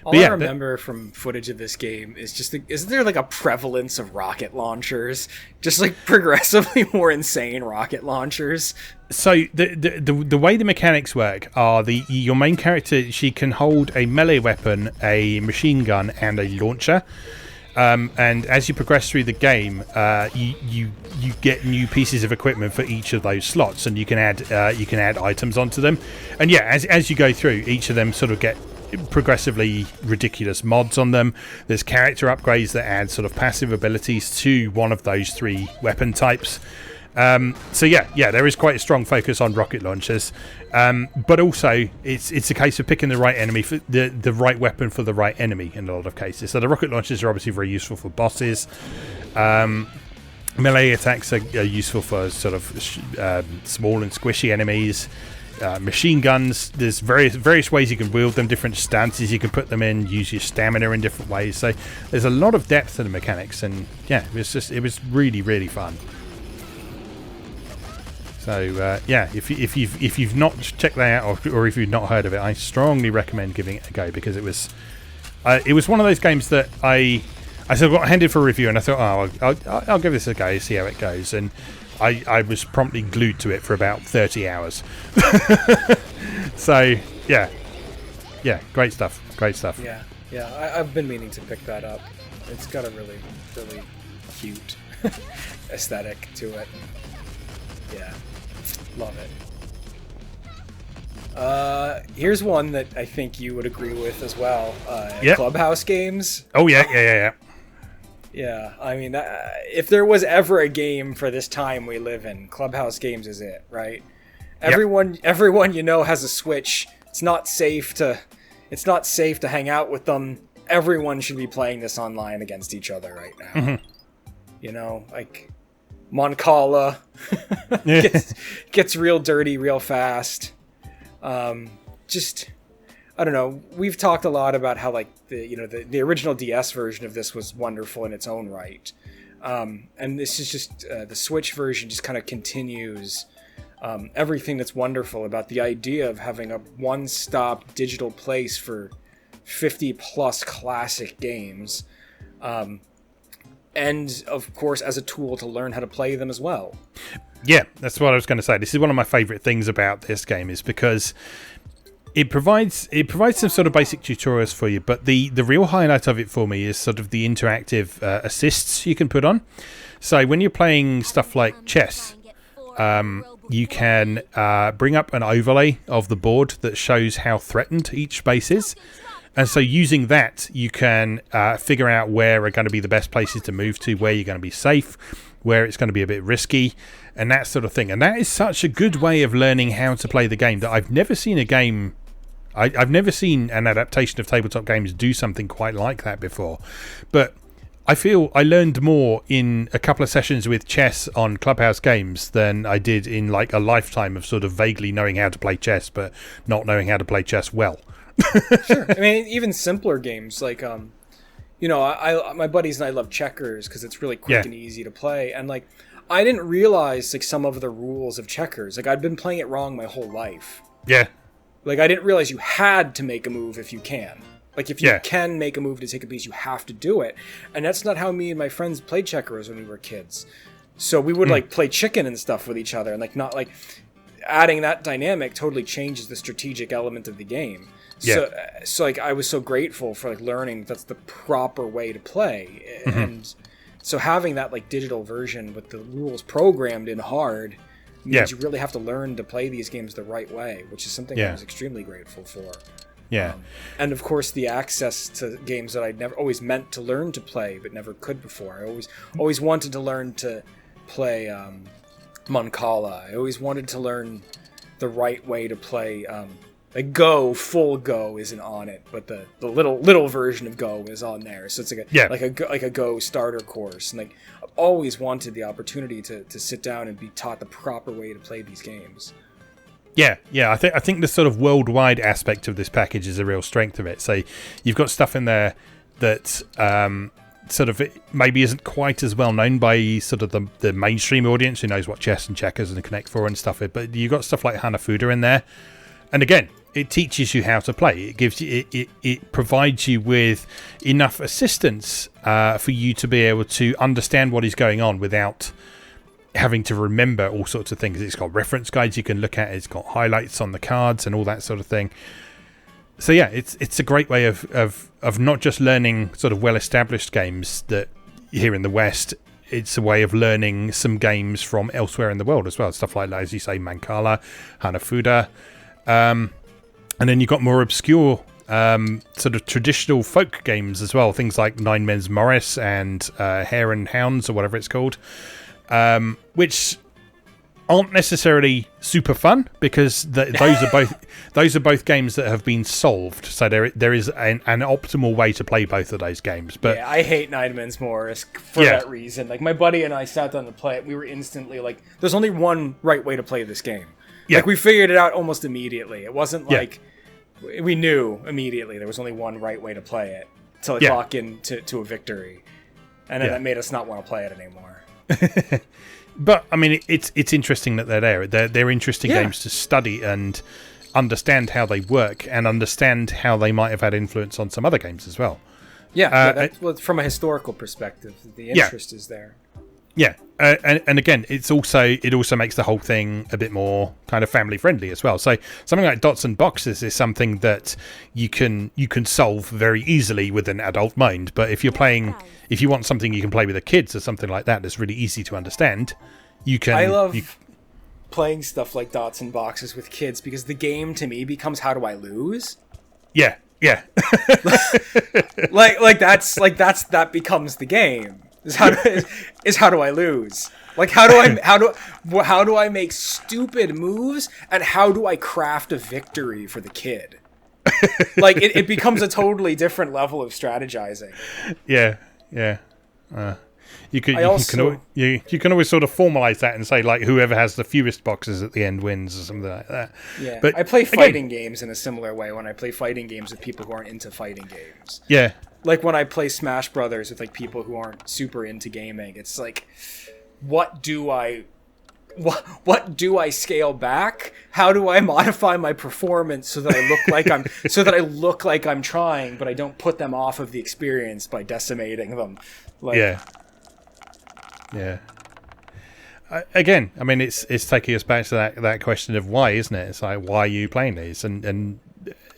all I remember from footage of this game is just isn't there like a prevalence of rocket launchers, just like progressively more insane rocket launchers? So the way the mechanics work are your main character, she can hold a melee weapon, a machine gun, and a launcher. And as you progress through the game, you get new pieces of equipment for each of those slots, and you can add items onto them. And yeah, as you go through, each of them sort of get progressively ridiculous mods on them. There's character upgrades that add sort of passive abilities to one of those 3 weapon types. So yeah, there is quite a strong focus on rocket launchers, but also it's a case of picking the right enemy for the right weapon for the right enemy in a lot of cases. So the rocket launchers are obviously very useful for bosses. Melee attacks are useful for sort of small and squishy enemies. Machine guns, there's various ways you can wield them, different stances you can put them in, use your stamina in different ways. So there's a lot of depth to the mechanics, and yeah, it was really, really fun. So yeah, if you've not checked that out, or if you've not heard of it, I strongly recommend giving it a go, because it was one of those games that I sort of got handed for a review, and I thought, I'll give this a go, see how it goes, and I was promptly glued to it for about 30 hours. So yeah, great stuff. Yeah, I've been meaning to pick that up. It's got a really, really cute aesthetic to it. Yeah, love it. Here's one that I think you would agree with as well. Clubhouse games. Oh yeah. Yeah, I mean, if there was ever a game for this time we live in, Clubhouse games is it, right? Everyone has a Switch. It's not safe to hang out with them. Everyone should be playing this online against each other right now. Mm-hmm. You know, like Moncala gets real dirty real fast. I don't know. We've talked a lot about how like the original DS version of this was wonderful in its own right, and this is just the Switch version just kind of continues everything that's wonderful about the idea of having a one-stop digital place for 50 plus classic games, and of course as a tool to learn how to play them as well. Yeah, that's what I was going to say. This is one of my favorite things about this game, is because it provides some sort of basic tutorials for you, but the real highlight of it for me is sort of the interactive assists you can put on. So when you're playing stuff like chess, you can bring up an overlay of the board that shows how threatened each space is. And so using that, you can figure out where are going to be the best places to move to, where you're going to be safe, where it's going to be a bit risky, and that sort of thing. And that is such a good way of learning how to play the game that I've never seen I've never seen an adaptation of tabletop games do something quite like that before. But I feel I learned more in a couple of sessions with chess on Clubhouse Games than I did in like a lifetime of sort of vaguely knowing how to play chess but not knowing how to play chess well. Sure. I mean, even simpler games like my buddies and I love checkers because it's really quick and easy to play, and like I didn't realize like some of the rules of checkers. Like I'd been playing it wrong my whole life. Yeah. Like I didn't realize you had to make a move if you can. Like if you can make a move to take a piece, you have to do it. And that's not how me and my friends played checkers when we were kids. So we would like play chicken and stuff with each other, and like not like adding that dynamic totally changes the strategic element of the game. Yeah. So like I was so grateful for like learning that's the proper way to play. Mm-hmm. And so having that like digital version with the rules programmed in hard means you really have to learn to play these games the right way, which is something I was extremely grateful for. Yeah. And of course the access to games that I'd never always meant to learn to play but never could before. I always wanted to learn to play Moncala. I always wanted to learn the right way to play like Go, full Go isn't on it, but the little version of Go is on there. So it's like a Go starter course. And like I've always wanted the opportunity to sit down and be taught the proper way to play these games. Yeah. I think the sort of worldwide aspect of this package is a real strength of it. So you've got stuff in there that sort of maybe isn't quite as well known by sort of the mainstream audience who knows what chess and checkers and Connect 4 and stuff is, but you've got stuff like Hanafuda in there. And again, it teaches you how to play. It gives you it provides you with enough assistance for you to be able to understand what is going on without having to remember all sorts of things. It's got reference guides you can look at. It's got highlights on the cards and all that sort of thing. So yeah, it's a great way of not just learning sort of well-established games that here in the West. It's a way of learning some games from elsewhere in the world as well. Stuff like, as you say, Mancala, Hanafuda. And then you've got more obscure sort of traditional folk games as well. Things like Nine Men's Morris and Hare and Hounds, or whatever it's called. Which aren't necessarily super fun, because those are both games that have been solved. So there is an optimal way to play both of those games. But yeah, I hate Nine Men's Morris for that reason. Like, my buddy and I sat down to play it. We were instantly like, "There's only one right way to play this game." Yeah. Like, we figured it out almost immediately. It wasn't like we knew immediately there was only one right way to play it to lock in to a victory, and then that made us not want to play it anymore. But I mean, it's interesting that they're there. They're interesting games to study and understand how they work, and understand how they might have had influence on some other games as well. From a historical perspective, the interest is there. Yeah, and again, it also makes the whole thing a bit more kind of family friendly as well. So something like Dots and Boxes is something that you can solve very easily with an adult mind. But if you want something you can play with the kids or something like that that's really easy to understand, you can. I love playing stuff like Dots and Boxes with kids, because the game to me becomes, how do I lose? Yeah. that becomes the game. Is how do I lose? Like, how do I make stupid moves, and how do I craft a victory for the kid? Like, it becomes a totally different level of strategizing. Yeah. You can always sort of formalize that and say, like, whoever has the fewest boxes at the end wins, or something like that. Yeah, but I play fighting games in a similar way when I play fighting games with people who aren't into fighting games. Yeah. Like, when I play Smash Brothers with, like, people who aren't super into gaming, it's like, what do I scale back? How do I modify my performance so that I look like I'm trying, but I don't put them off of the experience by decimating them? Yeah. Again, I mean, it's taking us back to that question of why, isn't it? It's like, why are you playing these? And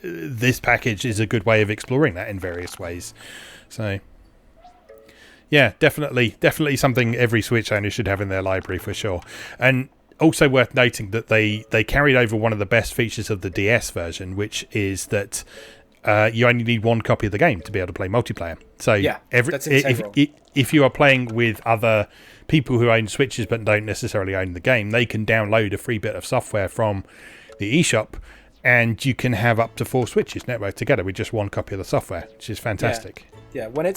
this package is a good way of exploring that in various ways. So, yeah, definitely something every Switch owner should have in their library for sure. And also worth noting that they carried over one of the best features of the DS version, which is that you only need one copy of the game to be able to play multiplayer. So that's integral. If you are playing with other people who own Switches but don't necessarily own the game, they can download a free bit of software from the eShop, and you can have up to 4 Switches networked together with just one copy of the software, which is fantastic. Yeah, when it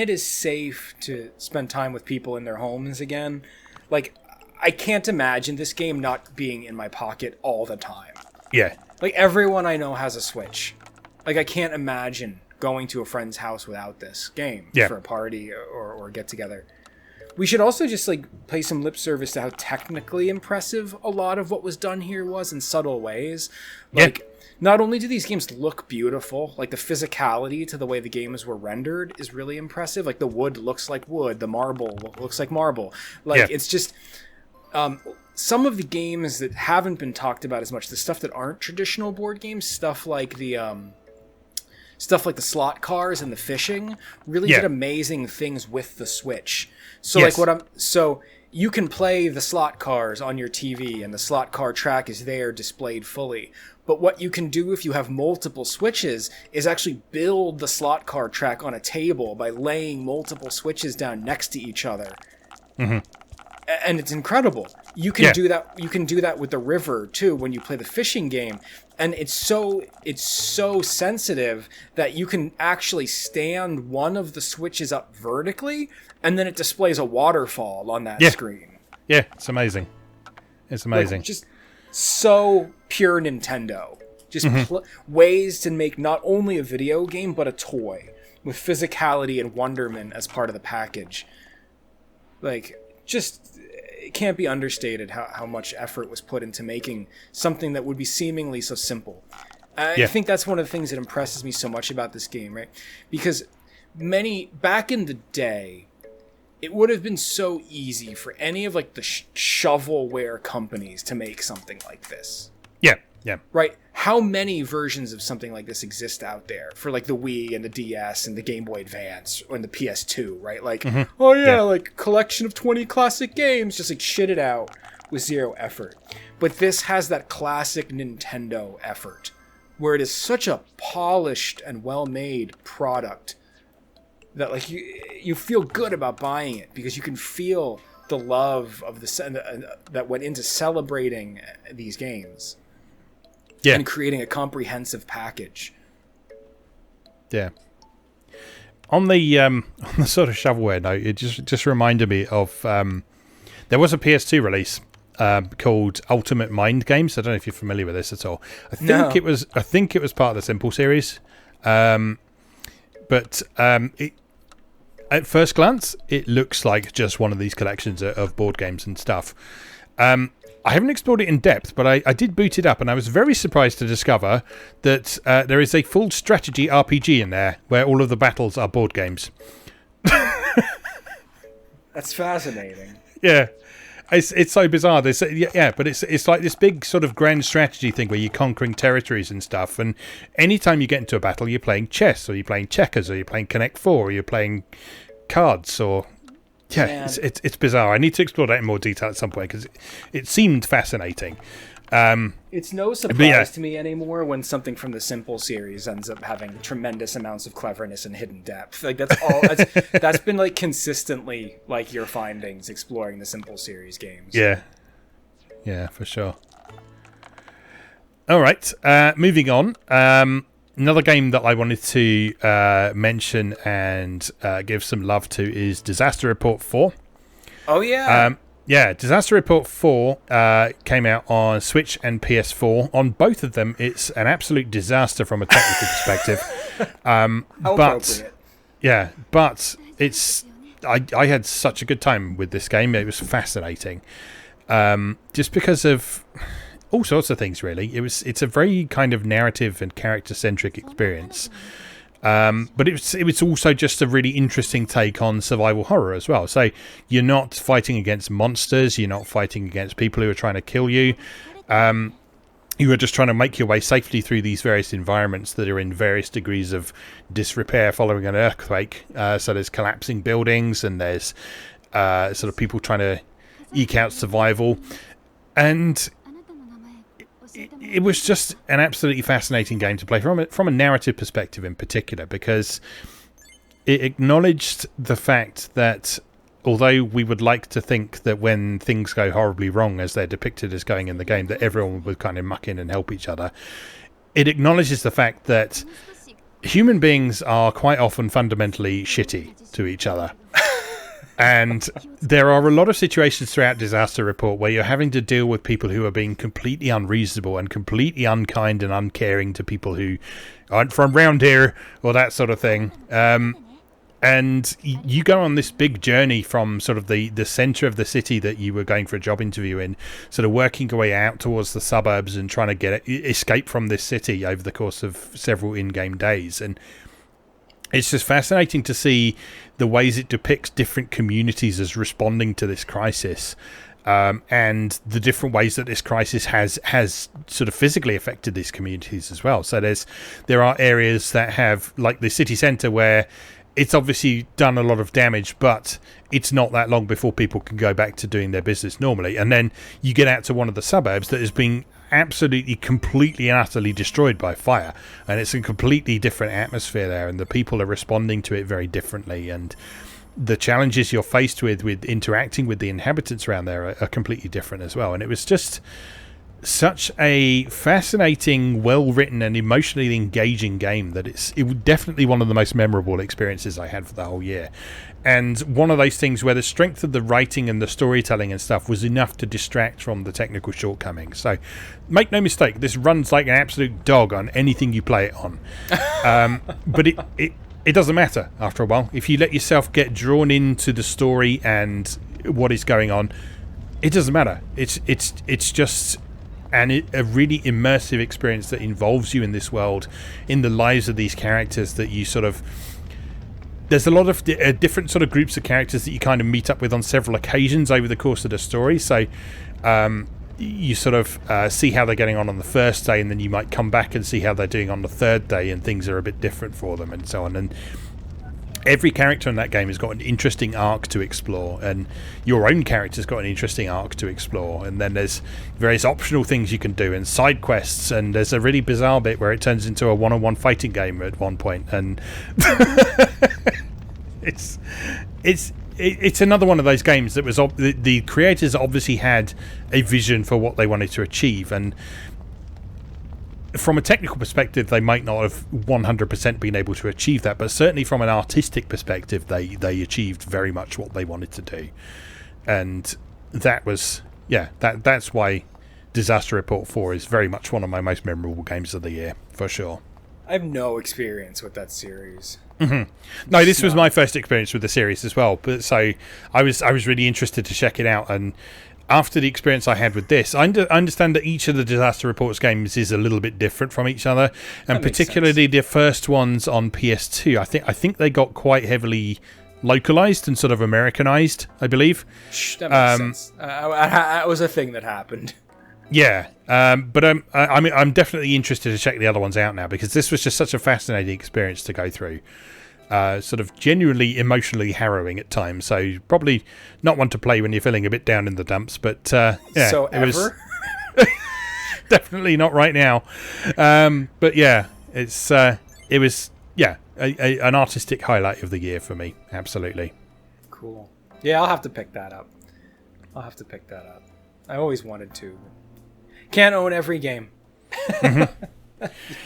is safe to spend time with people in their homes again, like, I can't imagine this game not being in my pocket all the time. Yeah. Like, everyone I know has a Switch. Like, I can't imagine going to a friend's house without this game for a party or a get-together. We should also just, like, pay some lip service to how technically impressive a lot of what was done here was, in subtle ways. Like, not only do these games look beautiful, like, the physicality to the way the games were rendered is really impressive. Like, the wood looks like wood, the marble looks like marble. Like, it's just... some of the games that haven't been talked about as much, the stuff that aren't traditional board games, stuff like the slot cars and the fishing, really did amazing things with the Switch. So so you can play the slot cars on your TV, and the slot car track is there displayed fully. But what you can do if you have multiple Switches is actually build the slot car track on a table by laying multiple Switches down next to each other. Mm-hmm. And it's incredible. You can do that. You can do that with the river too when you play the fishing game, and it's so sensitive that you can actually stand one of the Switches up vertically, and then it displays a waterfall on that screen. Yeah, it's amazing. It's amazing. Like, just so pure Nintendo. Just ways to make not only a video game but a toy with physicality and wonderment as part of the package. Like, just... it can't be understated how much effort was put into making something that would be seemingly so simple. I think that's one of the things that impresses me so much about this game, right? Because back in the day, it would have been so easy for any of, like, the shovelware companies to make something like this. Yeah. Yeah. Right? How many versions of something like this exist out there for like the Wii and the DS and the Game Boy Advance and the PS2, right? Like, oh yeah, like collection of 20 classic games, just like shit it out with zero effort. But this has that classic Nintendo effort where it is such a polished and well-made product that like you feel good about buying it because you can feel the love of that went into celebrating these games. Yeah. And creating a comprehensive package. Yeah. On the sort of shovelware note, it just reminded me of there was a PS2 release called Ultimate Mind Games. I don't know if you're familiar with this at all. I think it was part of the Simple series. But at first glance, it looks like just one of these collections of board games and stuff. I haven't explored it in depth, but I did boot it up, and I was very surprised to discover that there is a full strategy RPG in there where all of the battles are board games. That's fascinating. Yeah. It's so bizarre. But it's like this big sort of grand strategy thing where you're conquering territories and stuff, and anytime you get into a battle, you're playing chess, or you're playing checkers, or you're playing Connect 4, or you're playing cards, or... Yeah, it's bizarre. I need to explore that in more detail at some point because it seemed fascinating. It's no surprise to me anymore when something from the Simple series ends up having tremendous amounts of cleverness and hidden depth. Like that's all. That's been like consistently like your findings exploring the Simple series games. Yeah, for sure. All right, moving on. Another game that I wanted to mention and give some love to is Disaster Report 4. Oh, yeah. Disaster Report 4 came out on Switch and PS4. On both of them, it's an absolute disaster from a technical perspective. How appropriate. Yeah, but it's... I had such a good time with this game. It was fascinating. Just because of... all sorts of things, really. It's a very kind of narrative and character-centric experience. But it was also just a really interesting take on survival horror as well. So you're not fighting against monsters. You're not fighting against people who are trying to kill you. You are just trying to make your way safely through these various environments that are in various degrees of disrepair following an earthquake. So there's collapsing buildings and there's sort of people trying to eke out survival. And... it was just an absolutely fascinating game to play from a narrative perspective in particular, because it acknowledged the fact that although we would like to think that when things go horribly wrong, as they're depicted as going in the game, that everyone would kind of muck in and help each other, it acknowledges the fact that human beings are quite often fundamentally shitty to each other. And there are a lot of situations throughout Disaster Report where you're having to deal with people who are being completely unreasonable and completely unkind and uncaring to people who aren't from round here or that sort of thing. And you go on this big journey from sort of the centre of the city that you were going for a job interview in, sort of working your way out towards the suburbs and trying to escape from this city over the course of several in-game days. And it's just fascinating to see the ways it depicts different communities as responding to this crisis, and the different ways that this crisis has sort of physically affected these communities as well. So there are areas that have, like the city centre, where it's obviously done a lot of damage, but it's not that long before people can go back to doing their business normally. And then you get out to one of the suburbs that has been absolutely, completely and utterly destroyed by fire, and it's a completely different atmosphere there, and the people are responding to it very differently, and the challenges you're faced with interacting with the inhabitants around there are completely different as well. And it was just such a fascinating, well-written and emotionally engaging game that it was definitely one of the most memorable experiences I had for the whole year. And one of those things where the strength of the writing and the storytelling and stuff was enough to distract from the technical shortcomings. So make no mistake, this runs like an absolute dog on anything you play it on. But it doesn't matter after a while. If you let yourself get drawn into the story and what is going on, it doesn't matter. It's just a really immersive experience that involves you in this world, in the lives of these characters that you sort of... There's a lot of different sort of groups of characters that you kind of meet up with on several occasions over the course of the story. So you sort of see how they're getting on the first day, and then you might come back and see how they're doing on the third day, and things are a bit different for them and so on. And every character in that game has got an interesting arc to explore, and your own character's got an interesting arc to explore, and then there's various optional things you can do and side quests, and there's a really bizarre bit where it turns into a one-on-one fighting game at one point, and it's another one of those games that was the creators obviously had a vision for what they wanted to achieve, and from a technical perspective they might not have 100% been able to achieve that, but certainly from an artistic perspective they achieved very much what they wanted to do. And that was that's why Disaster Report 4 is very much one of my most memorable games of the year, for sure. I have no experience with that series. Mm-hmm. No, this was my first experience with the series as well, but so I was really interested to check it out. And after the experience I had with this, I understand that each of the Disaster Reports games is a little bit different from each other, and particularly the first ones on PS2. I think they got quite heavily localized and sort of Americanized, I believe. That makes sense. That was a thing that happened. Yeah, but I'm definitely interested to check the other ones out now, because this was just such a fascinating experience to go through. Sort of genuinely emotionally harrowing at times, so probably not one to play when you're feeling a bit down in the dumps, but yeah. So it was definitely not right now. But yeah, it was an artistic highlight of the year for me, absolutely. Cool. Yeah, I'll have to pick that up. I always wanted to. Can't own every game. Mm-hmm.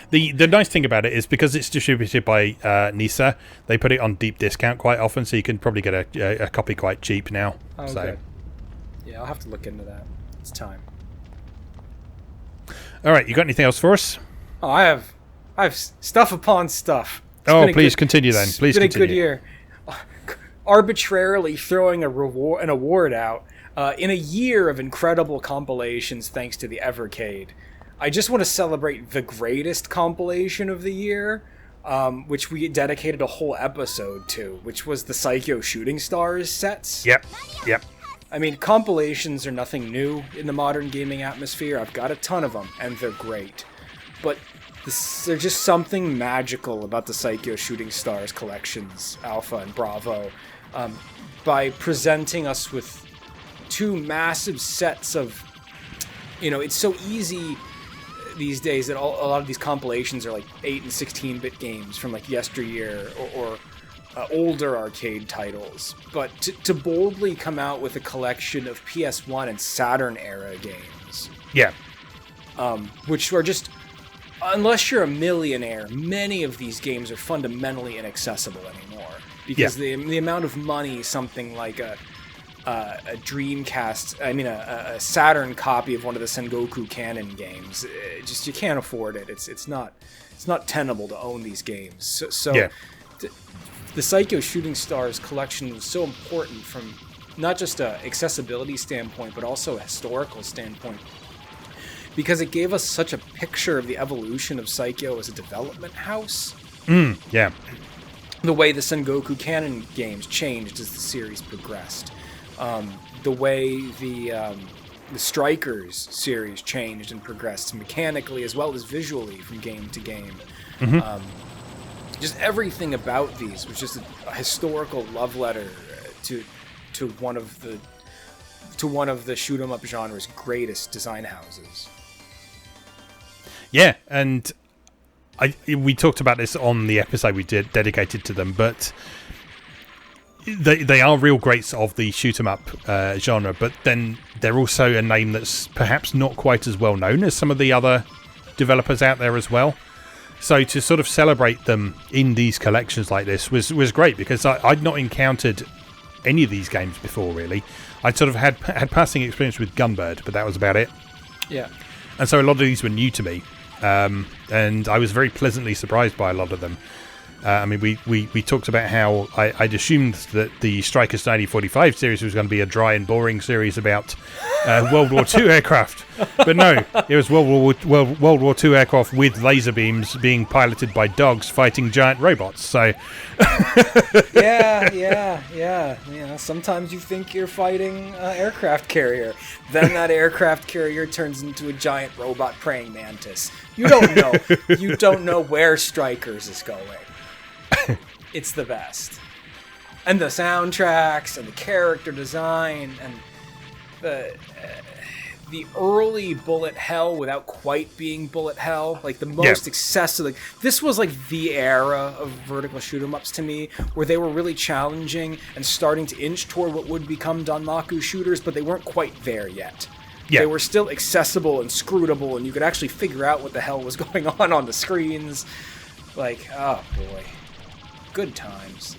The nice thing about it is because it's distributed by Nisa, they put it on deep discount quite often, so you can probably get a copy quite cheap now. Oh, good. Yeah, I'll have to look into that. It's time. All right, you got anything else for us? Oh, I have stuff upon stuff. Please continue then. Please continue. It's been a good year. Arbitrarily throwing an award out in a year of incredible compilations thanks to the Evercade. I just want to celebrate the greatest compilation of the year, which we dedicated a whole episode to, which was the Psikyo Shooting Stars sets. Yep. I mean, compilations are nothing new in the modern gaming atmosphere. I've got a ton of them, and they're great. But there's just something magical about the Psikyo Shooting Stars collections, Alpha and Bravo, by presenting us with two massive sets of... it's so easy these days that a lot of these compilations are like 8 and 16-bit games from like yesteryear or older arcade titles, but to boldly come out with a collection of PS1 and Saturn era games, which are just, unless you're a millionaire, many of these games are fundamentally inaccessible anymore, because the amount of money something like a Dreamcast, a Saturn copy of one of the Sengoku Canon games, just you can't afford it. It's not tenable to own these games. The Psikyo Shooting Stars collection was so important from not just a accessibility standpoint, but also a historical standpoint, because it gave us such a picture of the evolution of Psikyo as a development house. The way the Sengoku Canon games changed as the series progressed. The way the Strikers series changed and progressed mechanically as well as visually from game to game. Mm-hmm. Just everything about these was just a historical love letter to one of the shoot 'em up genre's greatest design houses. Yeah, and we talked about this on the episode we did dedicated to them, but they are real greats of the shoot 'em up genre, but then they're also a name that's perhaps not quite as well known as some of the other developers out there as well. So to sort of celebrate them in these collections like this was great, because I'd not encountered any of these games before, really. I'd sort of had passing experience with Gunbird, but that was about it. Yeah. And so a lot of these were new to me, and I was very pleasantly surprised by a lot of them. I mean, we talked about how I'd assumed that the Strikers 1945 series was going to be a dry and boring series about World War II aircraft. But no, it was World War II aircraft with laser beams being piloted by dogs fighting giant robots. So, yeah. Sometimes you think you're fighting an aircraft carrier. Then that aircraft carrier turns into a giant robot praying mantis. You don't know. You don't know where Strikers is going. It's the best. And the soundtracks and the character design and the early bullet hell without quite being bullet hell, like the most excessive. Like, this was like the era of vertical shoot 'em ups to me, where they were really challenging and starting to inch toward what would become Danmaku shooters, but they weren't quite there yet. Yeah. They were still accessible and scrutable, and you could actually figure out what the hell was going on the screens. Like, oh boy. Good times.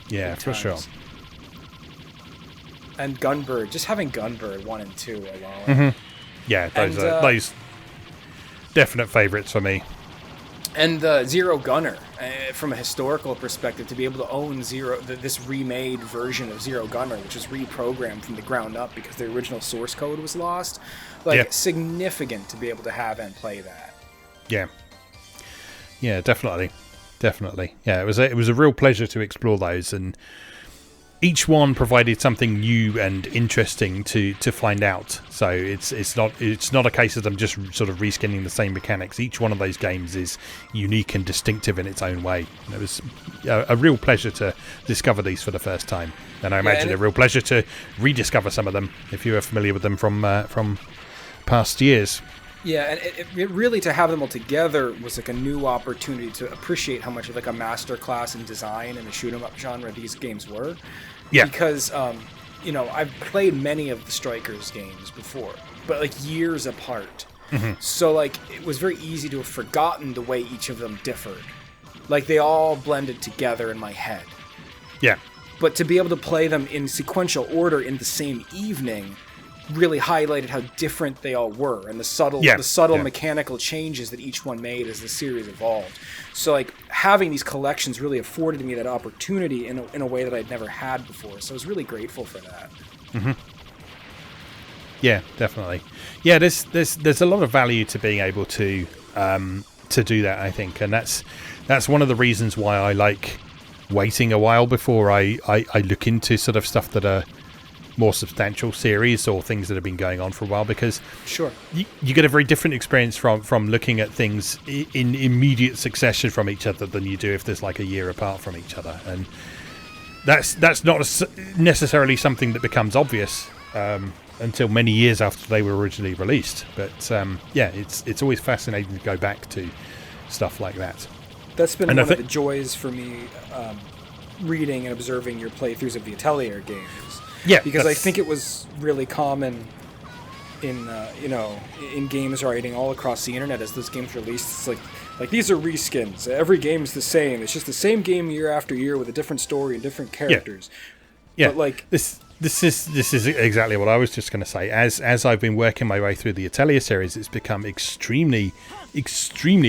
Yeah, Good for times. sure. And Gunbird, just having Gunbird 1 and 2 alone. Mm-hmm. Yeah, those definite favorites for me. And Zero Gunner, from a historical perspective, to be able to own this remade version of Zero Gunner, which is reprogrammed from the ground up because the original source code was lost, significant to be able to have and play that. Yeah, definitely. Yeah, it was a real pleasure to explore those, and each one provided something new and interesting to find out. So it's not a case of them just sort of reskinning the same mechanics. Each one of those games is unique and distinctive in its own way. And it was a real pleasure to discover these for the first time, and I imagine a real pleasure to rediscover some of them if you were familiar with them from past years. Yeah, and it really, to have them all together was like a new opportunity to appreciate how much of like a masterclass in design in the shoot 'em up genre these games were. Yeah. Because, I've played many of the Strikers games before, but like years apart. Mm-hmm. So like it was very easy to have forgotten the way each of them differed. Like they all blended together in my head. Yeah. But to be able to play them in sequential order in the same evening really highlighted how different they all were, and the subtle mechanical changes that each one made as the series evolved. So like having these collections really afforded me that opportunity in a way that I'd never had before. So I was really grateful for that. Mm-hmm. Yeah, definitely. Yeah, there's a lot of value to being able to do that, I think, and that's one of the reasons why I like waiting a while before I look into sort of stuff that are more substantial series or things that have been going on for a while, because you get a very different experience from looking at things in immediate succession from each other than you do if there's like a year apart from each other, and that's not necessarily something that becomes obvious until many years after they were originally released. But it's always fascinating to go back to stuff like that. That's been one of the joys for me, reading and observing your playthroughs of the Atelier games. Yeah, because I think it was really common in games writing all across the internet as those games released. It's like these are reskins. Every game is the same. It's just the same game year after year with a different story and different characters. Yeah. But like this is exactly what I was just going to say. As I've been working my way through the Atelier series, it's become extremely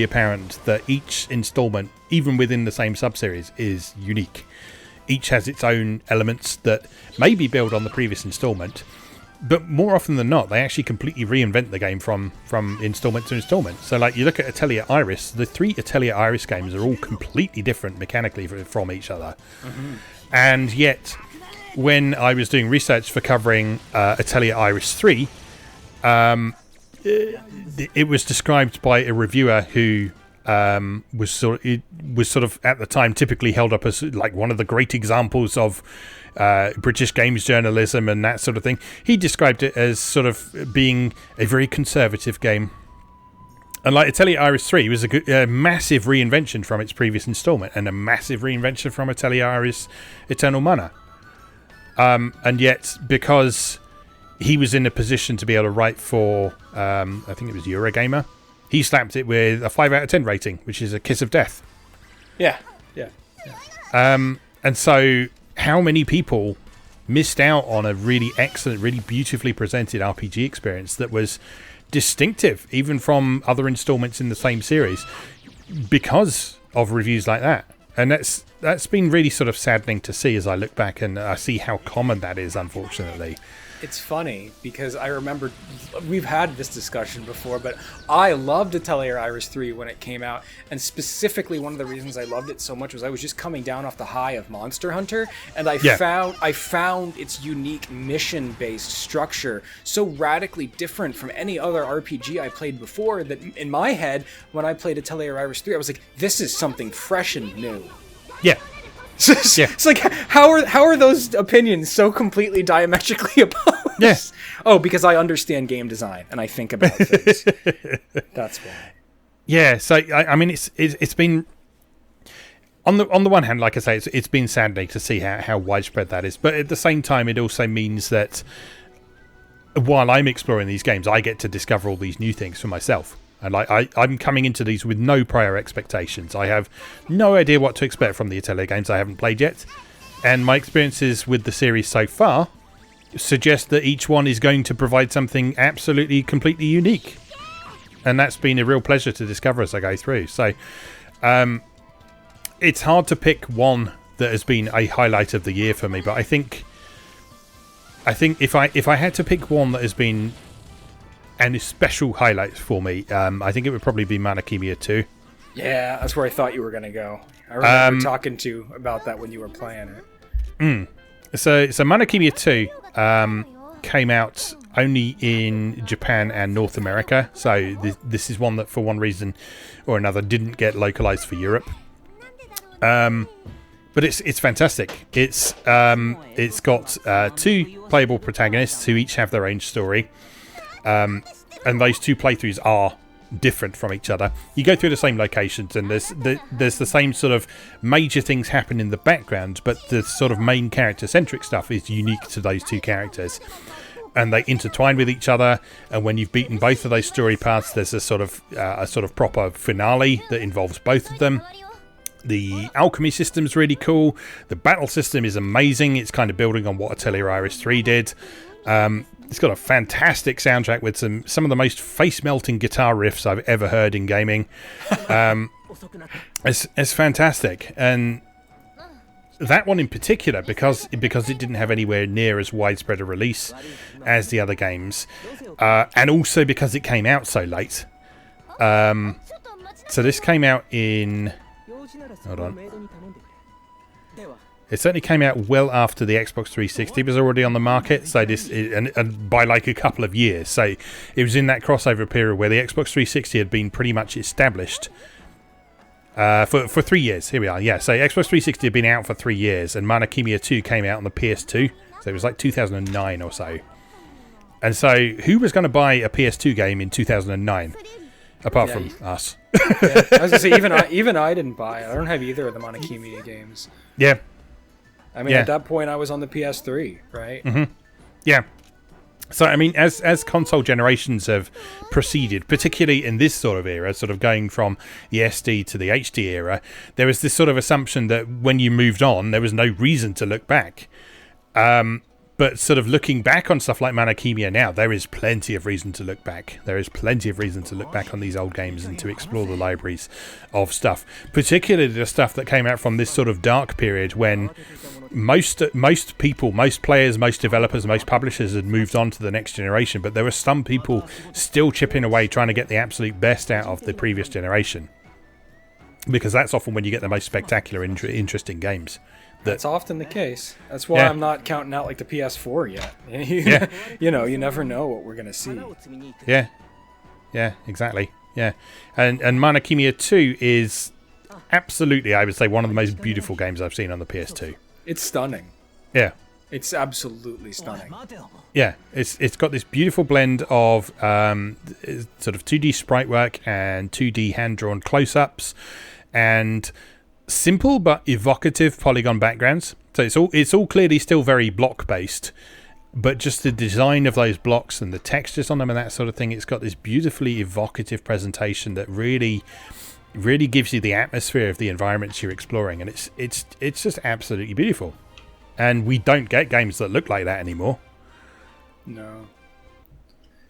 apparent that each installment, even within the same sub-series, is unique. Each has its own elements that maybe build on the previous installment, but more often than not, they actually completely reinvent the game from installment to installment. So, like, you look at Atelier Iris, the 3 Atelier Iris games are all completely different mechanically from each other. Mm-hmm. And yet, when I was doing research for covering Atelier Iris 3, it was described by a reviewer who was sort of at the time typically held up as like one of the great examples of British games journalism and that sort of thing. He described it as sort of being a very conservative game. And like Atelier Iris 3 was a massive reinvention from its previous installment, and a massive reinvention from Atelier Iris Eternal Mana. And yet, because he was in a position to be able to write for, I think it was Eurogamer, he slapped it with a 5 out of 10 rating, which is a kiss of death. Yeah. And so, how many people missed out on a really excellent, really beautifully presented RPG experience that was distinctive, even from other installments in the same series, because of reviews like that? And that's been really sort of saddening to see as I look back and I see how common that is, unfortunately. It's funny because I remember we've had this discussion before, but I loved Atelier Iris 3 when it came out, and specifically one of the reasons I loved it so much was I was just coming down off the high of Monster Hunter, and I found its unique mission-based structure so radically different from any other RPG I played before that in my head, when I played Atelier Iris 3, I was like, this is something fresh and new. Yeah. It's like, how are those opinions so completely diametrically opposed? Yes. Oh, because I understand game design and I think about things. That's why. Yeah. So I mean, it's been on the one hand, like I say, it's been saddening to see how widespread that is, but at the same time, it also means that while I'm exploring these games, I get to discover all these new things for myself. And I'm coming into these with no prior expectations. I have no idea what to expect from the Atelier games I haven't played yet. And my experiences with the series so far suggest that each one is going to provide something absolutely, completely unique. And that's been a real pleasure to discover as I go through. So it's hard to pick one that has been a highlight of the year for me. But I think if I had to pick one that has been and special highlights for me, I think it would probably be Khemia 2. Yeah, that's where I thought you were going to go. I remember talking to you about that when you were playing it. So Khemia 2 came out only in Japan and North America. So this is one that, for one reason or another, didn't get localized for Europe. But it's fantastic. It's got 2 playable protagonists who each have their own story. And those 2 playthroughs are different from each other. You go through the same locations and there's the same sort of major things happen in the background, but the sort of main character-centric stuff is unique to those 2 characters. And they intertwine with each other, and when you've beaten both of those story paths, there's a sort of proper finale that involves both of them. The alchemy system's really cool. The battle system is amazing. It's kind of building on what Atelier Iris 3 did. It's got a fantastic soundtrack with some of the most face-melting guitar riffs I've ever heard in gaming. It's fantastic. And that one in particular, because it didn't have anywhere near as widespread a release as the other games, and also because it came out so late. So this came out in... Hold on. It certainly came out well after the Xbox 360 was already on the market, so and by like a couple of years. So it was in that crossover period where the Xbox 360 had been pretty much established for 3 years. Here we are. Yeah, so Xbox 360 had been out for 3 years, and Khemia 2 came out on the PS2. So it was like 2009 or so. And so who was going to buy a PS2 game in 2009? Apart from us. Yeah, I was going to say, even I didn't buy it. I don't have either of the Khemia games. Yeah. I mean, at that point, I was on the PS3, right? Mm-hmm. Yeah. So, I mean, as console generations have proceeded, particularly in this sort of era, sort of going from the SD to the HD era, there was this sort of assumption that when you moved on, there was no reason to look back. But sort of looking back on stuff like Khemia now, there is plenty of reason to look back. There is plenty of reason to look back on these old games and to explore the libraries of stuff. Particularly the stuff that came out from this sort of dark period when most people, most players, most developers, most publishers had moved on to the next generation. But there were some people still chipping away trying to get the absolute best out of the previous generation. Because that's often when you get the most spectacular, interesting games. That's often the case. That's why I'm not counting out like the PS4 yet. You know, you never know what we're going to see. Yeah, exactly. Yeah. And Khemia 2 is absolutely, I would say, one of the most beautiful games I've seen on the PS2. It's stunning. Yeah. It's absolutely stunning. Yeah, it's got this beautiful blend of sort of 2D sprite work and 2D hand-drawn close-ups and simple but evocative polygon backgrounds. So it's all clearly still very block based, but just the design of those blocks and the textures on them and that sort of thing, it's got this beautifully evocative presentation that really gives you the atmosphere of the environments you're exploring, and it's just absolutely beautiful. And we don't get games that look like that anymore. No.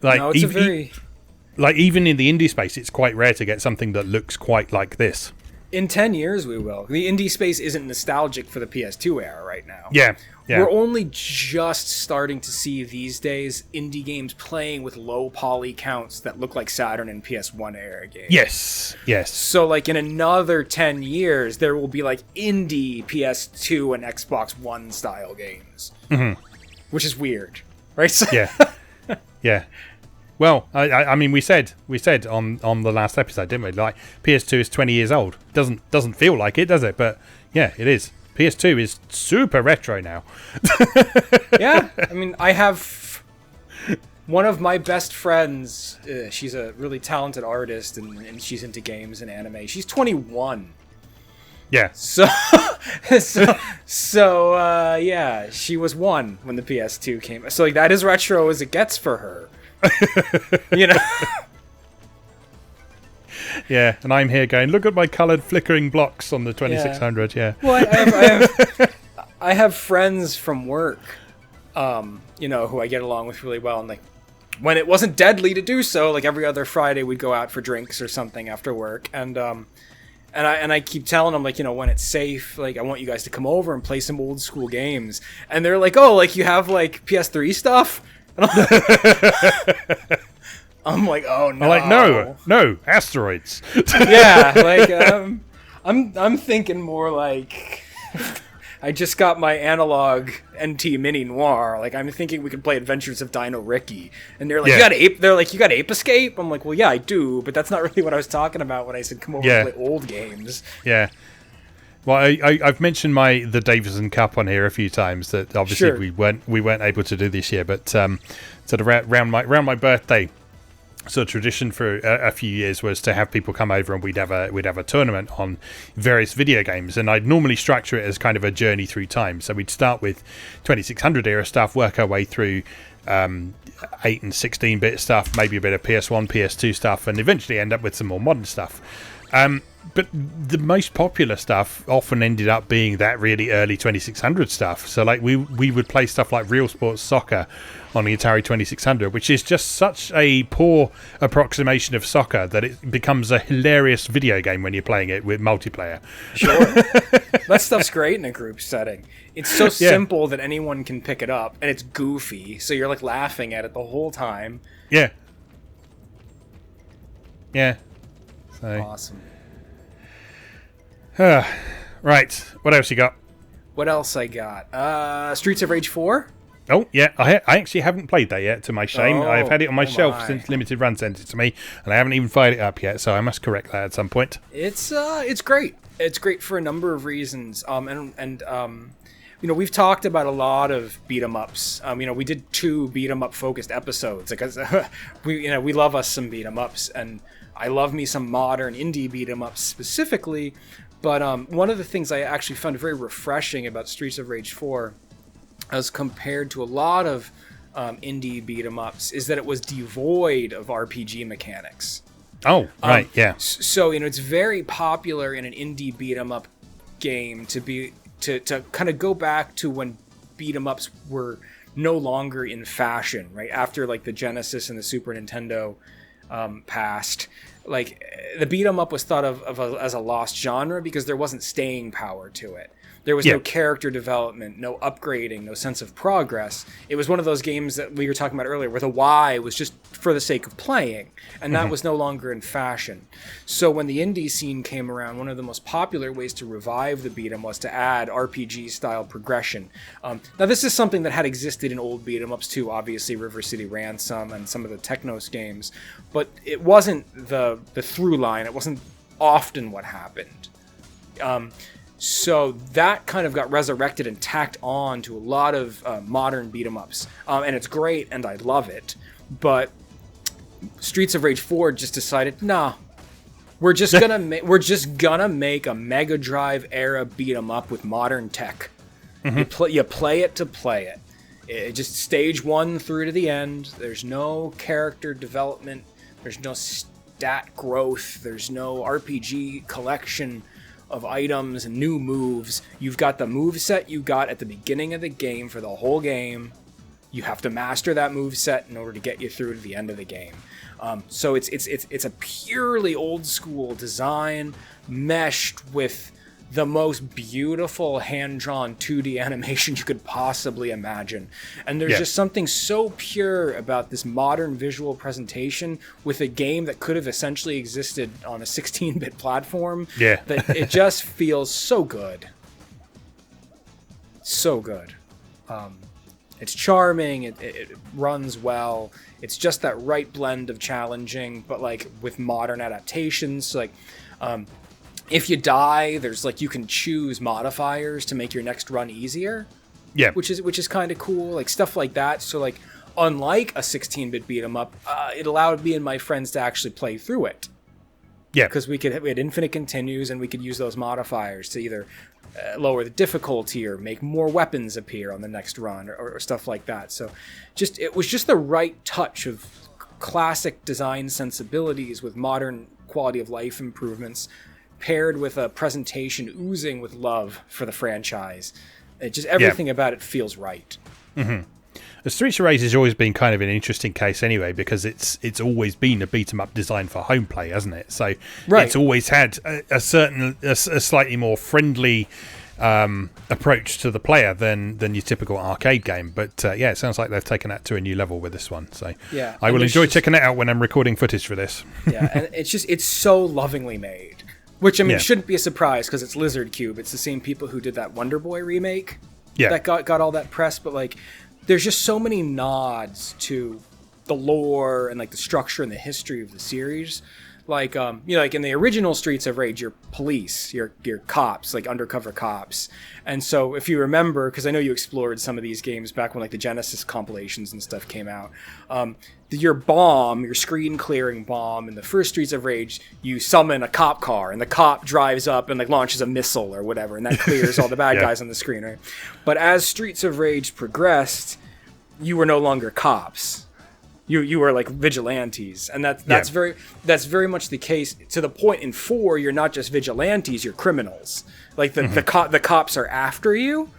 Even in the indie space, it's quite rare to get something that looks quite like this. In 10 years, we will. The indie space isn't nostalgic for the PS2 era right now. Yeah. We're only just starting to see these days indie games playing with low poly counts that look like Saturn and PS1 era games. Yes. So, like, in another 10 years, there will be, like, indie PS2 and Xbox One style games. Mm-hmm. Which is weird, right? So Yeah. Well, I mean, we said on the last episode, didn't we? Like, PS2 is 20 years old. Doesn't feel like it, does it? But, yeah, it is. PS2 is super retro now. Yeah, I mean, I have one of my best friends. She's a really talented artist, and she's into games and anime. She's 21. Yeah. So yeah, she was 1 when the PS2 came. So, like, that is retro as it gets for her. You know. Yeah, and I'm here going, look at my coloured flickering blocks on the 2600, yeah. Well, I have friends from work, you know, who I get along with really well, and, like, when it wasn't deadly to do so, like, every other Friday we'd go out for drinks or something after work, and I keep telling them, like, you know, when it's safe, like, I want you guys to come over and play some old school games, and they're like, oh, like, you have, like, PS3 stuff? And I'm like, oh no! I'm like, no, asteroids. Yeah, like I'm thinking more like I just got my analog NT Mini Noir. Like, I'm thinking we could play Adventures of Dino Ricky, and they're like, you got Ape. They're like, you got Ape Escape. I'm like, well, yeah, I do, but that's not really what I was talking about when I said come over and play old games. Yeah. Well, I've mentioned the Davison Cup on here a few times. That obviously we weren't able to do this year, but sort of around my birthday. So tradition for a few years was to have people come over and we'd have a tournament on various video games, and I'd normally structure it as kind of a journey through time. So we'd start with 2600 era stuff, work our way through 8 and 16-bit stuff, maybe a bit of PS1, PS2 stuff, and eventually end up with some more modern stuff. But the most popular stuff often ended up being that really early 2600 stuff. So, like, we would play stuff like Real Sports Soccer on the Atari 2600, which is just such a poor approximation of soccer that it becomes a hilarious video game when you're playing it with multiplayer. Sure. That stuff's great in a group setting. It's so simple that anyone can pick it up, and it's goofy, so you're, like, laughing at it the whole time. Yeah. Yeah. So. Awesome. Right. What else you got? What else I got? Streets of Rage 4? Oh, yeah. I actually haven't played that yet, to my shame. Oh, I've had it on my shelf since Limited Run sent it to me, and I haven't even fired it up yet, so I must correct that at some point. It's great. It's great for a number of reasons. You know, we've talked about a lot of beat-em-ups. You know, we did 2 beat-em-up focused episodes because we love us some beat-em-ups, and I love me some modern indie beat-em-ups specifically. But one of the things I actually found very refreshing about Streets of Rage 4, as compared to a lot of indie beat-em-ups, is that it was devoid of RPG mechanics. Oh, right, yeah. So, you know, it's very popular in an indie beat-em-up game to kind of go back to when beat-em-ups were no longer in fashion, right? After, like, the Genesis and the Super Nintendo passed. Like, the beat-em-up was thought of as a lost genre because there wasn't staying power to it. There was no character development, no upgrading, no sense of progress. It was one of those games that we were talking about earlier where the why was just for the sake of playing, and that was no longer in fashion. So when the indie scene came around, one of the most popular ways to revive the beat-em was to add RPG-style progression. Now, this is something that had existed in old beat-em-ups too, obviously River City Ransom and some of the Technos games, but it wasn't the through line. It wasn't often what happened. So that kind of got resurrected and tacked on to a lot of modern beat-em-ups. And it's great, and I love it. But Streets of Rage 4 just decided, nah, we're just gonna make a Mega Drive era beat-em-up with modern tech. You play it to play it. It just stage 1 through to the end. There's no character development. There's no stat growth. There's no RPG collection of items and new moves. You've got the move set you got at the beginning of the game for the whole game, you have to master that moveset in order to get you through to the end of the game. So it's a purely old school design meshed with the most beautiful hand-drawn 2D animation you could possibly imagine. And there's just something so pure about this modern visual presentation with a game that could have essentially existed on a 16-bit platform. Yeah. That it just feels so good. So good. It's charming, it runs well. It's just that right blend of challenging, but like with modern adaptations. So, like, if you die, there's like you can choose modifiers to make your next run easier. Yeah, which is kind of cool, like stuff like that. So like, unlike a 16-bit beat 'em up, it allowed me and my friends to actually play through it. Yeah, because we had infinite continues, and we could use those modifiers to either lower the difficulty or make more weapons appear on the next run, or stuff like that. So, it was just the right touch of classic design sensibilities with modern quality of life improvements, paired with a presentation oozing with love for the franchise. Everything about it feels right. Mm-hmm. The Streets of Rage has always been kind of an interesting case anyway, because it's always been a beat 'em up design for home play, hasn't it? So it's always had a slightly more friendly approach to the player than your typical arcade game. But it sounds like they've taken that to a new level with this one. So I will enjoy checking it out when I'm recording footage for this. Yeah, and it's so lovingly made. Which, I mean, shouldn't be a surprise because it's Lizard Cube. It's the same people who did that Wonder Boy remake that got all that press. But, like, there's just so many nods to the lore and, like, the structure and the history of the series. Like, like in the original Streets of Rage, you're police, you're cops, like undercover cops. And so if you remember, because I know you explored some of these games back when like the Genesis compilations and stuff came out, your screen clearing bomb in the first Streets of Rage, you summon a cop car and the cop drives up and like launches a missile or whatever, and that clears all the bad guys on the screen, right? But as Streets of Rage progressed, you were no longer cops. You were like vigilantes, and that's very much the case, to the point in 4 you're not just vigilantes, you're criminals. Like the cops are after you.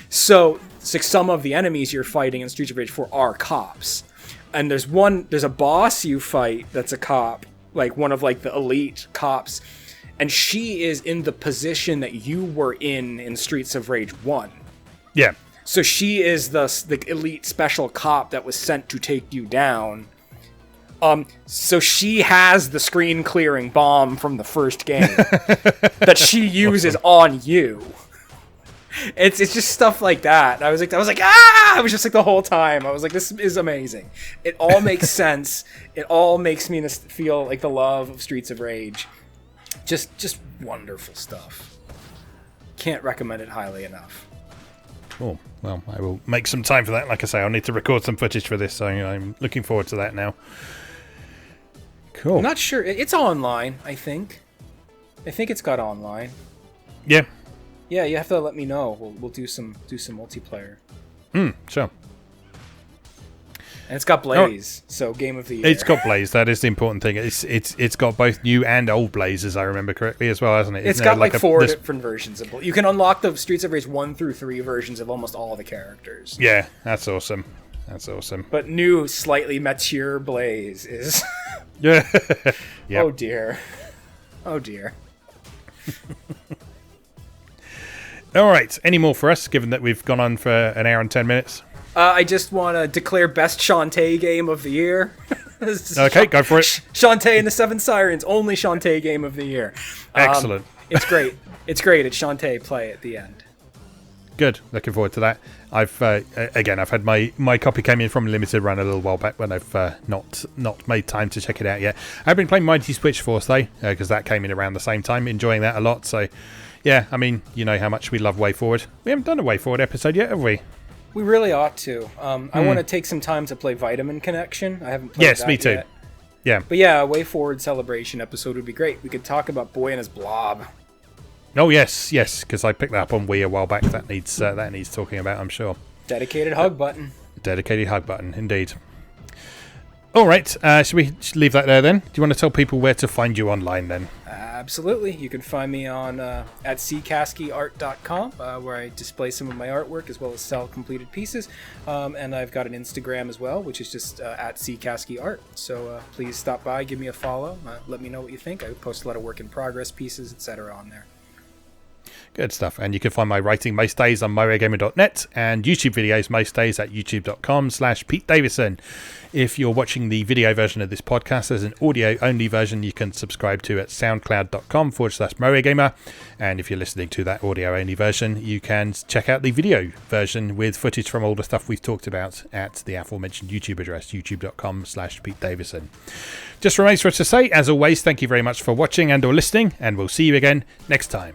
So it's like some of the enemies you're fighting in Streets of Rage 4 are cops. And there's a boss you fight that's a cop, like one of like the elite cops, and she is in the position that you were in Streets of Rage 1. Yeah. So she is the elite special cop that was sent to take you down. So she has the screen clearing bomb from the first game that she uses on you. It's just stuff like that. I was like, ah! I was just like the whole time. I was like, this is amazing. It all makes sense. It all makes me feel like the love of Streets of Rage. Just wonderful stuff. Can't recommend it highly enough. Cool. Well, I will make some time for that. Like I say, I'll need to record some footage for this, so I'm looking forward to that now. Cool. I'm not sure. It's online, I think. I think it's got online. Yeah. Yeah, you have to let me know. We'll do some multiplayer. Sure. And it's got Blaze, so Game of the Year. It's got Blaze. That is the important thing. It's got both new and old Blaze, as I remember correctly, as well, hasn't it? It's got like 4 different versions of Blaze. You can unlock the Streets of Rage 1 through 3 versions of almost all the characters. Yeah, that's awesome. That's awesome. But new, slightly mature Blaze is... Yeah. Yep. Oh, dear. Oh, dear. All right. Any more for us, given that we've gone on for an hour and 10 minutes? I just want to declare best Shantae game of the year. Okay, go for it. Shantae and the Seven Sirens, only Shantae game of the year. Excellent. It's great. It's great at Shantae play at the end. Good. Looking forward to that. I've had my copy came in from Limited Run a little while back when I've not made time to check it out yet. I've been playing Mighty Switch Force though, because that came in around the same time, enjoying that a lot. So, yeah, I mean, you know how much we love Way Forward. We haven't done a Way Forward episode yet, have we? We really ought to. I want to take some time to play Vitamin Connection. I haven't played that me too. yet. Yeah. But yeah, a Way Forward celebration episode would be great. We could talk about Boy and his Blob. Oh yes, because I picked that up on Wii a while back. That needs talking about, I'm sure. Dedicated hug button. Dedicated hug button, indeed. All right, should we leave that there then? Do you want to tell people where to find you online then? Absolutely. You can find me on at ckaskyart.com, where I display some of my artwork as well as sell completed pieces. And I've got an Instagram as well, which is just at ckaskyart. So please stop by, give me a follow, let me know what you think. I post a lot of work in progress pieces, etc. on there. Good stuff. And you can find my writing most days on MoeGamer.net and YouTube videos most days at youtube.com/Pete Davison. If you're watching the video version of this podcast, there's an audio only version you can subscribe to at soundcloud.com/MoeGamer. And if you're listening to that audio only version, you can check out the video version with footage from all the stuff we've talked about at the aforementioned YouTube address, youtube.com/Pete Davison. Just remains for us to say, as always, thank you very much for watching and or listening, and we'll see you again next time.